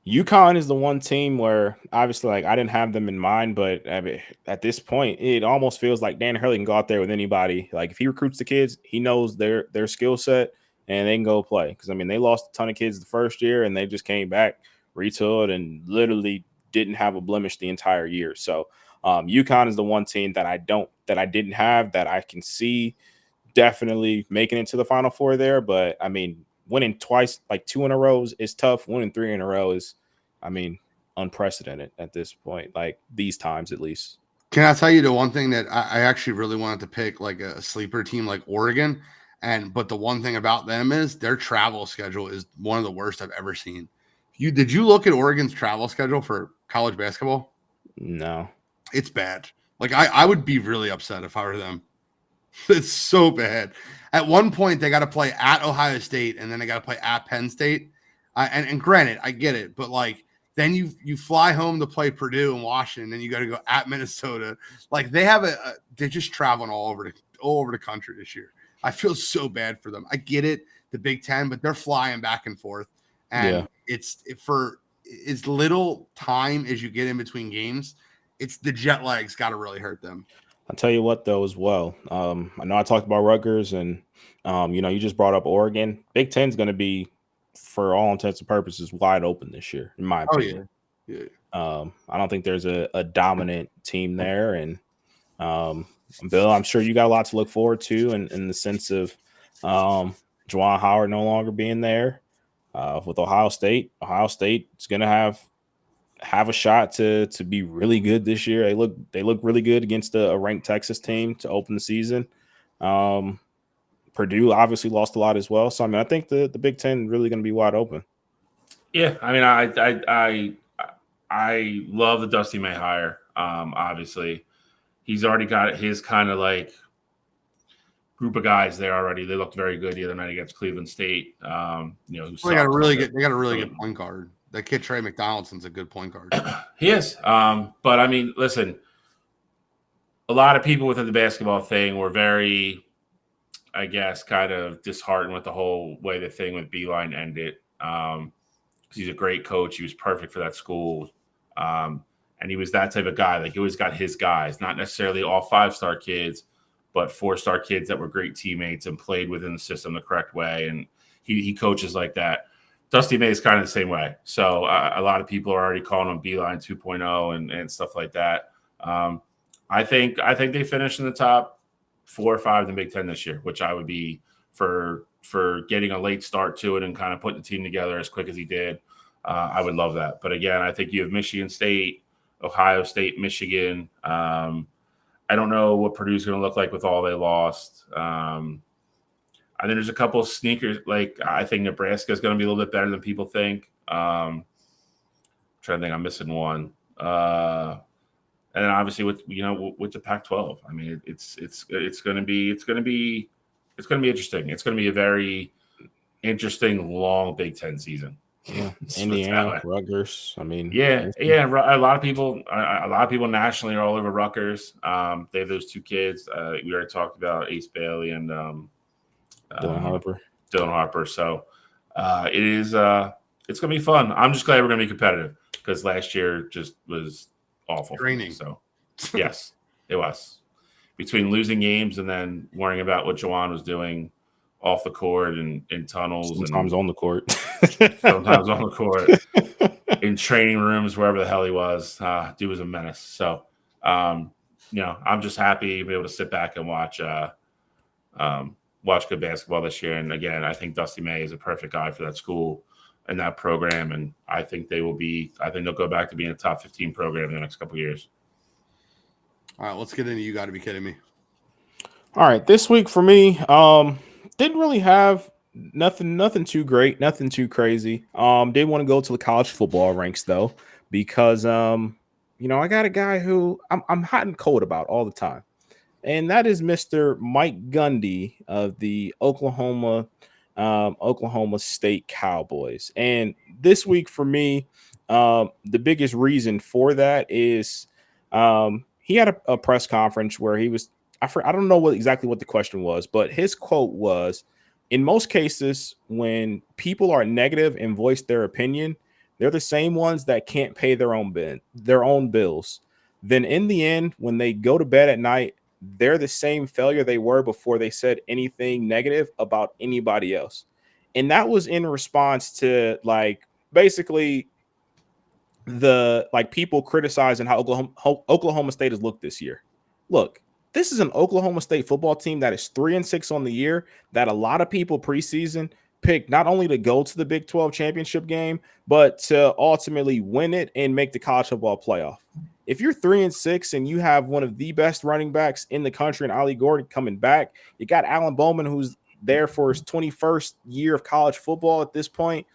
UConn is the one team where obviously I didn't have them in mind, but at this point, it almost feels like Dan Hurley can go out there with anybody. Like if he recruits the kids, he knows their skill set and they can go play. Because they lost a ton of kids the first year and they just came back, retooled, and literally didn't have a blemish the entire year. So UConn is the one team that I didn't have that I can see definitely making it to the Final Four there. But winning twice, like 2 in a row is tough. Winning 3 in a row is, I mean, unprecedented at this point, like these times at least. Can I tell you the one thing that I actually really wanted to pick, like a sleeper team like Oregon, but the one thing about them is their travel schedule is one of the worst I've ever seen. Did you look at Oregon's travel schedule for college basketball? No, it's bad. Like I would be really upset if I were them. It's so bad. At one point, they got to play at Ohio State, and then they got to play at Penn State. And granted, I get it, but like then you fly home to play Purdue and Washington, and you got to go at Minnesota. Like they have they're just traveling all over the country this year. I feel so bad for them. I get it, the Big Ten, but they're flying back and forth, and it's for as little time as you get in between games. It's the jet lag's got to really hurt them. I'll tell you what, though, as well. I know I talked about Rutgers, and you just brought up Oregon. Big Ten's going to be, for all intents and purposes, wide open this year, in my opinion. Yeah. I don't think there's a dominant team there, and Bill, I'm sure you got a lot to look forward to, in the sense of Juwan Howard no longer being there. With Ohio State is going to have a shot to be really good this year. They look really good against a ranked Texas team to open the season. Purdue obviously lost a lot as well. So I mean, I think the Big Ten really going to be wide open. Yeah, I mean, I love the Dusty May hire. Obviously, he's already got his kind of like group of guys there already. They looked very good the other night against Cleveland State. They got a really good point guard. That kid Trey McDonaldson's a good point guard. He is. But I mean, listen, a lot of people within the basketball thing were very, I guess, kind of disheartened with the whole way the thing with Beeline ended. He's a great coach. He was perfect for that school. And he was that type of guy. Like he always got his guys, not necessarily all 5-star kids, but 4-star kids that were great teammates and played within the system the correct way. And he coaches like that. Dusty May is kind of the same way. So a lot of people are already calling him Beeline 2.0 and stuff like that. I think they finished in the top 4 or 5 in the Big Ten this year, which I would be for getting a late start to it and kind of putting the team together as quick as he did. I would love that. But again, I think you have Michigan State, Ohio State, Michigan. I don't know what Purdue's going to look like with all they lost. I think there's a couple of sneakers. Like I think Nebraska is going to be a little bit better than people think. I'm trying to think, I'm missing one. And then obviously with the Pac-12, I mean it's going to be interesting. It's going to be a very interesting long Big Ten season. Yeah, Indiana, Rutgers. I mean, yeah. A lot of people nationally are all over Rutgers. They have those 2 kids. We already talked about Ace Bailey and Dylan Harper. So it is. It's going to be fun. I'm just glad we're going to be competitive because last year just was awful. Draining. So yes, it was. Between losing games and then worrying about what Juwan was doing off the court and in tunnels, sometimes on the court, sometimes on the court, in training rooms, wherever the hell he was. Dude was a menace. So, I'm just happy to be able to sit back and watch good basketball this year. And again, I think Dusty May is a perfect guy for that school and that program. And I think they'll go back to being a top 15 program in the next couple of years. All right, let's get into You Got to Be Kidding Me. All right, this week for me, didn't really have nothing too great, nothing too crazy. Did want to go to the college football ranks though, because I got a guy who I'm hot and cold about all the time, and that is Mr. Mike Gundy of the Oklahoma State Cowboys. And this week for me, the biggest reason for that is he had a press conference where he was. I don't know exactly what the question was, but his quote was, in most cases, when people are negative and voice their opinion, they're the same ones that can't pay their own bills. Then in the end, when they go to bed at night, they're the same failure they were before they said anything negative about anybody else. And that was in response to basically the people criticizing how Oklahoma State has looked this year. Look, this is an Oklahoma State football team that is 3-6 on the year, that a lot of people preseason picked not only to go to the Big 12 championship game, but to ultimately win it and make the college football playoff. If you're 3-6 and you have one of the best running backs in the country and Ollie Gordon coming back, you got Alan Bowman, who's there for his 21st year of college football at this point,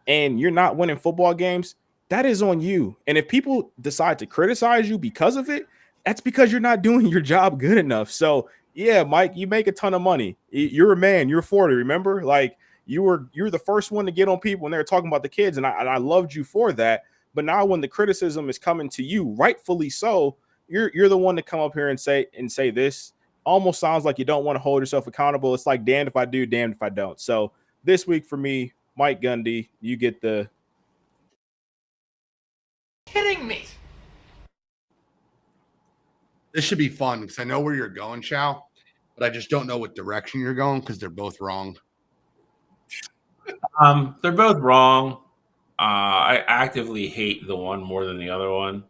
and you're not winning football games, that is on you. And if people decide to criticize you because of it, that's because you're not doing your job good enough. So yeah, Mike, you make a ton of money. You're a man. You're 40. Remember, like you're the first one to get on people when they're talking about the kids, and I loved you for that. But now when the criticism is coming to you, rightfully so, you're the one to come up here and say this. Almost sounds like you don't want to hold yourself accountable. It's like damned if I do, damned if I don't. So this week for me, Mike Gundy, you get the. Kidding me. This should be fun because I know where you're going, Chow, but I just don't know what direction you're going because they're both wrong. They're both wrong. I actively hate the one more than the other one.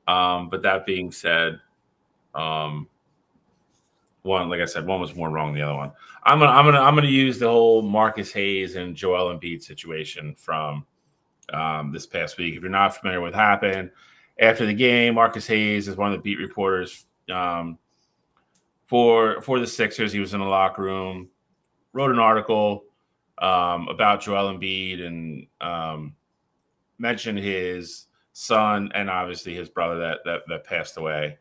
But that being said, one, like I said, one was more wrong than the other one. I'm gonna use the whole Marcus Hayes and Joel Embiid situation from this past week. If you're not familiar with what happened after the game, Marcus Hayes is one of the beat reporters for the Sixers. He was in the locker room, wrote an article about Joel Embiid and mentioned his son and obviously his brother that passed away.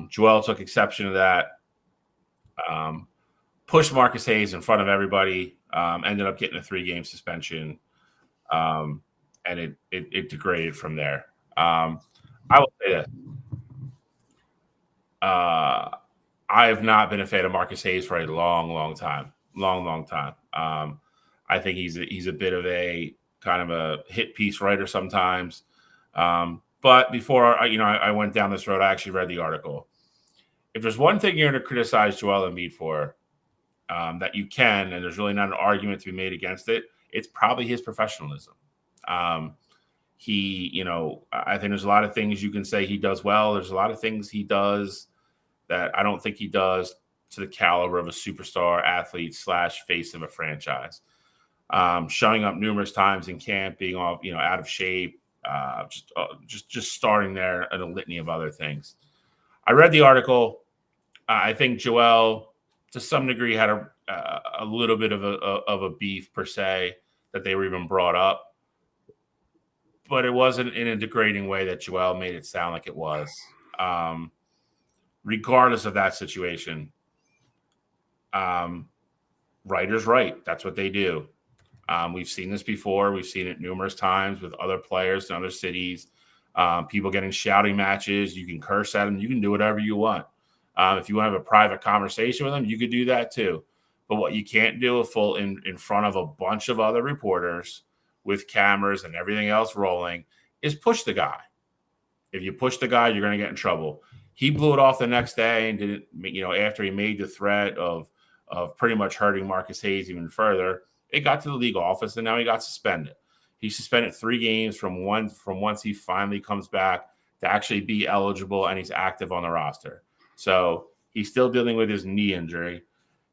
Joel took exception to that, pushed Marcus Hayes in front of everybody, ended up getting a 3-game suspension, and it degraded from there. I will say this. I have not been a fan of Marcus Hayes for a long time. I think he's a bit of a kind of a hit piece writer sometimes. But before I went down this road, I actually read the article. If there's one thing you're going to criticize Joel Embiid for, that you can, and there's really not an argument to be made against it, it's probably his professionalism. I think there's a lot of things you can say he does well. There's a lot of things he does that I don't think he does to the caliber of a superstar athlete / face of a franchise. Showing up numerous times in camp, being all out of shape, just starting there and a litany of other things. I read the article. I think Joel, to some degree, had a little bit of a beef per se that they were even brought up, but it wasn't in a degrading way that Joel made it sound like it was. Regardless of that situation, writers write. That's what they do. We've seen this before. We've seen it numerous times with other players in other cities. People getting shouting matches. You can curse at them. You can do whatever you want. If you want to have a private conversation with them, you could do that too. But what you can't do in front of a bunch of other reporters with cameras and everything else rolling is push the guy. If you push the guy, you're going to get in trouble. He blew it off the next day and didn't, after he made the threat of pretty much hurting Marcus Hayes even further. It got to the league office, and now he got suspended. He's suspended 3 games from once he finally comes back to actually be eligible, and he's active on the roster. So he's still dealing with his knee injury,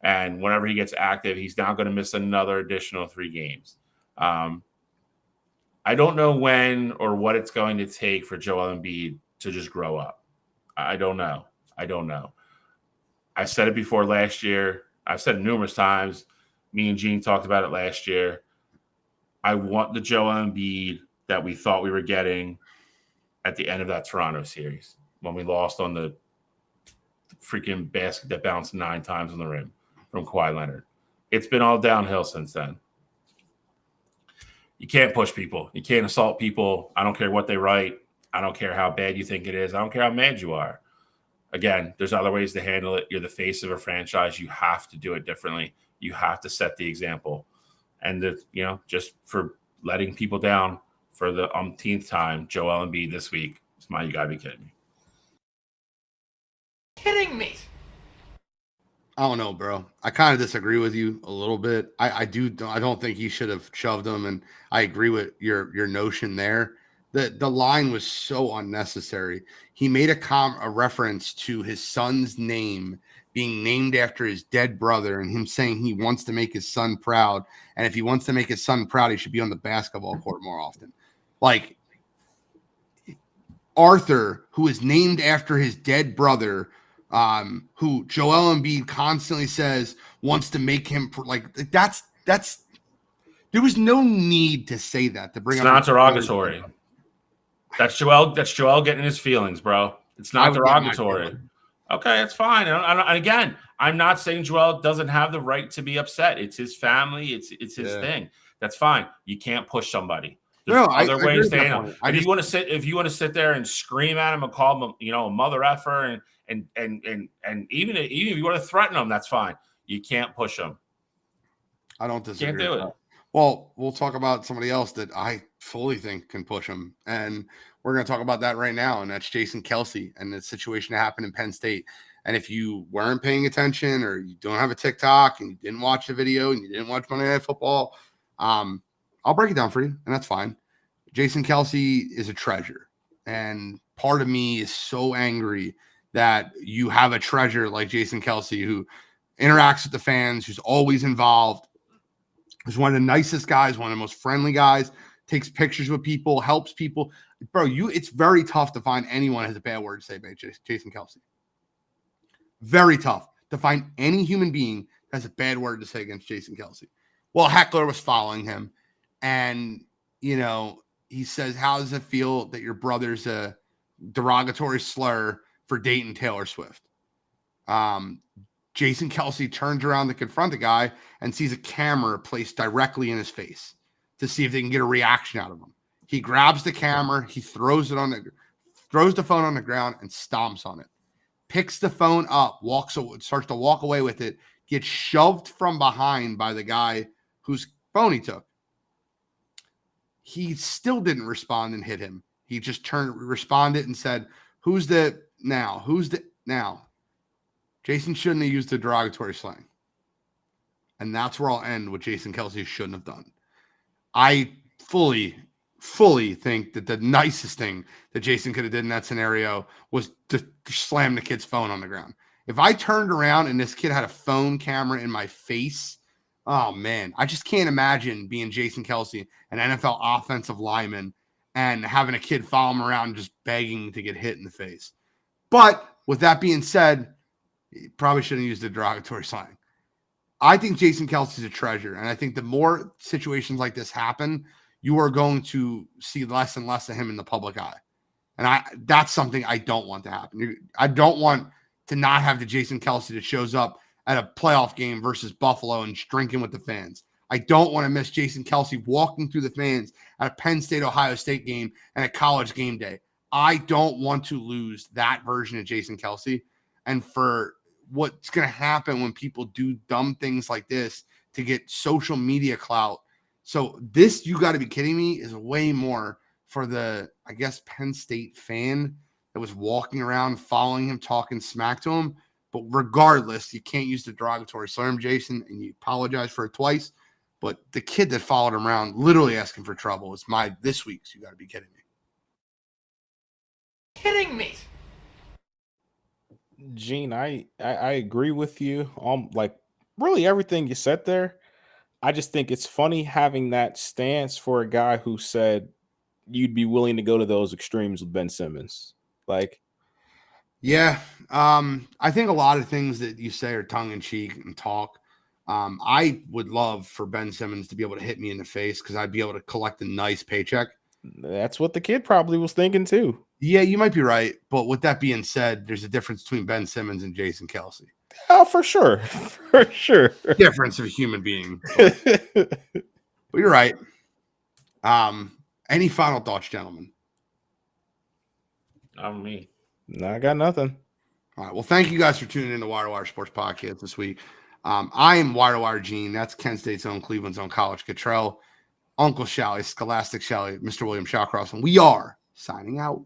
and whenever he gets active, he's now going to miss another additional 3 games. I don't know when or what it's going to take for Joel Embiid to just grow up. I don't know. I said it before last year. I've said it numerous times. Me and Gene talked about it last year. I want the Joel Embiid that we thought we were getting at the end of that Toronto series when we lost on the freaking basket that bounced 9 times on the rim from Kawhi Leonard. It's been all downhill since then. You can't push people. You can't assault people. I don't care what they write. I don't care how bad you think it is. I don't care how mad you are. Again, there's other ways to handle it. You're the face of a franchise. You have to do it differently. You have to set the example. And, just for letting people down for the umpteenth time, Joel Embiid this week. You got to be kidding me. Kidding me. I don't know, bro. I kind of disagree with you a little bit. I don't think he should have shoved him, and I agree with your notion there. The line was so unnecessary. He made a reference to his son's name being named after his dead brother and him saying he wants to make his son proud. And if he wants to make his son proud, he should be on the basketball court more often. Like Arthur, who is named after his dead brother, who Joel Embiid constantly says wants to make him that's there was no need to say that to bring It's up not derogatory. That's Joel getting his feelings, bro. It's not derogatory. Okay, it's fine. And again, I'm not saying Joel doesn't have the right to be upset. It's his family. It's his thing. That's fine. You can't push somebody. There's other ways to handle. If you want to sit there and scream at him and call him, a mother effer, and even if you want to threaten him, that's fine. You can't push him. I don't disagree. Can't do it. Well, we'll talk about somebody else that I fully think can push him. And we're going to talk about that right now. And that's Jason Kelce and the situation that happened in Penn State. And if you weren't paying attention or you don't have a TikTok and you didn't watch the video and you didn't watch Monday Night Football, I'll break it down for you. And that's fine. Jason Kelce is a treasure. And part of me is so angry that you have a treasure like Jason Kelce who interacts with the fans, who's always involved. He's one of the nicest guys, one of the most friendly guys, takes pictures with people, helps people. Bro, it's very tough to find anyone who has a bad word to say about Jason Kelce. Very tough to find any human being that has a bad word to say against Jason Kelce. Well, Heckler was following him, and, he says, how does it feel that your brother's a derogatory slur for dating Taylor Swift? Jason Kelce turns around to confront the guy and sees a camera placed directly in his face to see if they can get a reaction out of him. He grabs the camera, he throws the phone on the ground and stomps on it. Picks the phone up, starts to walk away with it, gets shoved from behind by the guy whose phone he took. He still didn't respond and hit him. He just responded and said, Who's the now? Jason shouldn't have used the derogatory slang. And that's where I'll end what Jason Kelce shouldn't have done. I fully think that the nicest thing that Jason could have did in that scenario was to slam the kid's phone on the ground. If I turned around and this kid had a phone camera in my face, oh, man, I just can't imagine being Jason Kelce, an NFL offensive lineman, and having a kid follow him around just begging to get hit in the face. But with that being said, he probably shouldn't use the derogatory slang. I think Jason Kelce is a treasure, and I think the more situations like this happen, you are going to see less and less of him in the public eye. And that's something I don't want to happen. I don't want to not have the Jason Kelce that shows up at a playoff game versus Buffalo and drinking with the fans. I don't want to miss Jason Kelce walking through the fans at a Penn State-Ohio State game and a college game day. I don't want to lose that version of Jason Kelce. And for what's going to happen when people do dumb things like this to get social media clout. So this, you got to be kidding me, is way more for the, I guess, Penn State fan that was walking around following him, talking smack to him. But regardless, you can't use the derogatory slur, Jason, and you apologize for it twice. But the kid that followed him around, literally asking for trouble, is this week's. You got to be kidding me. Kidding me. Gene, I agree with you on really everything you said there. I just think it's funny having that stance for a guy who said you'd be willing to go to those extremes with Ben Simmons. Yeah, I think a lot of things that you say are tongue in cheek and talk. I would love for Ben Simmons to be able to hit me in the face because I'd be able to collect a nice paycheck. That's what the kid probably was thinking too. Yeah, you might be right. But with that being said, there's a difference between Ben Simmons and Jason Kelce. Oh, for sure. For sure. Difference of a human being. But you're right. Any final thoughts, gentlemen? Not me. No, I got nothing. All right. Well, thank you guys for tuning in to Wire2Wire Sports Podcast this week. I am Wire2Wire Gene. That's Kent State's own, Cleveland's own College Cottrell, Uncle Shally, Scholastic Shally, Mr. William Shawcross, and we are signing out.